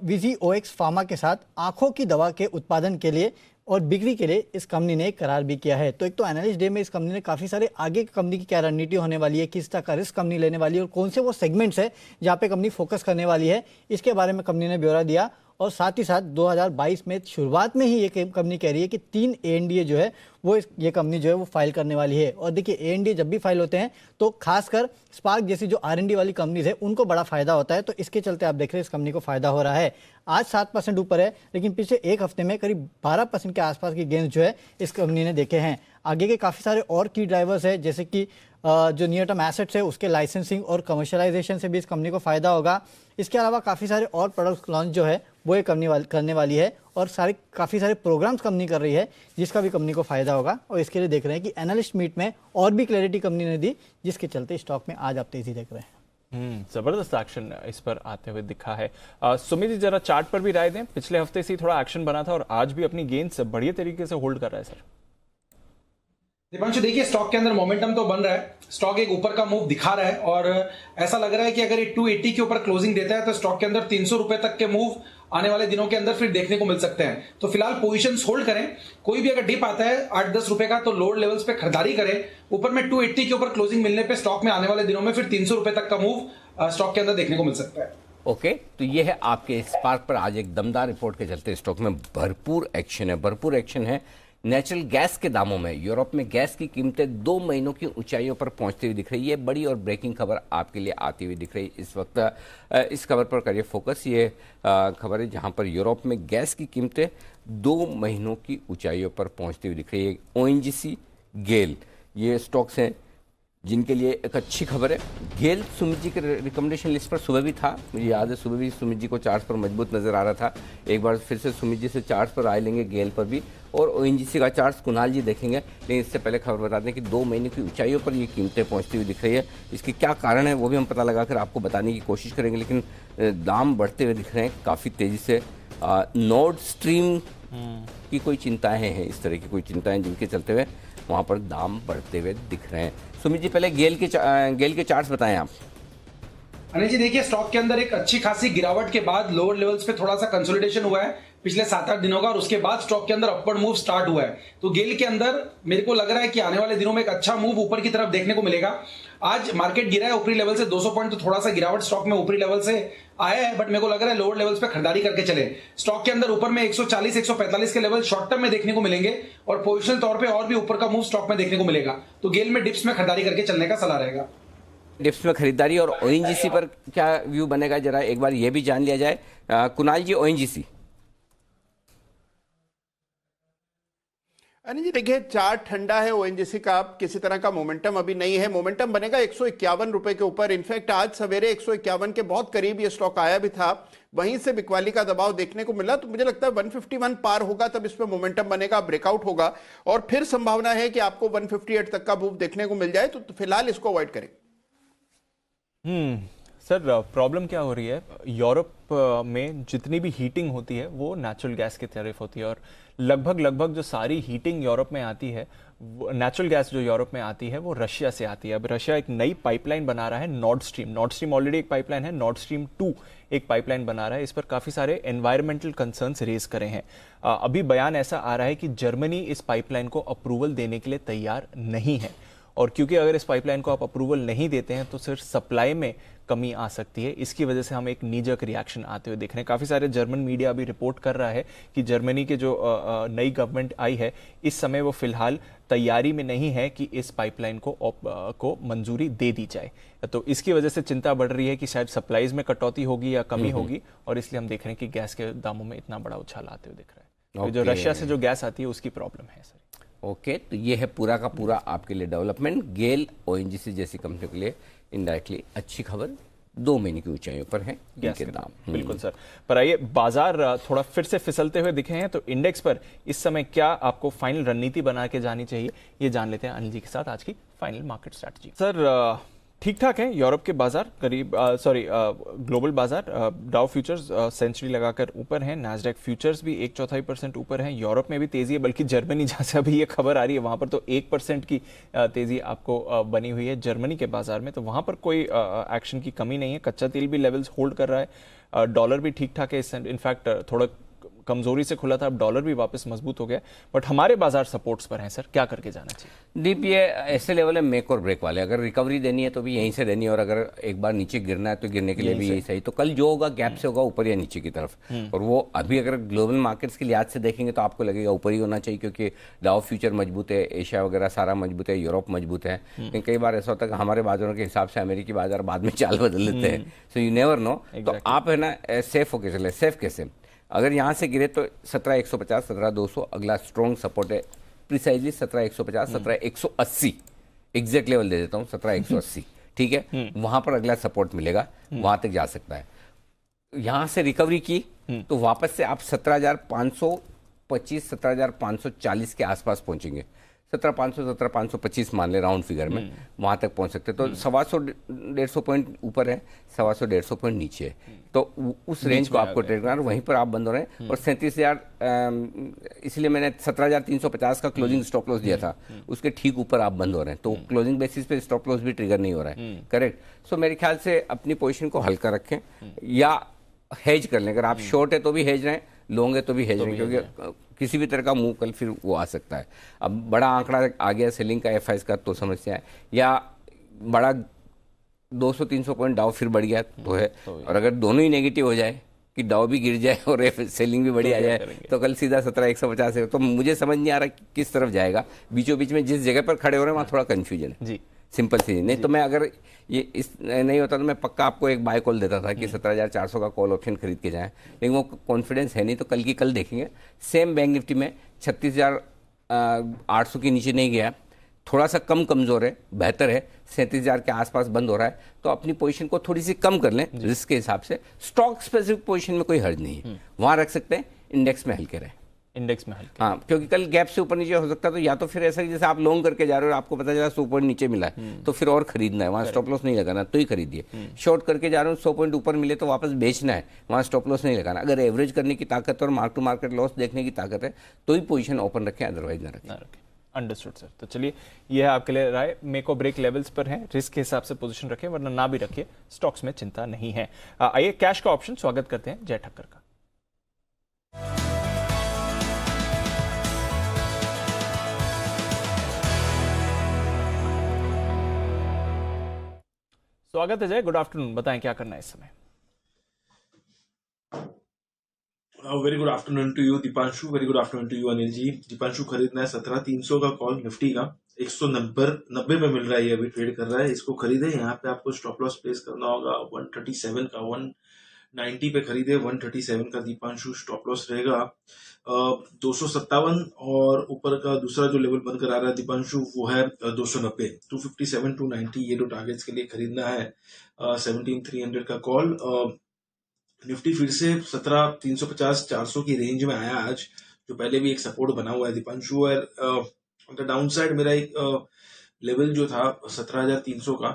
VGOX फार्मा के साथ आंखों की दवा के उत्पादन के लिए और बिक्री के लिए इस कंपनी ने एक करार भी किया है। तो एक तो एनालिस्ट डे में इस कंपनी ने काफ़ी सारे आगे कंपनी की क्या रणनीति होने वाली है, किस तरह का रिस्क कंपनी लेने वाली है, और कौन से वो सेगमेंट्स है जहाँ पे कंपनी फोकस करने वाली है, इसके बारे में कंपनी ने ब्यौरा दिया। और साथ ही साथ 2022 में शुरुआत में ही ये कंपनी कह रही है कि 3 ANDA जो है वो ये कंपनी जो है वो फाइल करने वाली है। और देखिए ANDA जब भी फाइल होते हैं तो खासकर स्पार्क जैसी जो R&D वाली कंपनीज है उनको बड़ा फायदा होता है, तो इसके चलते आप देख रहे हैं इस कंपनी को फायदा हो रहा है। आज 7% ऊपर है, लेकिन पिछले एक हफ्ते में करीब 12% के आसपास की गेंस जो है इस कंपनी ने देखे हैं। आगे के काफ़ी सारे और की ड्राइवर्स है, जैसे कि जो नियर टर्म एसेट्स है उसके लाइसेंसिंग और कमर्शलाइजेशन से भी इस कंपनी को फायदा होगा। इसके अलावा काफ़ी सारे और प्रोडक्ट लॉन्च जो है वो ये कंपनी करने वाली है, और काफ़ी सारे प्रोग्राम्स कंपनी कर रही है जिसका भी कंपनी को फायदा होगा। और इसके लिए देख रहे हैं कि एनालिस्ट मीट में और भी क्लैरिटी कंपनी ने दी, जिसके चलते स्टॉक में आज आप तेजी देख रहे हैं। जबरदस्त एक्शन इस पर आते हुए दिखा है। सुमित जी जरा चार्ट पर भी राय दें, पिछले हफ्ते से थोड़ा एक्शन बना था और आज भी अपनी गेंस बढ़िया तरीके से होल्ड कर रहा है सर। दीपांशु देखिए, स्टॉक के अंदर मोमेंटम तो बन रहा है, स्टॉक एक ऊपर का मूव दिखा रहा है, और ऐसा लग रहा है कि अगर ये 280 के ऊपर क्लोजिंग देता है तो स्टॉक के अंदर 300 रुपए तक के मूव आने वाले दिनों के अंदर फिर देखने को मिल सकते हैं। तो फिलहाल पोजीशंस होल्ड करें, कोई भी अगर डिप आता है 8-10 रुपए का तो लोअर लेवल्स पे खरीदारी करें। ऊपर में 280 के ऊपर क्लोजिंग मिलने पे स्टॉक में आने वाले दिनों में फिर 300 रुपए तक का मूव स्टॉक के अंदर देखने को मिल सकता है। ओके, तो ये है आपके स्पार्क पर आज एक दमदार रिपोर्ट के चलते स्टॉक में भरपूर एक्शन है। नेचुरल गैस के दामों में यूरोप में गैस की कीमतें 2 महीनों की ऊंचाइयों पर पहुंचती हुई दिख रही है। बड़ी और ब्रेकिंग खबर आपके लिए आती हुई दिख रही है इस वक्त। इस खबर पर करिए फोकस। ये खबर है जहां पर यूरोप में गैस की कीमतें 2 महीनों की ऊंचाइयों पर पहुंचती हुई दिख रही है। ONGC, गेल, ये स्टॉक्स हैं जिनके लिए एक अच्छी खबर है। गेल सुमित जी के रिकमेंडेशन लिस्ट पर सुबह भी था, मुझे याद है सुबह भी सुमित जी को चार्ट्स पर मजबूत नजर आ रहा था। एक बार फिर से सुमित जी से चार्ट्स पर आए लेंगे गेल पर भी, और ONGC का चार्ट्स कुणाल जी देखेंगे। लेकिन इससे पहले खबर बता दें कि 2 महीने की ऊंचाइयों पर ये कीमतें पहुंचती हुई दिख रही है। इसके क्या कारण है वो भी हम पता लगाकर आपको बताने की कोशिश करेंगे, लेकिन दाम बढ़ते हुए दिख रहे हैं काफ़ी तेज़ी से। नॉर्ड स्ट्रीम की कोई चिंताएँ हैं, इस तरह की कोई चिंताएँ जिनके चलते हुए वहाँ पर दाम बढ़ते हुए दिख रहे हैं। सुमित जी पहले गेल के चार्ट्स बताएं आप। अनिल जी देखिए, स्टॉक के अंदर एक अच्छी खासी गिरावट के बाद लोअर लेवल्स पे थोड़ा सा कंसोलिडेशन हुआ है पिछले 7-8 दिनों का, और उसके बाद स्टॉक के अंदर अपवर्ड मूव स्टार्ट हुआ है। तो गेल के अंदर मेरे को लग रहा है कि आने वाले दिनों में एक अच्छा मूव ऊपर की तरफ देखने को मिलेगा। आज मार्केट गिरा है ऊपरी लेवल से 200 पॉइंट, तो थोड़ा सा गिरावट स्टॉक में ऊपरी लेवल से आया है, बट मेरे को लग रहा है लोअर लेवल्स पे खरीदारी करके चले। स्टॉक के अंदर ऊपर में 140-145 के लेवल शॉर्ट टर्म में देखने को मिलेंगे, और पोजिशनल तौर पे और भी ऊपर का मूव स्टॉक में देखने को मिलेगा। तो गेल में डिप्स में खरीदारी करके चलने का सलाह रहेगा। डिप्स में खरीदारी। और ONGC पर क्या व्यू बनेगा, जरा एक बार ये भी जान लिया जाए। कुणाल जी, ONGC। अनिल जी देखिए, चार्ट ठंडा है ONGC का, किसी तरह का मोमेंटम अभी नहीं है। मोमेंटम बनेगा 151 रुपए के ऊपर। इनफैक्ट आज सवेरे 151 के बहुत करीब ये स्टॉक आया भी था, वहीं से बिकवाली का दबाव देखने को मिला। तो मुझे लगता है 151 पार होगा तब इसमें मोमेंटम बनेगा, ब्रेकआउट होगा, और फिर संभावना है कि आपको 158 तक का मूव देखने को मिल जाए। तो फिलहाल इसको अवॉइड करें। सर प्रॉब्लम क्या हो रही है, यूरोप में जितनी भी हीटिंग होती है वो नेचुरल गैस की तरफ होती है, और लगभग जो सारी हीटिंग यूरोप में आती है, नेचुरल गैस जो यूरोप में आती है वो रशिया से आती है। अब रशिया एक नई पाइपलाइन बना रहा है, नॉर्ड स्ट्रीम ऑलरेडी एक पाइपलाइन है, नॉर्ड स्ट्रीम 2 एक पाइपलाइन बना रहा है। इस पर काफ़ी सारे एनवायरमेंटल कंसर्न्स रेज करे हैं। अभी बयान ऐसा आ रहा है कि जर्मनी इस पाइपलाइन को अप्रूवल देने के लिए तैयार नहीं है, और क्योंकि अगर इस पाइपलाइन को आप अप्रूवल नहीं देते हैं तो सिर्फ सप्लाई में कमी आ सकती है। इसकी वजह से हम एक नीजक रिएक्शन आते हुए देख रहे हैं। काफ़ी सारे जर्मन मीडिया अभी रिपोर्ट कर रहा है कि जर्मनी के जो नई गवर्नमेंट आई है इस समय वो फिलहाल तैयारी में नहीं है कि इस पाइपलाइन को मंजूरी दे दी जाए। तो इसकी वजह से चिंता बढ़ रही है कि शायद सप्लाईज में कटौती होगी या कमी होगी, और इसलिए हम देख रहे हैं कि गैस के दामों में इतना बड़ा उछाल आते हुए दिख रहा है। तो जो रशिया से जो गैस आती है उसकी प्रॉब्लम है सर। ओके, तो ये है पूरा का पूरा आपके लिए डेवलपमेंट। गेल, ONGC जैसी कंपनी के लिए इनडायरेक्टली अच्छी खबर, 2 महीने की ऊंचाइयों पर है गैस के दाम। बिल्कुल सर। पर आइए, बाजार थोड़ा फिर से फिसलते हुए दिखे हैं, तो इंडेक्स पर इस समय क्या आपको फाइनल रणनीति बना के जानी चाहिए, ये जान लेते हैं अनिल जी के साथ आज की फाइनल मार्केट स्ट्रैटेजी। सर ठीक ठाक है यूरोप के बाजार, करीब ग्लोबल बाजार, डाउ फ्यूचर्स सेंचुरी लगाकर ऊपर हैं, नैस्डैक फ्यूचर्स भी 1/4% ऊपर हैं। यूरोप में भी तेजी है, बल्कि जर्मनी जहां से अभी ये खबर आ रही है वहां पर तो 1% की तेजी आपको बनी हुई है जर्मनी के बाजार में। तो वहां पर कोई एक्शन की कमी नहीं है। कच्चा तेल भी लेवल्स होल्ड कर रहा है, डॉलर भी ठीक ठाक है, इनफैक्ट थोड़ा कमजोरी से खुला था, अब डॉलर भी वापस मजबूत हो गया। बट हमारे बाजार सपोर्ट्स पर हैं सर, क्या करके जाना चाहिए? दीप, ये ऐसे लेवल है मेक और ब्रेक वाले। अगर रिकवरी देनी है तो भी यहीं से देनी है, और अगर एक बार नीचे गिरना है तो गिरने के लिए भी यही सही। तो कल जो होगा गैप से होगा, ऊपर या नीचे की तरफ। और वो अभी अगर ग्लोबल मार्केट्स के लिहाज से देखेंगे तो आपको लगेगा ऊपर ही होना चाहिए, क्योंकि डाउ फ्यूचर मजबूत है, एशिया वगैरह सारा मजबूत है, यूरोप मजबूत है। लेकिन कई बार ऐसा होता है कि हमारे बाजारों के हिसाब से अमेरिकी बाजार बाद में चाल बदल देते हैं। So you never know. तो आप है ना सेफ होके चले। सेफ कैसे? अगर यहाँ से गिरे तो 17,150, 17,200 अगला स्ट्रॉन्ग सपोर्ट है, प्रिसाइजली 17,150, 17,180 एग्जैक्ट लेवल दे देता हूँ, 17,180, ठीक है। वहां पर अगला सपोर्ट मिलेगा, वहां तक जा सकता है। यहाँ से रिकवरी की तो वापस से आप 17,525, 17,540 के आसपास पहुंचेंगे। 17,500, 17,525 मान ले राउंड फिगर में, वहां तक पहुंच सकते हैं। तो 125 पॉइंट ऊपर है, 125 पॉइंट नीचे है, तो उस रेंज को आपको ट्रेड करना, वहीं पर आप बंद हो रहे हैं। और 37,000, इसलिए मैंने 17,350 का क्लोजिंग स्टॉप लॉस दिया था, उसके ठीक ऊपर आप बंद हो रहे हैं। तो क्लोजिंग बेसिस पे स्टॉप लॉस भी ट्रिगर नहीं हो रहा है, करेक्ट। सो मेरे ख्याल से अपनी पोजिशन को हल्का रखें या हेज कर लें। अगर आप शॉर्ट है तो भी हेज रहें, लॉन्ग है तो भी हेज रहें, क्योंकि किसी भी तरह का मूव कल फिर वो आ सकता है। अब बड़ा आंकड़ा आ गया सेलिंग का, FIs का, तो समस्या है, या बड़ा 200-300 पॉइंट डाउ फिर बढ़ गया तो है। और अगर दोनों ही नेगेटिव हो जाए कि डाउ भी गिर जाए और सेलिंग भी बड़ी आ जाए तो कल सीधा 17,150 है। तो मुझे समझ नहीं आ रहा किस तरफ जाएगा। बीचों बीच में जिस जगह पर खड़े हो रहे हैं वहाँ थोड़ा कन्फ्यूजन है जी, सिंपल सी नहीं। तो मैं अगर ये इस नहीं होता तो मैं पक्का आपको एक बाय कॉल देता था कि 17,400 का कॉल ऑप्शन खरीद के जाएं, लेकिन वो कॉन्फिडेंस है नहीं। तो कल की कल देखेंगे। सेम बैंक निफ्टी में 36,800 के नीचे नहीं गया, थोड़ा सा कम कमज़ोर है, बेहतर है, 37,000 के आसपास बंद हो रहा है। तो अपनी पोजीशन को थोड़ी सी कम कर लें रिस्क के हिसाब से। स्टॉक स्पेसिफिक पोजीशन में कोई हर्ज नहीं है, वहाँ रख सकते हैं। इंडेक्स में हल्के रहे, इंडेक्स में हल्के, हाँ, क्योंकि कल गैप से ऊपर नीचे हो सकता है। तो या तो फिर ऐसा जैसे आप लॉन्ग करके जा रहे हो और आपको पता चला 100 पॉइंट नीचे मिला है तो फिर और खरीदना है, वहाँ स्टॉप लॉस नहीं लगाना, तो ही खरीदिए। शॉर्ट करके जा रहे हो 100 पॉइंट ऊपर मिले तो वापस बेचना है, वहाँ स्टॉप लॉस नहीं लगाना। अगर एवरेज करने की ताकत और मार्क टू मार्केट लॉस देखने की ताकत है तो ही पोजीशन ओपन रखें, अदरवाइज ना रखें। Understood sir. तो चलिए यह है आपके लिए राय। मेक और ब्रेक लेवल्स पर है, रिस्क के हिसाब से पोजीशन रखें, वरना ना भी रखिए, स्टॉक्स में चिंता नहीं है। आइए कैश का ऑप्शन स्वागत करते हैं जय ठक्कर का। स्वागत है जय, गुड आफ्टरनून, बताएं क्या करना है इस समय। Very good afternoon to you Deepanshu, very good afternoon to you Anil ji. Deepanshu खरीदना है 17,300 का कॉल निफ्टी का, 190 में मिल रहा है, ये अभी ट्रेड कर रहा है, इसको खरीदे। यहाँ पे आपको स्टॉप लॉस प्लेस करना होगा 137 का, 190 पे खरीदे, 137 का दीपांशु स्टॉप लॉस रहेगा। 257 और ऊपर का दूसरा जो लेवल बनकर आ रहा है दीपांशु वो है 290, 257 290 ये दो टारगेट्स के लिए खरीदना है। 17,300 का कॉल। निफ्टी फिर से 17,350 400 की रेंज में आया आज, जो पहले भी एक सपोर्ट बना हुआ है दीपांशु। और ऑन द डाउन साइड मेरा एक लेवल जो था 17,300 का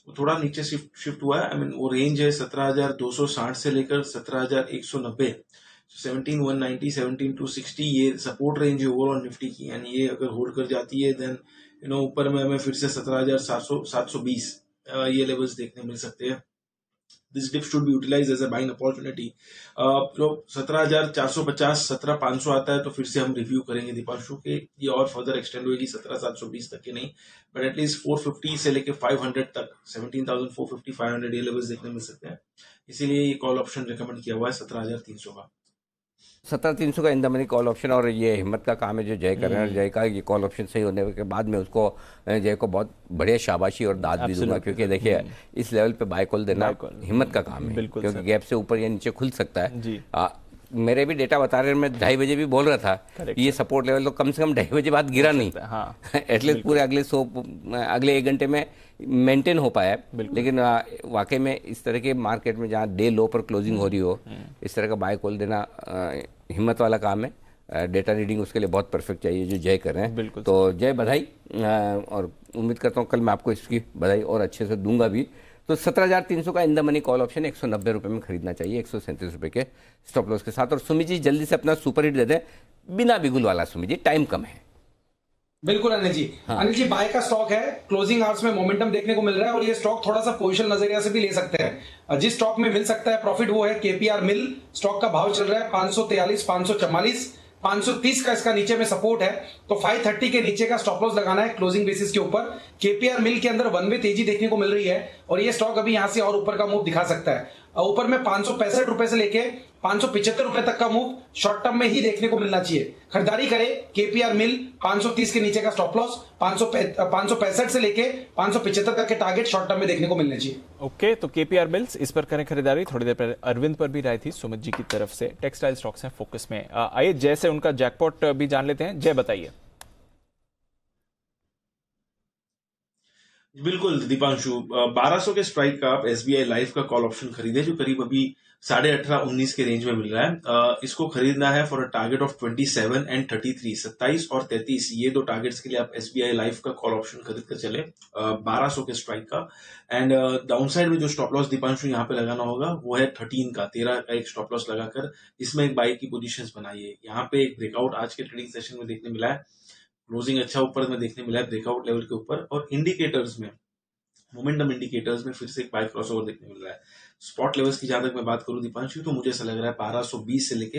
वो थोड़ा नीचे शिफ्ट हुआ है। आई मीन वो रेंज है 17,260 से लेकर 17,190, 17,190 17,260 ये सपोर्ट रेंज है ओवरऑल निफ्टी की। यानी ये अगर होल्ड कर जाती है देन ऊपर में हमें फिर से 17,720 ये लेवल्स देखने मिल सकते हैं। This dip should be utilized as a buying opportunity. 17,450 17,500 आता है तो फिर से हम रिव्यू करेंगे दीपांशु के, ये और फर्दर एक्सटेंड होगी 17,720 तक की नहीं, बट एटलीस्ट 450 से लेके 500 तक, 17,450 500 ये लेवल्स देखने मिल सकते हैं। इसीलिए ये कॉल ऑप्शन रिकमेंड किया हुआ है 17,300 का। 17,300 का in the money call option. और ये हिम्मत का काम है जो जय कर रहे हैं। जय का ये कॉल ऑप्शन सही होने के बाद में उसको जय को बहुत बढ़िया शाबाशी और दाद भी दूंगा, क्योंकि देखिए इस लेवल पे बाय कॉल देना हिम्मत का काम है, क्योंकि गैप से ऊपर या नीचे खुल सकता है। मेरे भी डेटा बता रहे हैं, मैं 2:30 बजे भी बोल रहा था ये सपोर्ट लेवल तो कम से कम 2:30 बजे बाद गिरा नहीं, एटलीस्ट पूरे अगले 1 घंटे में मेंटेन हो पाया। लेकिन वाकई में इस तरह के मार्केट में जहाँ डे लो पर क्लोजिंग हो रही हो, इस तरह का बाय कॉल देना हिम्मत वाला काम है। डेटा रीडिंग उसके लिए बहुत परफेक्ट चाहिए जो जय कर रहे हैं। तो जय बधाई, और उम्मीद करता हूँ कल मैं आपको इसकी बधाई और अच्छे से दूंगा भी। तो 17,300 का in the money call option 190 रुपये में खरीदना चाहिए, 137 रुपये के स्टॉप लॉस के साथ। और सुमित जी जल्दी से अपना सुपर हिट दे दें, बिना बिगुल वाला सुमित जी, टाइम कम है। बिल्कुल अनिल जी। हाँ। अनिल जी बाय का स्टॉक है, क्लोजिंग आवर्स में मोमेंटम देखने को मिल रहा है और ये स्टॉक थोड़ा सा पोजीशन नजरिया से भी ले सकते हैं। जिस स्टॉक में मिल सकता है प्रॉफिट वो है केपीआर मिल। स्टॉक का भाव चल रहा है 543 544, 530 का इसका नीचे में सपोर्ट है, तो 530 के नीचे का स्टॉप लॉस लगाना है क्लोजिंग बेसिस के ऊपर। केपीआर मिल के अंदर वन वे तेजी देखने को मिल रही है और ये स्टॉक अभी यहां से और ऊपर का मूव दिखा सकता है। ऊपर में 565 रुपए से लेके 575 रुपए तक का मूव शॉर्ट टर्म में ही देखने को मिलना चाहिए। खरीदारी करें केपीआर मिल, 530 के नीचे का स्टॉप लॉस, 565 से लेके 575 तक के टारगेट शॉर्ट टर्म में देखने को मिलने चाहिए। ओके, तो केपीआर मिल्स इस पर करें खरीदारी। थोड़ी देर पहले अरविंद पर भी राय थी सुमित जी की तरफ से। टेक्सटाइल स्टॉक्स हैं फोकस में। आइए जय से उनका जैकपॉट भी जान लेते हैं। जय बताइए। बिल्कुल दीपांशु, 1200 के स्ट्राइक का आप एसबीआई लाइफ का कॉल ऑप्शन खरीदे जो करीब अभी 18.5-19 के रेंज में मिल रहा है। इसको खरीदना है for a target of 27 and 33, 27 और 33 ये दो टारगेट्स के लिए आप एसबीआई लाइफ का कॉल ऑप्शन खरीद कर चले 1200 के स्ट्राइक का। एंड डाउन साइड में जो स्टॉप लॉस दीपांशु यहाँ पे लगाना होगा वो है 13 का, 13 का एक स्टॉप लॉस लगाकर इसमें एक बाई की पोजीशंस बनाइए। यहाँ पे एक ब्रेकआउट आज के ट्रेडिंग सेशन में देखने मिला है, क्लोजिंग अच्छा ऊपर में देखने मिला है ब्रेकआउट लेवल के ऊपर, और इंडिकेटर्स में मोमेंटम इंडिकेटर्स में फिर से एक बाय क्रॉसओवर देखने मिल रहा है। स्पॉट लेवल्स की जहां तक मैं बात करूं दीपांशु, तो मुझे ऐसा लग रहा है 1220 से लेके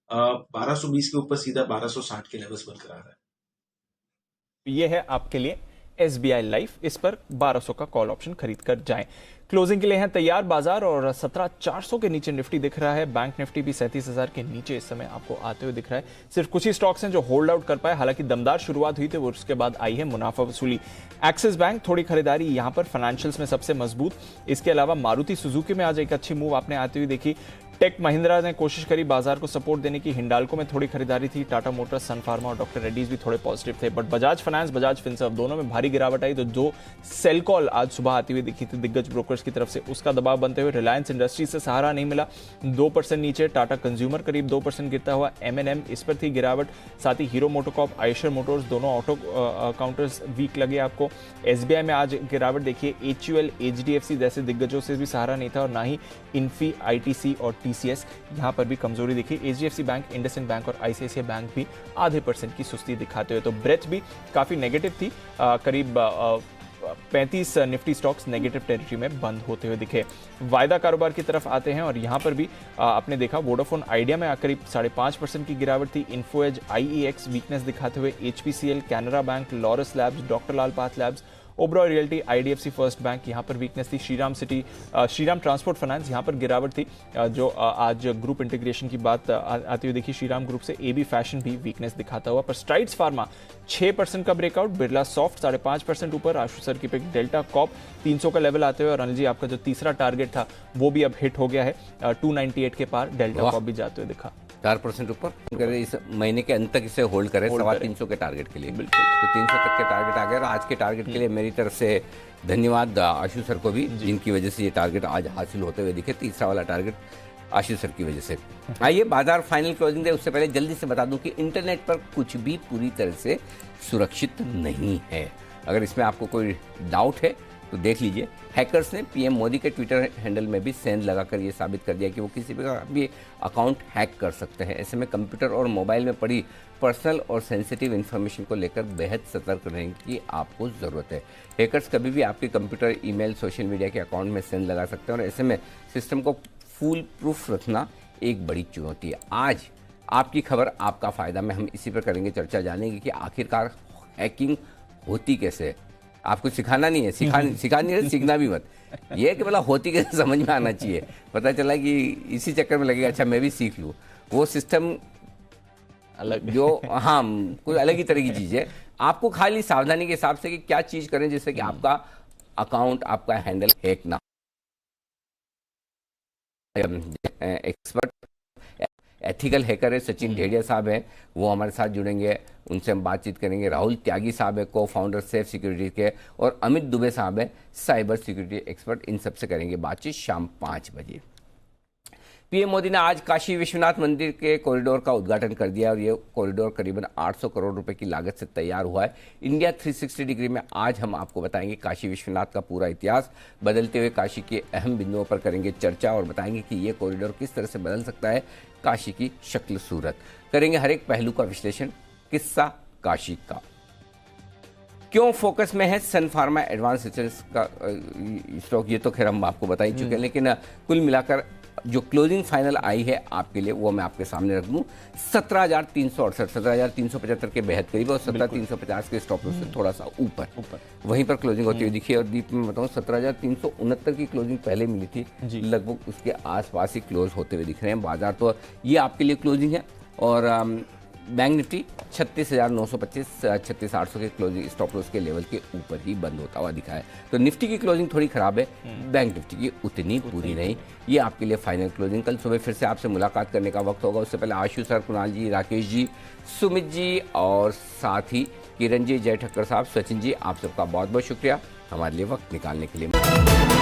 1220 के ऊपर सीधा 1260 के लेवल्स बनकर आ रहा है। ये है आपके लिए SBI लाइफ, इस पर 1200 का कॉल ऑप्शन खरीद कर जाएं। क्लोजिंग के लिए है तैयार बाजार और 17,400 के नीचे निफ्टी दिख रहा है। बैंक निफ्टी भी 37,000 के नीचे इस समय आपको आते हुए दिख रहा है। सिर्फ कुछ ही स्टॉक्स हैं जो होल्ड आउट कर पाए, हालांकि दमदार शुरुआत हुई थी वो उसके बाद आई है मुनाफा वसूली। एक्सिस बैंक थोड़ी खरीदारी यहां पर, फाइनेंशियल्स में सबसे मजबूत। इसके अलावा मारुति सुजुकी में आज एक अच्छी मूव आपने आती हुई देखी। टेक महिंद्रा ने कोशिश करी बाजार को सपोर्ट देने की, हिंडाल्को में थोड़ी खरीदारी थी। टाटा मोटर्स, सन फार्मा और डॉक्टर रेड्डीज भी थोड़े पॉजिटिव थे, but Bajaj finance, Bajaj Finserv दोनों में भारी गिरावट आई। तो जो सेल कॉल आज सुबह आती हुई दिखी थी दिग्गज ब्रोकर्स की तरफ से, उसका दबाव बनते हुए रिलायंस इंडस्ट्रीज से सहारा नहीं मिला, 2% नीचे। टाटा कंज्यूमर करीब 2% गिरता हुआ। M&M इस पर थी गिरावट, साथ ही हीरो मोटोकॉर्प, आयशर मोटर्स दोनों ऑटो काउंटर्स वीक लगे आपको। SBI में आज गिरावट देखिए, HUL, HDFC जैसे दिग्गजों से भी सहारा नहीं था और ना ही इन्फी, ITC और TCS, यहां पर भी कमजोरी दिखी। HDFC बैंक, इंडसइंड बैंक और ICICI बैंक भी आधे % की सुस्ती दिखाते हुए। तो ब्रेथ भी काफी नेगेटिव थी, करीब 35 निफ्टी स्टॉक्स नेगेटिव टेरिटरी में बंद होते हुए दिखे। वायदा कारोबार की तरफ आते हैं और यहां पर भी आपने देखा वोडाफोन आइडिया में करीब 5.5% की गिरावट थी। इन्फोएज, IEX वीकनेस दिखाते हुए। HPCL, Canara bank, Laurus labs, doctor Lal path labs, Oberoi realty, IDFC first bank यहां पर वीकनेस थी। श्रीराम ट्रांसपोर्ट फाइनेंस यहां पर गिरावट थी। जो आज ग्रुप इंटीग्रेशन की बात आती हुई देखी, श्रीराम ग्रुप से AB फैशन भी वीकनेस दिखाता हुआ। पर स्ट्राइड्स फार्मा 6% का ब्रेकआउट, बिरला सॉफ्ट 5.5% ऊपर, आशु सर की पिक, डेल्टा कॉप 300 का लेवल आते हुए। और अनिल जी आपका जो तीसरा टारगेट था वो भी अब हिट हो गया है, 298 के पार डेल्टा कॉप भी जाते हुए दिखा। 4% ऊपर इस महीने के अंत तक इसे होल्ड करें 350 के टारगेट के लिए। बिल्कुल, तो 300 तक के टारगेट आ गए। और आज के टारगेट के लिए मेरी तरफ से धन्यवाद आशु सर को भी, जिनकी वजह से ये टारगेट आज हासिल होते हुए दिखे। तीसरा वाला टारगेट आशु सर की वजह से। आइए बाजार फाइनल क्लोजिंग दे, उससे पहले जल्दी से बता दूं कि इंटरनेट पर कुछ भी पूरी तरह से सुरक्षित नहीं है। अगर इसमें आपको कोई डाउट है तो देख लीजिए। हैकर्स ने PM मोदी के ट्विटर हैंडल में भी सेंध लगाकर ये साबित कर दिया कि वो किसी भी अकाउंट हैक कर सकते हैं। ऐसे में कंप्यूटर और मोबाइल में पड़ी पर्सनल और सेंसिटिव इन्फॉर्मेशन को लेकर बेहद सतर्क रहने की आपको ज़रूरत है। हैकर्स कभी भी आपके कंप्यूटर, ईमेल, सोशल मीडिया के अकाउंट में सेंध लगा सकते हैं और ऐसे में सिस्टम को फुल प्रूफ रखना एक बड़ी चुनौती है। आज आपकी खबर, आपका फ़ायदा में हम इसी पर करेंगे चर्चा, जानेंगे कि आखिरकार हैकिंग होती कैसे है। आपको सिखाना नहीं है, सिखानी है, सीखना भी मत। ये कि मतलब होती कैसे समझ में आना चाहिए। पता चला कि इसी चक्कर में लगेगा अच्छा मैं भी सीख लूँ, वो सिस्टम अलग जो हाँ कोई अलग ही तरह की चीज़ है। आपको खाली सावधानी के हिसाब से कि क्या चीज़ करें जिससे कि आपका अकाउंट, आपका हैंडल हैक ना। एक्सपर्ट एथिकल हैकर है सचिन ढेडिया साहब हैं, वो हमारे साथ जुड़ेंगे, उनसे हम बातचीत करेंगे। राहुल त्यागी साहब है को फाउंडर सेफ सिक्योरिटी के, और अमित दुबे साहब है साइबर सिक्योरिटी एक्सपर्ट। इन सबसे करेंगे बातचीत शाम 5 बजे। PM मोदी ने आज काशी विश्वनाथ मंदिर के कॉरिडोर का उद्घाटन कर दिया और ये कॉरिडोर करीबन 800 करोड़ रुपए की लागत से तैयार हुआ है। इंडिया 360 डिग्री में आज हम आपको बताएंगे काशी विश्वनाथ का पूरा इतिहास, बदलते हुए काशी के अहम बिंदुओं पर करेंगे चर्चा और बताएंगे कि ये कॉरिडोर किस तरह से बदल सकता है काशी की शक्ल सूरत। करेंगे हर एक पहलू का विश्लेषण। किस्सा काशी का, क्यों फोकस में है सन फार्मा एडवांस रिसर्च का स्टॉक, ये तो खैर हम आपको बता ही चुके हैं, लेकिन कुल मिलाकर जो क्लोजिंग फाइनल आई है आपके लिए वो मैं आपके सामने रख दूं। 17,368, 17,375 के बेहद करीब और 17,350 के स्टॉप लॉस से थोड़ा सा ऊपर वहीं पर क्लोजिंग होती हुई दिखी। और दीप में बताऊं 17,369 की क्लोजिंग पहले मिली थी, लगभग उसके आसपास ही क्लोज होते हुए दिख रहे हैं बाजार। तो ये आपके लिए क्लोजिंग है। और बैंक निफ्टी 36,925, 36,800 के क्लोजिंग स्टॉप लॉस के लेवल के ऊपर ही बंद होता हुआ दिखा है। तो निफ्टी की क्लोजिंग थोड़ी खराब है, बैंक निफ्टी की उतनी पूरी नहीं। ये आपके लिए फाइनल क्लोजिंग। कल सुबह फिर से आपसे मुलाकात करने का वक्त होगा। उससे पहले आशु सर, कुणाल जी, राकेश जी, सुमित जी और साथ ही किरण जी, जय ठक्कर साहब, सचिन जी, आप सबका बहुत बहुत शुक्रिया हमारे लिए वक्त निकालने के लिए।